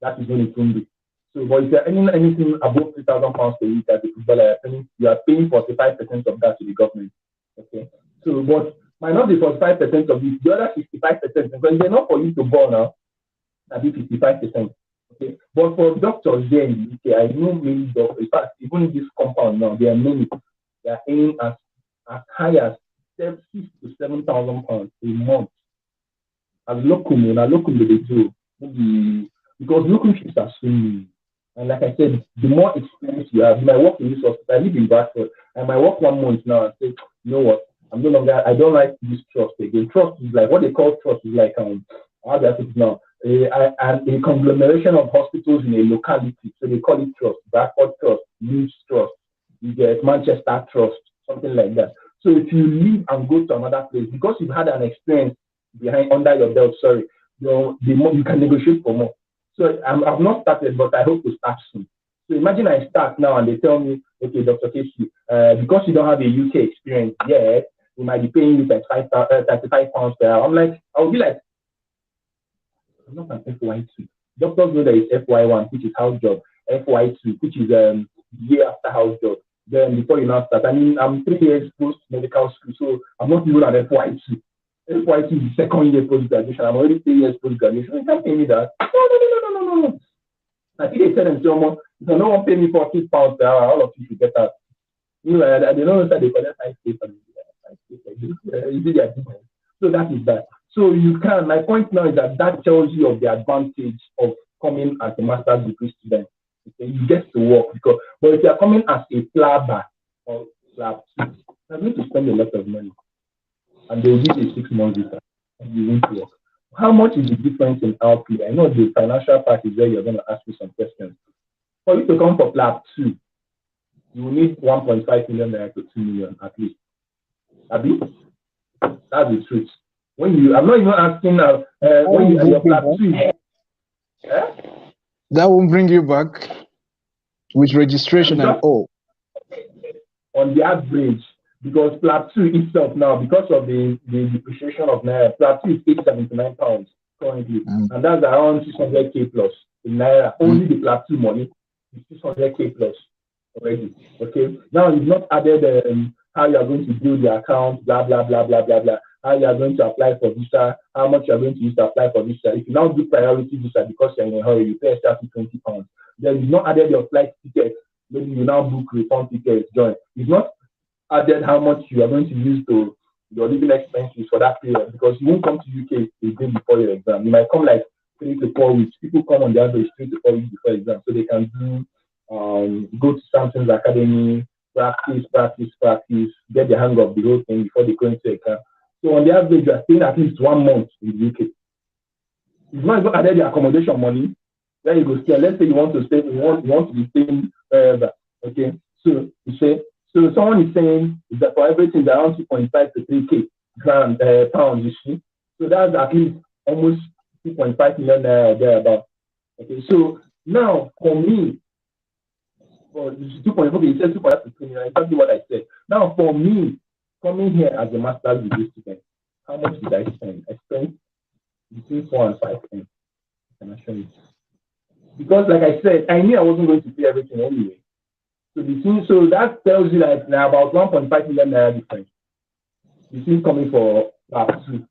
That is when it will be. So, but if you are earning anything above £3,000 a week as a footballer, you are paying 45% of that to the government. Okay, so but might not be 45% of it, the other 65%, because they're not for you to go now, that'll be 55%. Okay, but for doctors there in the UK, I know many doctors, in fact, even this compound now, there are many, they are earning as high as £6,000 to £7,000 a month. As locum they do, maybe because locum shifts are so many. And like I said, the more experience you have, you might work in this hospital. I live in Bradford. I might work 1 month now and say, you know what, I don't like this trust again. Trust is like, what they call trust is like, how do I put it now? A conglomeration of hospitals in a locality. So they call it trust. Bradford Trust, Leeds Trust, you get Manchester Trust, something like that. So if you leave and go to another place, because you've had an experience under your belt, you can negotiate for more. So I've not started, but I hope to start soon. So imagine I start now and they tell me, okay, Dr. Casey, because you don't have a UK experience yet, we might be paying you £35 per hour. I'll be like, I'm not an FY2. Doctors know that it's FY1, which is house job, FY2, which is year after house job. Then before you now start, I'm 3 years post medical school, so I'm not even an FY2. FY2 is the second year post graduation. I'm already 3 years post graduation. You can't pay me that. No. I think they said, if you don't want to pay me £40 per hour, all of you should get out. You know, I don't know that they collect 5K for you see their difference. So that is that. So you can, my point now is that tells you of the advantage of coming as a master's degree student. Okay? You get to work because, but if you are coming as a PLAB or PLAB, you're going to spend a lot of money. And they will give you a 6-month visa and you won't work. How much is the difference in output? I know the financial part is where you're going to ask me some questions. For you to come for PLAB 2, you will need 1.5 million naira to 2 million at least. Abi? That's the truth. When you, I'm not even asking when you are your PLAB 2. That won't bring you back with registration and all. On the average, because PLAB 2 itself now, because of the depreciation of naira, PLAB 2 is 879 pounds currently, and that's around 600k plus in naira. Only the PLAB 2 money is 600k plus already. Okay, now you've not added how you are going to build the account, blah blah blah blah blah blah. How you are going to apply for visa, how much you are going to use to apply for visa. If you now do priority visa because you're in a hurry, you pay extra 20 pounds. Then you've not added your flight ticket. Maybe you now book return tickets, join. You've not added how much you are going to use to your living expenses for that period because you won't come to UK a day before your exam. You might come like 3 to 4 weeks. People come on the average 3 to 4 weeks before exam, so they can do go to Samsung's academy, practice, get the hang of the whole thing before they go into exam. So on the average, you are staying at least 1 month in the UK. You've not even added the accommodation money. There you go stay. Let's say you want to stay, you want to be staying forever. Okay. So you say, so someone is saying that for everything around 2.5 to 3k pounds, you see. So that's at least almost 2.5 million naira thereabout. Okay. So now for me, for 2.5, okay, you said 2.5 to 3 million, exactly what I said. Now for me, coming here as a master's degree student, how much did I spend? I spent between 4 and 5 M. Can I show you? Because like I said, I knew I wasn't going to pay everything anyway. So that tells you that now about 1.5 million naira difference between coming for PLAB 2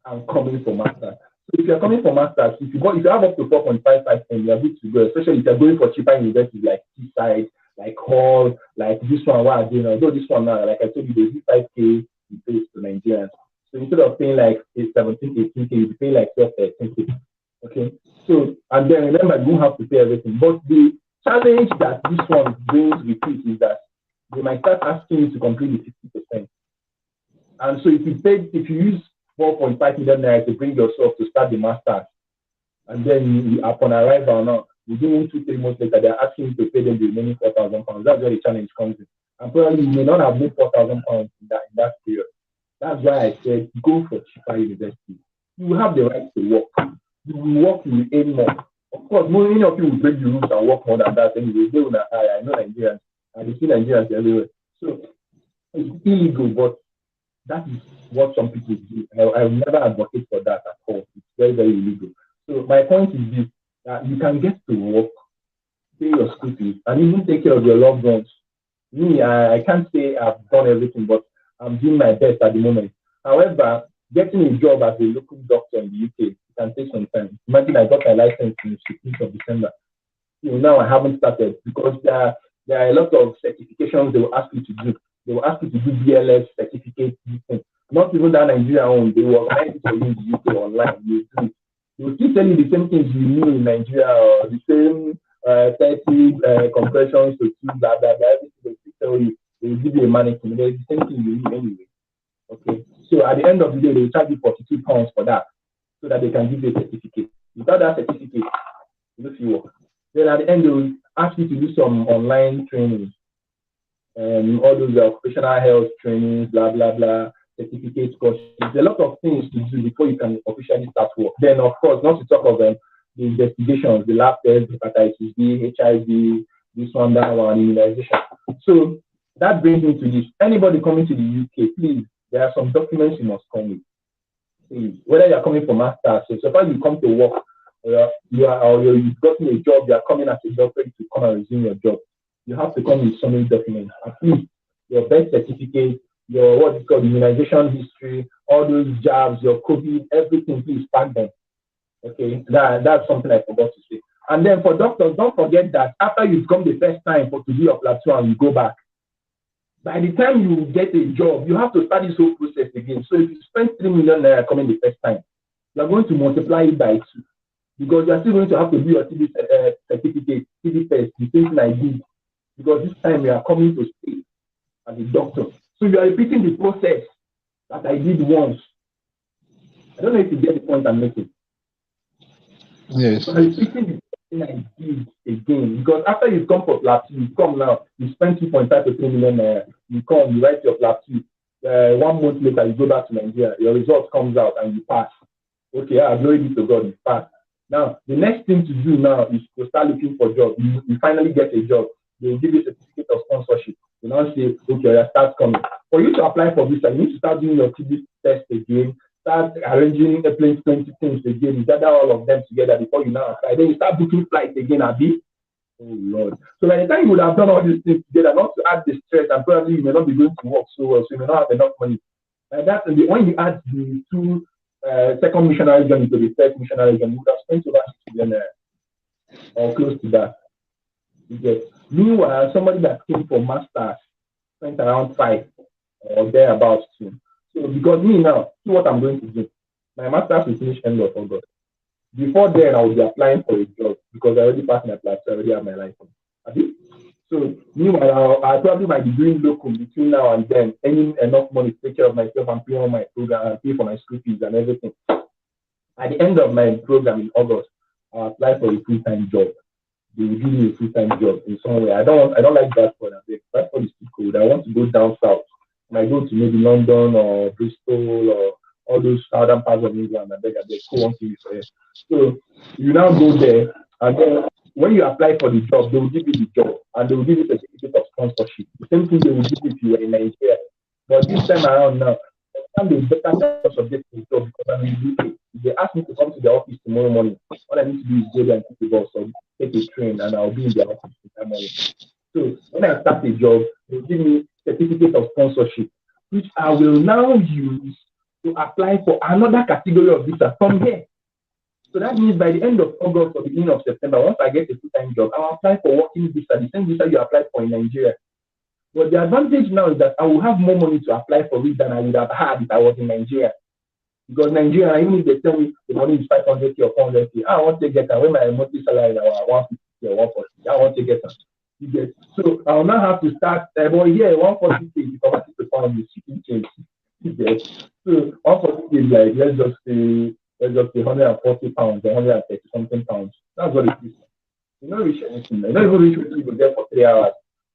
and coming for master. So if you're coming for masters, if you have up to 4.55 M, you're good to go, especially if you're going for cheaper universities like Seaside, like Hall, like this one, what I do now. Although this one now, like I told you, they 5k you pay to Nigerians. So instead of paying like 17, 18k, you pay like 12, 13k. Okay. So, and then remember, you don't have to pay everything. But the challenge that this one brings with it is that they might start asking you to complete the 50%. And so if you use 4.5 million naira to bring yourself to start the master's, and then upon arrival now, within 2-3 months later, they're asking you to pay them the remaining 4,000 pounds. That's where the challenge comes in. And probably you may not have made 4,000 pounds in that period. That's why I said go for cheaper university. You will have the right to work. You will work, you will earn more. Of course, many of you will break the rules and work more than that anyway. They will not hire. I know Nigerians. I see Nigerians everywhere. So it's illegal, but that is what some people do. I will never advocate for that at all. It's very, very illegal. So my point is this, that you can get to work, pay your school fees, and even take care of your loved ones. Me, I can't say I've done everything, but I'm doing my best at the moment. However, getting a job as a local doctor in the UK can take some time. Imagine I got my license in the 16th of December. Now I haven't started because there are a lot of certifications they will ask you to do. They will ask you to do BLS certificate. Not even that Nigeria own. They will organize it for you in the UK online. You do. They will still tell you the same things you knew in Nigeria, or the same 30 compressions to 2, blah, blah, blah. Everything they will tell you. They will give you a mannequin. It's the same thing you knew anyway. Okay. So at the end of the day, they will charge you 42 pounds for that, so that they can give you a certificate. Without that certificate, you don't work. Then at the end, they will ask you to do some online trainings, all those occupational health trainings, blah, blah, blah, certificate courses. There's a lot of things to do before you can officially start work. Then, of course, not to talk of the investigations, the lab tests, hepatitis B, HIV, this one, that one, immunization. So that brings me to this. Anybody coming to the UK, please, there are some documents you must come with. Please, whether you're coming for masters, so far you come to work, you've gotten a job, you're coming as a doctor to come and resume your job, you have to come with so many documents. At least your birth certificate, your what is called immunization history, all those jabs, your COVID, everything, please pack them. Okay, that's something I forgot to say. And then for doctors, don't forget that after you've come the first time to do your PLAB 2 and you go back, By the time you get a job, you have to start this whole process again. So if you spend 3 million naira coming the first time, you're going to multiply it by 2 because you're still going to have to do your TB certificate, TB test, the same thing I did. Because this time you are coming to stay as a doctor. So you are repeating the process that I did once. I don't know if you get the point I'm making. Yes. So I'm repeating the thing I did again. Because after you come for PLAB 2, you come now, you spend 2.5 to 3 million naira. You come, you write your PLAB 2. 1 month later, you go back to Nigeria. Your result comes out and you pass. Okay, glory be to God, you pass. Now, the next thing to do now is to start looking for a job. You finally get a job. They will give you a certificate of sponsorship. You now say, okay, start coming. For you to apply for visa, you need to start doing your TB test again, start arranging airplane 20 things again, you gather all of them together before you now apply. Then you start booking flights again, Abi. Oh, Lord. So by the time you would have done all these things together, not to add the stress, and probably you may not be going to work so well, so you may not have enough money. That's when you add the 2 second missionary journey to the first missionary journey, you would have spent over 6 million or close to that. Meanwhile, somebody that came for masters spent around 5 or thereabouts too. So because me now, see what I'm going to do. My masters will finish end of August. Before then, I will be applying for a job because I already passed my class, so I already have my license. So meanwhile, I probably might be doing locum between now and then, earning enough money to take care of myself and pay on my program and pay for my school fees and everything. At the end of my program in August, I'll apply for a full-time job. They will give me a full-time job in somewhere. I don't like Bradford. Bradford is too cold. I want to go down south. And I go to maybe London or Bristol or all those southern parts of England. I beg, go on TV for it. So you now go there, and then when you apply for the job, they will give you the job and they will give you a certificate of sponsorship. The same thing they will give you if you were in Nigeria. But this time around now, I'm the better subject to the job because I'm in the UK. If they ask me to come to the office tomorrow morning, all I need to do is go there and take the bus or take a train and I'll be in the office that morning. So when I start a job, they'll give me certificate of sponsorship, which I will now use to apply for another category of visa from here. So that means by the end of August or beginning of September, once I get a full-time job, I'll apply for working visa, the same visa you applied for in Nigeria. But the advantage now is that I will have more money to apply for it than I would have had if I was in Nigeria. Because Nigeria, even if they tell me the money is 500K or 400K, I want to get that when my monthly salary is 150 or 140. I want to get that. So I will now have to start, well, yeah, 140K is converted to pound is shipping change. So 140K is like, let's just say 140 pounds, 130 something pounds. That's what it is. You don't reach anything. You don't even reach what you go there for 3 hours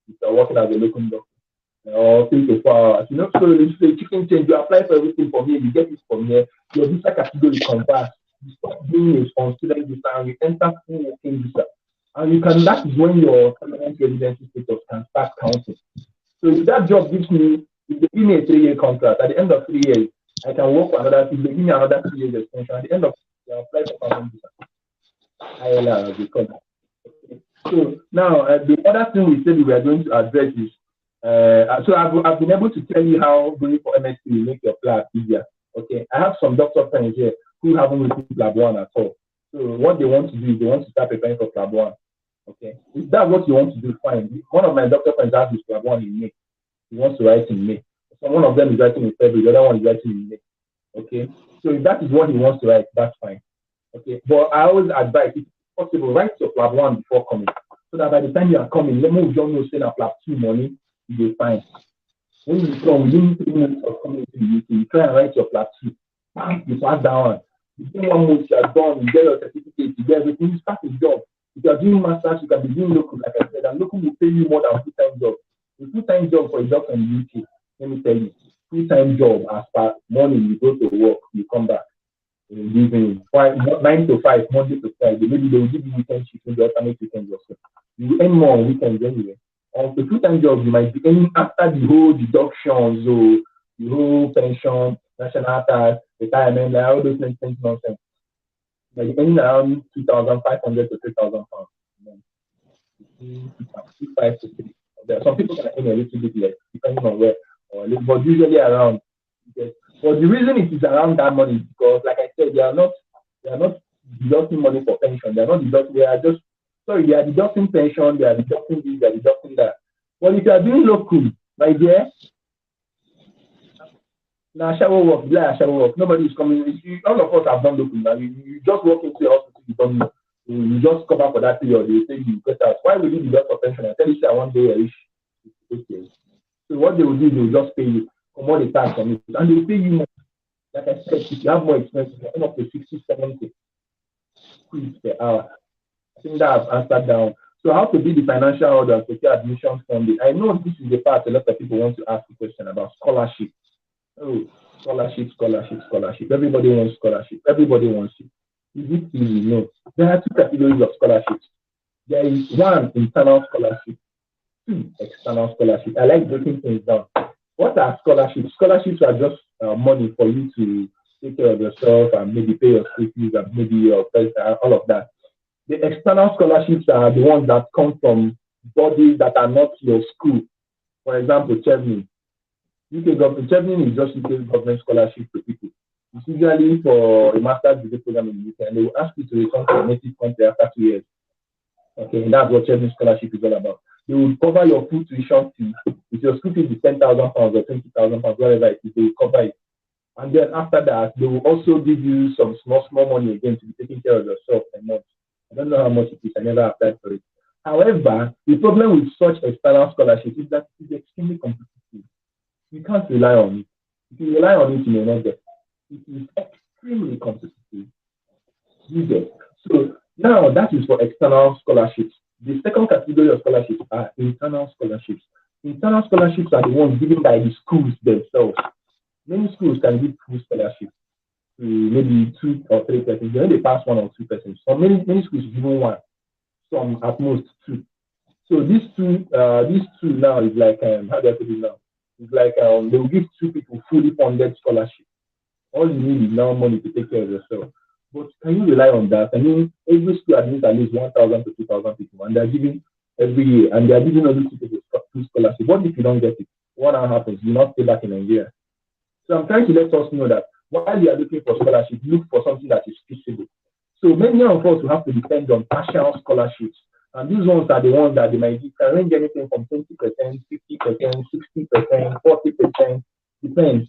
if you're working as a local doctor. Or 3 to 4 hours. You know, so you say chicken change, you apply for everything from here, you get it from here, your visa category converts, you stop being a student visa and you enter full working visa. And you can, that is when your permanent residency status can start counting. So if that job gives me, if they give me a 3-year contract, at the end of 3 years, I can work for another, if they give me another 3 years extension, at the end of 3 years, I apply for permanent visa. ILR, they call that. Okay. So now, the other thing we said we were going to address is, so I've been able to tell you how going for MSc will make your PLAB easier. Okay, I have some doctor friends here who haven't written PLAB 1 at all. So what they want to do is they want to start preparing for PLAB 1. Okay, if that's what you want to do, fine. One of my doctor friends has his PLAB 1 in May. He wants to write in May. So one of them is writing in February, the other one is writing in May. Okay, so if that is what he wants to write, that's fine. Okay, but I always advise, if possible, write your PLAB 1 before coming, so that by the time you are coming, let me don't know say that PLAB 2 money, you will find. When you come within 3 months of coming to the UK, you try and write your PLAB 2. Bam, you pass that one. Within 1 month, you are done, you get your certificate, you get everything, you start a job. If you are doing masters, you can be doing local, like I said, and local will pay you more than full-time job. A full-time job for a doctor in the UK, let me tell you, full-time job as per morning, you go to work, you come back. Giving 9 to 5, Monday to Friday. Maybe they will give you weekend shift, maybe alternate weekends or so. You will earn more on weekends anyway. On the full-time job, you might be earning after the whole deductions, so the whole pension, national tax, retirement, like all those things nonsense. But you're earning around 2,500 to 3,000 pounds. 2,500 to 3,000. There are some people can earn a little bit less, depending on where, but usually around. But the reason it is around that money is because, like I said, they are not deducting money for pension. They are not deducting. They are deducting pension. They are deducting this. They are deducting that. But if you are doing local, My dear, now shower work, shower work. Nobody is coming. All of us have done locum now. You just walk into the hospital, you don't know. You just cover for that period. They say you get out. Why will you be just for pension? I tell you, say I one day I wish. Okay. So what they will do, they will just pay you, come on the tax on it, and they will pay you more. Like I said, if you have more expenses, end up to 60, 70 quid per hour. I think that I've answered down. So how to be the financial order and secure admission funding? I know this is the part a lot of people want to ask a question about scholarship. Oh, scholarship. Everybody wants scholarship. Everybody wants it. Is it easy? No. There are two categories of scholarships. There is one, internal scholarship, two, external scholarship. I like breaking things down. What are scholarships? Scholarships are just money for you to take care of yourself and maybe pay your school fees and maybe your all of that. The external scholarships are the ones that come from bodies that are not your school. For example, Chevron. UK government, Chevron is just UK government scholarship to people. It's usually for a master's degree program in the UK, and they will ask you to return to your native country after 2 years. Okay, and that's what Chevron scholarship is all about. They will cover your full tuition fee. If your school fee is £10,000 or £20,000, whatever it is, they will cover it. And then after that, they will also give you some small money again to be taking care of yourself a month. I don't know how much it is. I never applied for it. However, the problem with such external scholarship is that it is extremely competitive. You can't rely on it. If you rely on it, you may not get it. It is extremely competitive. You get. So now that is for external scholarships. The second category of scholarships are internal scholarships. Internal scholarships are the ones given by the schools themselves. Many schools can give full scholarships to maybe 2 or 3 persons. They only pass 1 or 2 persons. So many schools given 1, some at most 2. So these two now is like how do I put it now? It's like they will give 2 people fully funded scholarship. All you need is now money to take care of yourself. But can you rely on that? I mean, every school admits at least 1,000 to 2,000 people, and they're giving every year, and they're giving all these people full scholarship. What if you don't get it? What now happens? You not stay back in Nigeria. So I'm trying to let us know that while you are looking for scholarship, look for something that is feasible. So many of us will have to depend on partial scholarships. And these ones are the ones that they might give, can range anything from 20%, 50%, 60%, 40%, depends.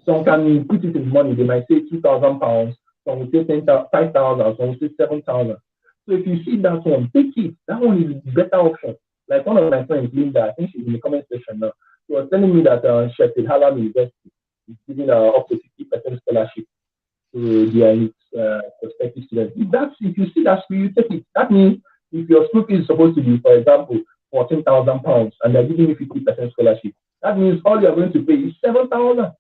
Some can put it in money, they might say £2,000, some will say 5,000, some will say 7,000. So if you see that one, take it. That one is the better option. Like one of my friends, Linda, I think she's in the comment section now. She was telling me that Sheffield Hallam University is giving up to 50% scholarship to their prospective students. If you see that school, you take it. That means if your school fee is supposed to be, for example, £14,000 and they're giving you 50% scholarship, that means all you're going to pay is 7,000.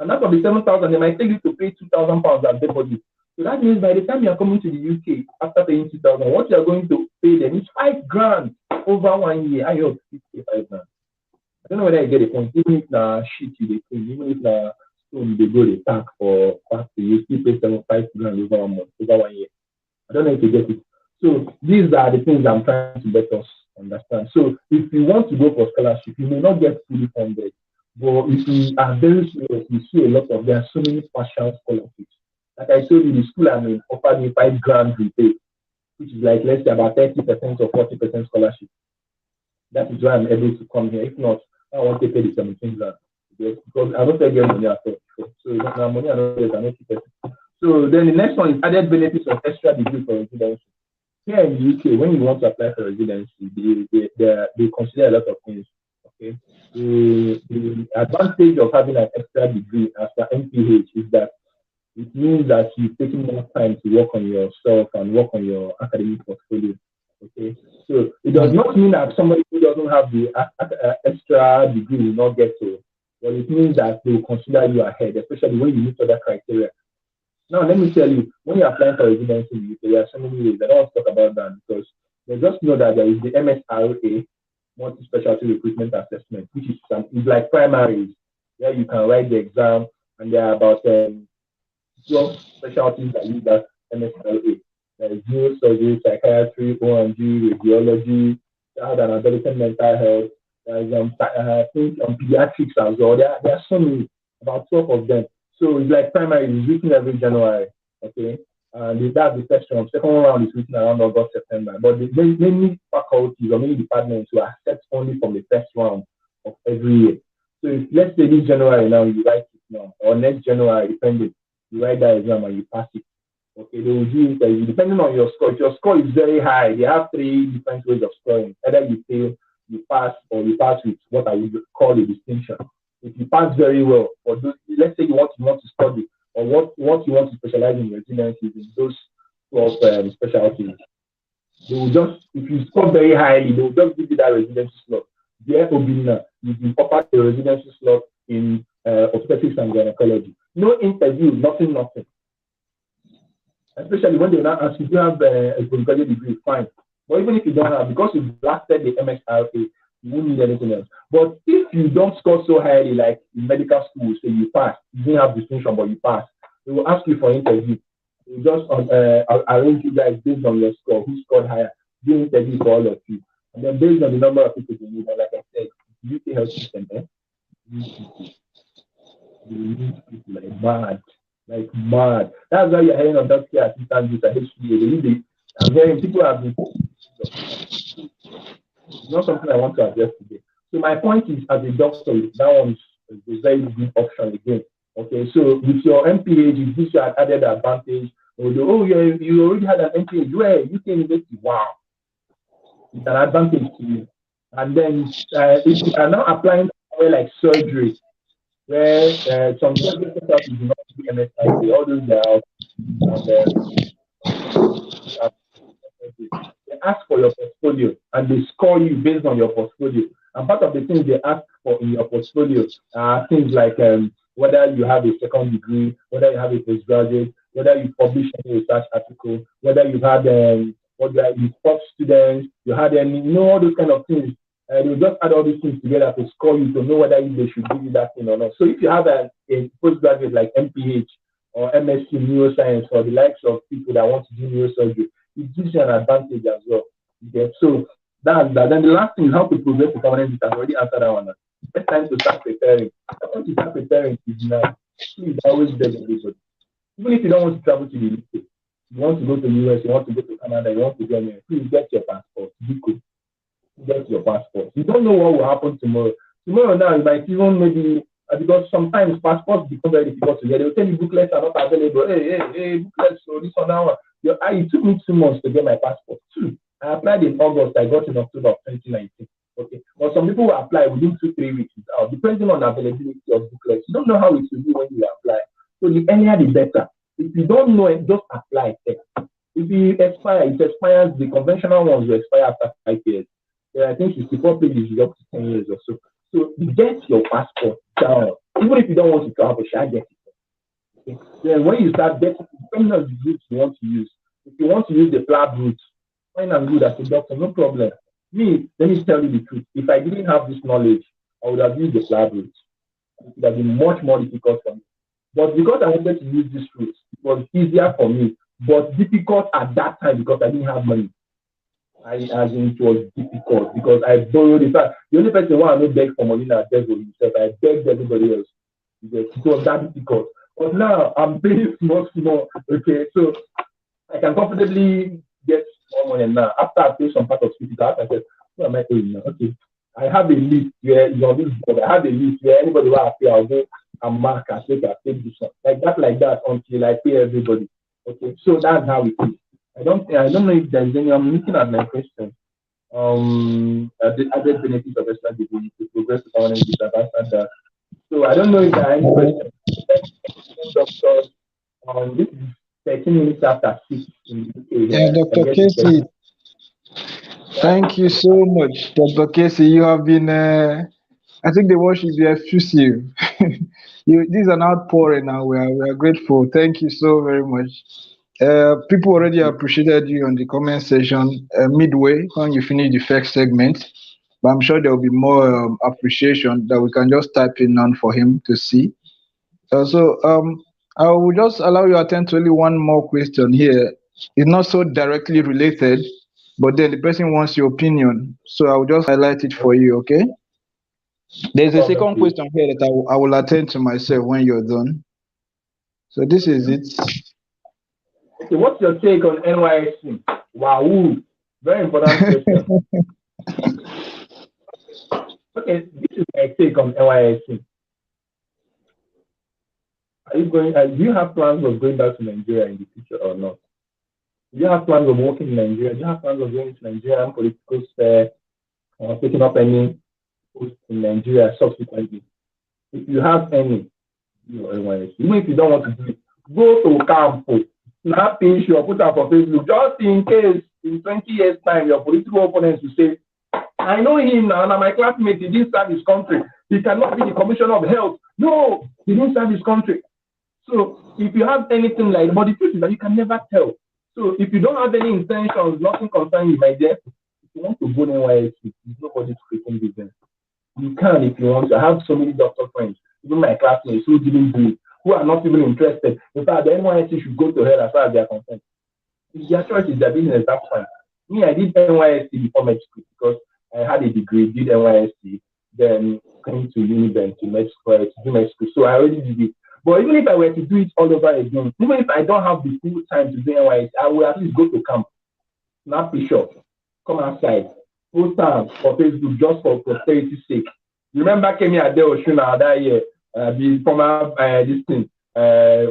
And out of the 7,000, they might take you to pay £2,000 as deposit. So that means by the time you're coming to the UK after paying 2,000, what you're going to pay them is £5,000 over 1 year. I hope £5,000. I don't know whether you get the point. Even if the shit you pay, even if the stone they go the pack for factory, you still pay £5,000 over 1 month, over 1 year. I don't know if you get it. So these are the things I'm trying to let us understand. So if you want to go for scholarship, you may not get fully funded. But if you are very serious, you see a lot of, there are so many partial scholarships. Like I told you, the school offered me £5,000 repay, which is like let's say about 30% or 40% scholarship. That is why I'm able to come here. If not, I want to pay the 17,000 because I don't get money at all. So now money I don't get, I don't keep it. So then the next one is added benefits of extra degree for residency. Here in the UK, when you want to apply for residency, they consider a lot of things. Okay, the advantage of having an extra degree as per MPH is that it means that you're taking more time to work on yourself and work on your academic portfolio. Okay, so it does not mean that somebody who doesn't have the extra degree will not get to, but it means that they will consider you ahead, especially when you meet other criteria. Now, let me tell you, when you're applying for residency in the UK, there are so many ways. I don't want to talk about that because they just know that there is the MSRA, multi-specialty recruitment assessment, which is like primaries, where you can write the exam, and there are about 12 specialties that use that MSRA. There is neurosurgery, psychiatry, OMG, radiology, child and adolescent mental health. There is I think pediatrics as well. There are so many, about 12 of them. So it's like primary is written every January, okay? And that's the first round. Second round is written around August, September. But the main faculties or many departments will accept only from the first round of every year. So if, let's say this January now you write it now, or next January, depending, you write that exam and you pass it. Okay, they will do interview depending on your score. If your score is very high, they have 3 different ways of scoring. Either you fail, you pass, or you pass with what I would call a distinction. If you pass very well, or those, let's say you want to study, or what you want to specialize in residency in those 12 specialties, they will just, if you score very highly, they will just give you that residency slot. There, Obina, you've been offered a residency slot in obstetrics and gynecology. No interview, nothing. Especially when they now ask you, do you have a postgraduate degree? Fine. But even if you don't have, because you've blasted the MSRA, you won't need anything else. But if you don't score so highly, like in medical school, say you pass, you didn't have distinction, but you pass, they will ask you for interview. They will just arrange you guys based on your score, who scored higher, do interview for all of you. And then based on the number of people they need, like I said, the UK health system, they need people like mad. That's why you're hearing on healthcare assistants with HCA. I'm hearing people have been. It's not something I want to address today. So my point is, as a doctor, that one is a very good option again. Okay, so with your MPH, it gives you an added advantage. Oh, you already had an MPH. Where UK University? Wow, it's an advantage to you. And then if you are now applying somewhere like surgery, where some surgery specialties do not do MSIP, all those are they ask for your portfolio and they score you based on your portfolio. And part of the things they ask for in your portfolio are things like whether you have a second degree, whether you have a postgraduate, whether you publish any research article, whether you had you taught students, you had any, all those kind of things. They will just add all these things together to score you to know whether they should give you that thing or not. So if you have a postgraduate like MPH or MSc neuroscience or the likes of people that want to do neurosurgery, it gives you an advantage as well. Okay? So that's that. Then the last thing is how to progress to permanent visa. I already answered that one. It's time to start preparing. Once you start preparing is now. Please always beg everybody. Even if you don't want to travel to the UK, you want to go to the US, you want to go to Canada, you want to go anywhere, please get your passport. Get your passport. You don't know what will happen tomorrow. Tomorrow now, you might even maybe, because sometimes passports become very difficult to get. They will tell you booklets are not available. Hey, booklets, so this one, that one. It took me 2 months to get my passport. I applied in August, I got in October of 2019. Okay. But some people will apply within 2-3 weeks, depending on the availability of booklets. You don't know how it will be when you apply. So the earlier the better. If you don't know it, just apply. If it expires, the conventional ones will expire after 5 years. I think 64 pages is up to 10 years or so. So get your passport down. Even if you don't want to travel, get it. Okay. Then when you start getting, depending on the route you want to use, if you want to use the PLAB route, fine and good as a doctor, no problem. Me, let me tell you the truth. If I didn't have this knowledge, I would have used the PLAB route. It would have been much more difficult for me. But because I wanted to use this route, it was easier for me, but difficult at that time because I didn't have money. It was difficult because I borrowed. In fact, the only person who I know beg for money now begged for himself. I begged everybody else because it was that difficult. But now I'm paying much more. Okay, so I can comfortably get more money now. After I pay some part of it, I said, "What am I paying now?" Okay, I have a list where you're on this board. I have a list where anybody will pay, I'll go and mark and say, "I paid this one," like that until I pay everybody. Okay, so that's how it is. I don't know if there's any. I'm looking at my question. The added benefits of extra degree to progress to permanent visa. That. So I don't know if there are any questions. Doctors, this is 13 minutes after 6 in the UK. Yeah, Dr. Casey. Thank you so much, Dr. Casey. You have been. I think the word should be effusive. This is an outpouring now. We are grateful. Thank you so very much. People already appreciated you on the comment section midway when you finish the first segment, but I'm sure there will be more appreciation that we can just type in on for him to see. So I will just allow you to attend to only one more question here. It's not so directly related, but then the person wants your opinion, so I will just highlight it for you. Okay? There's a second question here that I will attend to myself when you're done. So this is it. Okay, what's your take on NYSC? Wow, Very important question. Okay, this is my take on NYSC. Are you going? Do you have plans of going back to Nigeria in the future or not? Do you have plans of working in Nigeria? Do you have plans of going to Nigerian political sphere or taking up any post in Nigeria subsequently? If you have any, NYSC, even if you don't want to do it, go to campus, snap picture, put up on Facebook, just in case in 20 years' time your political opponents will say, I know him now, my classmate, he didn't serve his country. He cannot be the commissioner of health. No, he didn't serve his country. So if you have anything like that, but the truth is that you can never tell. So if you don't have any intentions, nothing concerning you, my dear, if you want to go to NYSC, nobody's freaking business. You can if you want to. I have so many doctor friends, even my classmates who didn't do it, who are not even interested. In fact, the NYSC should go to hell as far as they are concerned. If their choice is their business, that's fine. Me, I did NYSC before med school because I had a degree, did NYSC, then came to Uniben to med school, to do med school. So I already did it. But even if I were to do it all over again, even if I don't have the full time to do NYSC, I will at least go to camp, snap picture, come outside, post time for Facebook just for prosterity's sake. Remember Kemi Adeoshuna that year, the former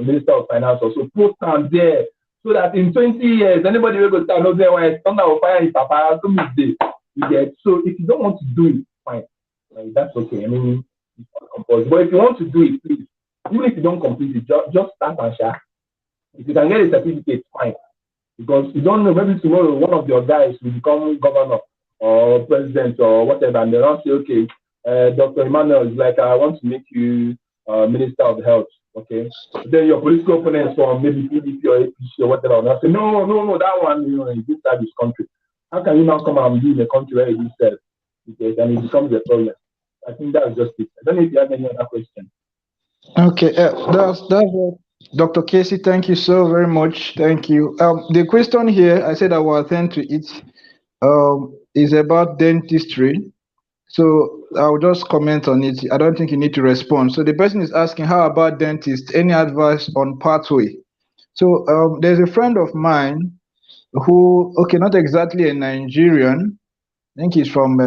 Minister of Finance, also post time there so that in 20 years, anybody will go stand up there when thunder will fire in Papa, so midday. You get so if you don't want to do it, fine. Like, that's okay. I mean, it's not compulsory. But if you want to do it, please, even if you don't complete it, just start and share. If you can get a certificate, fine. Because you don't know, maybe tomorrow one of your guys will become governor or president or whatever, and they'll say, okay, Dr. Emmanuel is like, I want to make you Minister of Health. Okay. Then your political opponents from maybe PDP or APC or whatever, and they'll say, no, that one, he did serve his country. How can you now come and be in a country where it is self? Okay, and it becomes a problem. I think that's just it. I don't know if you have any other question. Okay, that's Dr. Casey. Thank you so very much. Thank you. The question here, I said I will attend to it. Is about dentistry. So I'll just comment on it. I don't think you need to respond. So the person is asking, how about dentists? Any advice on pathway? So there's a friend of mine who, okay, not exactly a Nigerian. I think he's from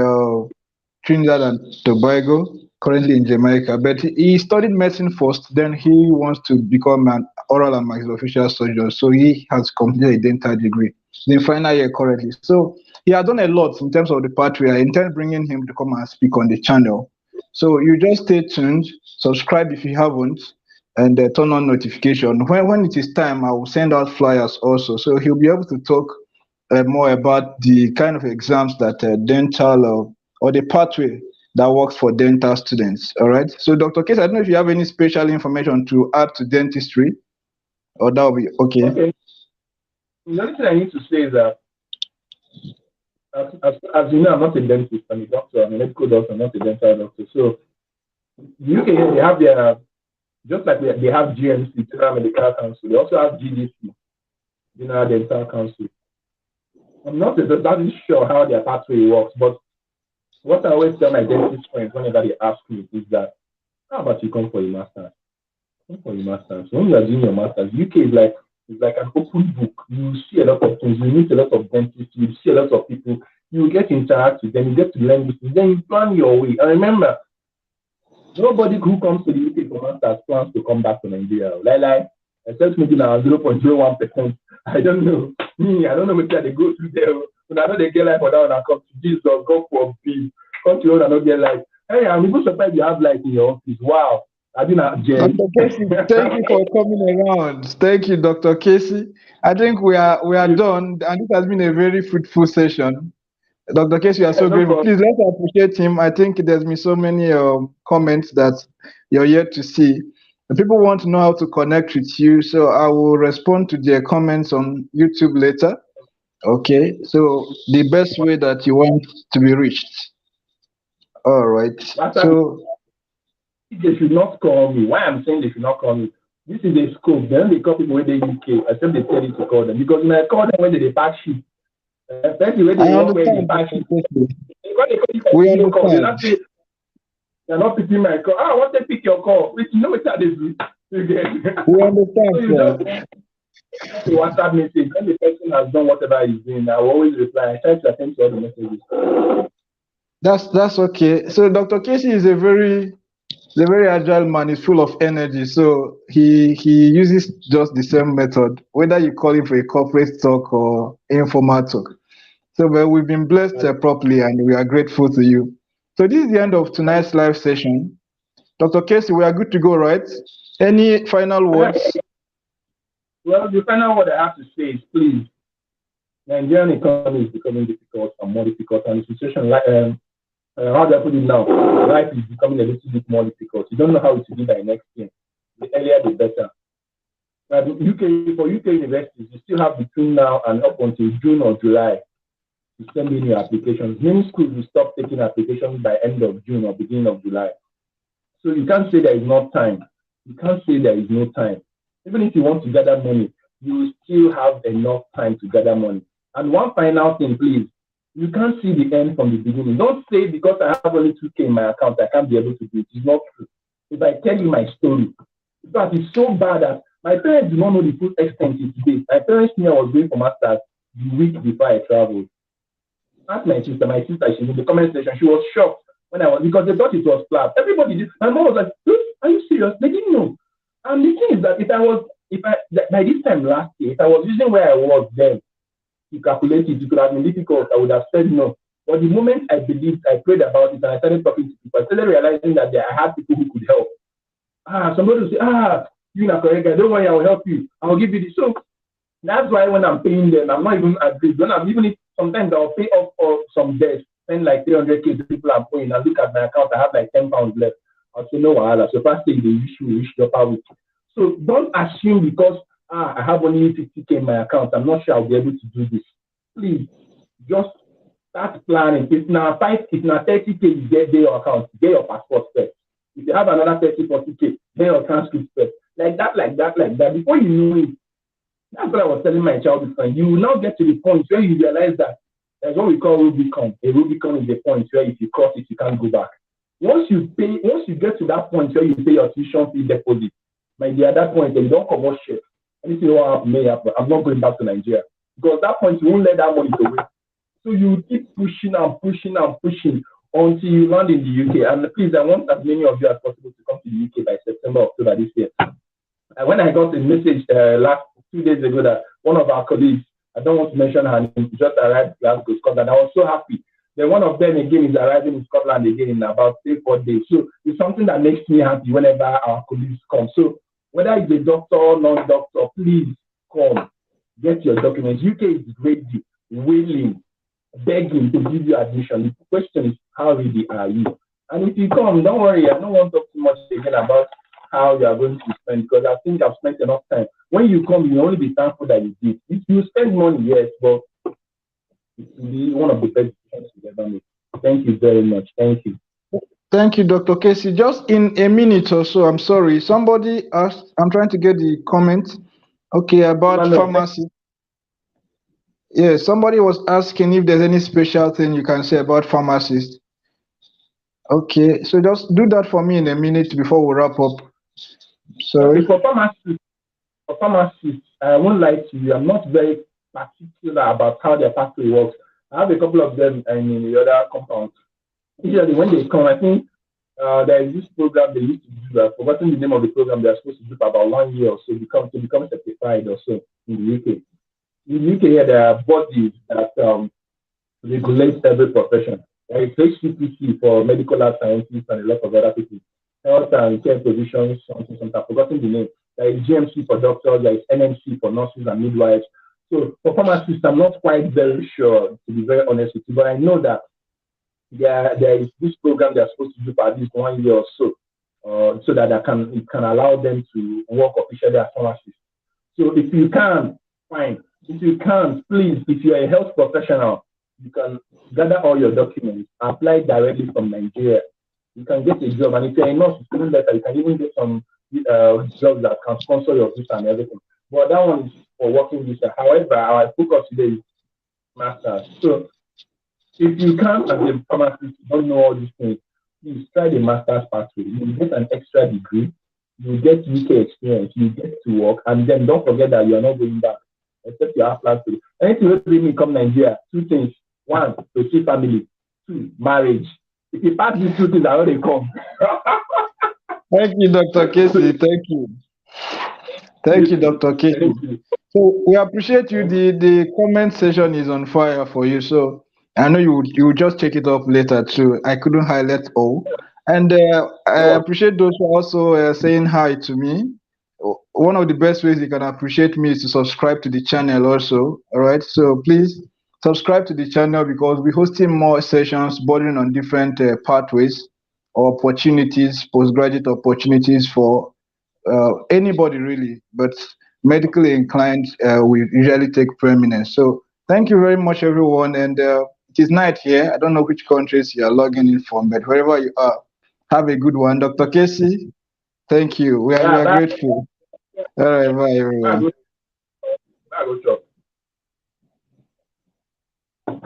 Trinidad and Tobago, currently in Jamaica. But he studied medicine first, then he wants to become an oral and maxillofacial surgeon. So he has completed a dental degree. He's in final year currently. So he has done a lot in terms of the pathway. I intend bringing him to come and speak on the channel. So you just stay tuned, subscribe if you haven't, and turn on notification. When it is time, I will send out flyers also. So he'll be able to talk more about the kind of exams that dental or the pathway that works for dental students. All right. So Dr. Case, I don't know if you have any special information to add to dentistry, or that will be okay. Okay. The only thing I need to say is that, as you know, I'm not a dentist. I'm a doctor. I'm a medical doctor, not a dental doctor. So the UK, they have their, just like they have GMC, General Medical Council, they also have GDC, General Dental Council. I'm not exactly sure how their pathway works, but what I always tell my dentist friends whenever they ask me is that, how about you come for your master's? Come for your master's. When you are doing your master's, UK is like an open book. You see a lot of things. You meet a lot of dentists. You see a lot of people. You get to interact with them. You get to learn this. Then you plan your way. And remember, nobody who comes to the UK for master's plans to come back to Nigeria. Like, except maybe now 0.01%. I don't know. I don't know what they go through there. But I know they get life for that one and come to Jesus, go for peace. Come to you and not get life. Hey, I'm even surprised you have life in your office. Wow. I didn't Dr. Casey, thank you for coming around. Thank you, Dr. Casey. I think we are done, and this has been a very fruitful session. Dr. Casey, you are so grateful. Please let's appreciate him. I think there's been so many comments that you're yet to see. The people want to know how to connect with you, so I will respond to their comments on YouTube later. Okay, so the best way that you want to be reached. All right. So they should not call me. Why I'm saying they should not call me? This is a scope. Then they call people when they UK. I said they tell you to call them because when I call them when they pack shit. Especially when they work where they pack shit. We understand. They're not picking my call. I want to pick your call. Which you know what that is. We understand, sir. a WhatsApp message. When the person has done whatever he's doing, I will always reply. I try to attend to all the messages. That's okay. So Dr. Casey is a very agile man. He's full of energy. So he uses just the same method, whether you call him for a corporate talk or informal talk. So well, we've been blessed properly, and we are grateful to you. So this is the end of tonight's live session. Dr. Casey, we are good to go, right? Any final words? Well, the final word I have to say is, please, Nigerian economy is becoming difficult and more difficult, and the situation, like how do I put it now? Life is becoming a little bit more difficult. You don't know how it will be by next year. The earlier, the better. But for UK universities, you still have between now and up until June or July to send in your applications. Many schools will stop taking applications by end of June or beginning of July. So you can't say there is no time. You can't say there is no time. Even if you want to gather money, you will still have enough time to gather money. And one final thing, please. You can't see the end from the beginning. Don't say because I have only 2K in my account, I can't be able to do it. It's not true. If I tell you my story, because it's so bad that my parents do not know the full extent of today. My parents knew I was going for masters the week before I traveled. Ask my sister, she's in the comment section, she was shocked when I was, because they thought it was PLAB. Everybody did. My mom was like, are you serious? They didn't know. And the thing is that by this time last year, if I was using where I was then to calculate it, it could have been difficult. I would have said no. But the moment I believed, I prayed about it, and I started talking to people, I started realizing that I had people who could help. Somebody will say, you're not correct, don't worry, I will help you. I will give you this. So that's why when I'm paying them, I'm not even agreed. Sometimes I'll pay off for some debt, spend like 300K to people I'm paying, and look at my account, I have like £10 left. I'll say, no, so first thing they wish your power. So don't assume because I have only 50K in my account, I'm not sure I'll be able to do this. Please, just start planning. If now 30K you get your account, get your passport first. If you have another 40K, get your transcript first. Like that. Before you know it, that's what I was telling my child before. You will now get to the point where you realize that there's what we call Rubicon. A Rubicon is the point where if you cross it, you can't go back. Once you get to that point where you pay your tuition fee deposit, my dear, at that point, you don't come out shit. Anything may happen. I'm not going back to Nigeria. Because at that point, you won't let that money go away. So you keep pushing until you land in the UK. And please, I want as many of you as possible to come to the UK by September, October this year. And when I got a message last 2 days ago that one of our colleagues, I don't want to mention her name, just arrived in Glasgow, Scotland, I was so happy. Then one of them again is arriving in Scotland again in about 3-4 days. So it's something that makes me happy whenever our colleagues come. So whether it's a doctor or non-doctor, please come, get your documents. UK is ready, willing, begging to give you admission. The question is, how ready are you? And if you come, don't worry, I don't want to talk too much again about how you are going to spend, because I think I've spent enough time. When you come, you'll only be thankful that you did. If you spend money, yes, but it will be one of the best decisions you've ever made. Thank you very much. Thank you. Thank you, Dr. Casey. Just in a minute or so, I'm sorry. Somebody asked, I'm trying to get the comment. Okay, about pharmacy. Yeah, somebody was asking if there's any special thing you can say about pharmacists. Okay, so just do that for me in a minute before we wrap up. Sorry. Okay, for pharmacists, I won't lie to you, I'm not very particular about how their pathway works. I have a couple of them in the other compounds. Usually when they come, I think there is this program they used to do. I've forgotten the name of the program they're supposed to do for about 1 year or so to become certified or so in the UK. In the UK, here, there are bodies that regulate every profession. There is HCPC for medical lab scientists and a lot of other people. Health and care positions, something. I've forgotten the name. There is GMC for doctors, there is NMC for nurses and midwives. So for pharmacists, I'm not quite very sure, to be very honest with you, but I know that there is this program they're supposed to do for at least 1 year or so, so that it can allow them to work officially as pharmacists. So if you can, fine. If you can't, please, if you're a health professional, you can gather all your documents, apply directly from Nigeria. You can get a job, and if you're a nurse, it's even better. You can even get some jobs that can sponsor your visa and everything. But that one is for working visa. However, our focus today is masters. So if you can't, as a pharmacist, you don't know all these things, please try the master's pathway. You will get an extra degree. you get UK experience, you get to work, and then don't forget that you're not going back, except you have plans to. Anything will bring me come Nigeria, two things. One, to see family. Two, marriage. If you pass these two things, I already come. Thank you, Dr. Casey. Thank you. Thank you, Dr. Casey. Thank you. So we appreciate you. The comment section is on fire for you. So I know you will just check it up later too. I couldn't highlight all. And I appreciate those who are also saying hi to me. One of the best ways you can appreciate me is to subscribe to the channel also. All right. So please subscribe to the channel because we're hosting more sessions bordering on different pathways or opportunities, postgraduate opportunities for anybody really, but medically inclined, we usually take preeminence. So thank you very much, everyone. And it is night here. I don't know which countries you are logging in from, but wherever you are, have a good one. Dr. Casey, thank you. We are grateful. All right, bye, everyone. Bye, go shop.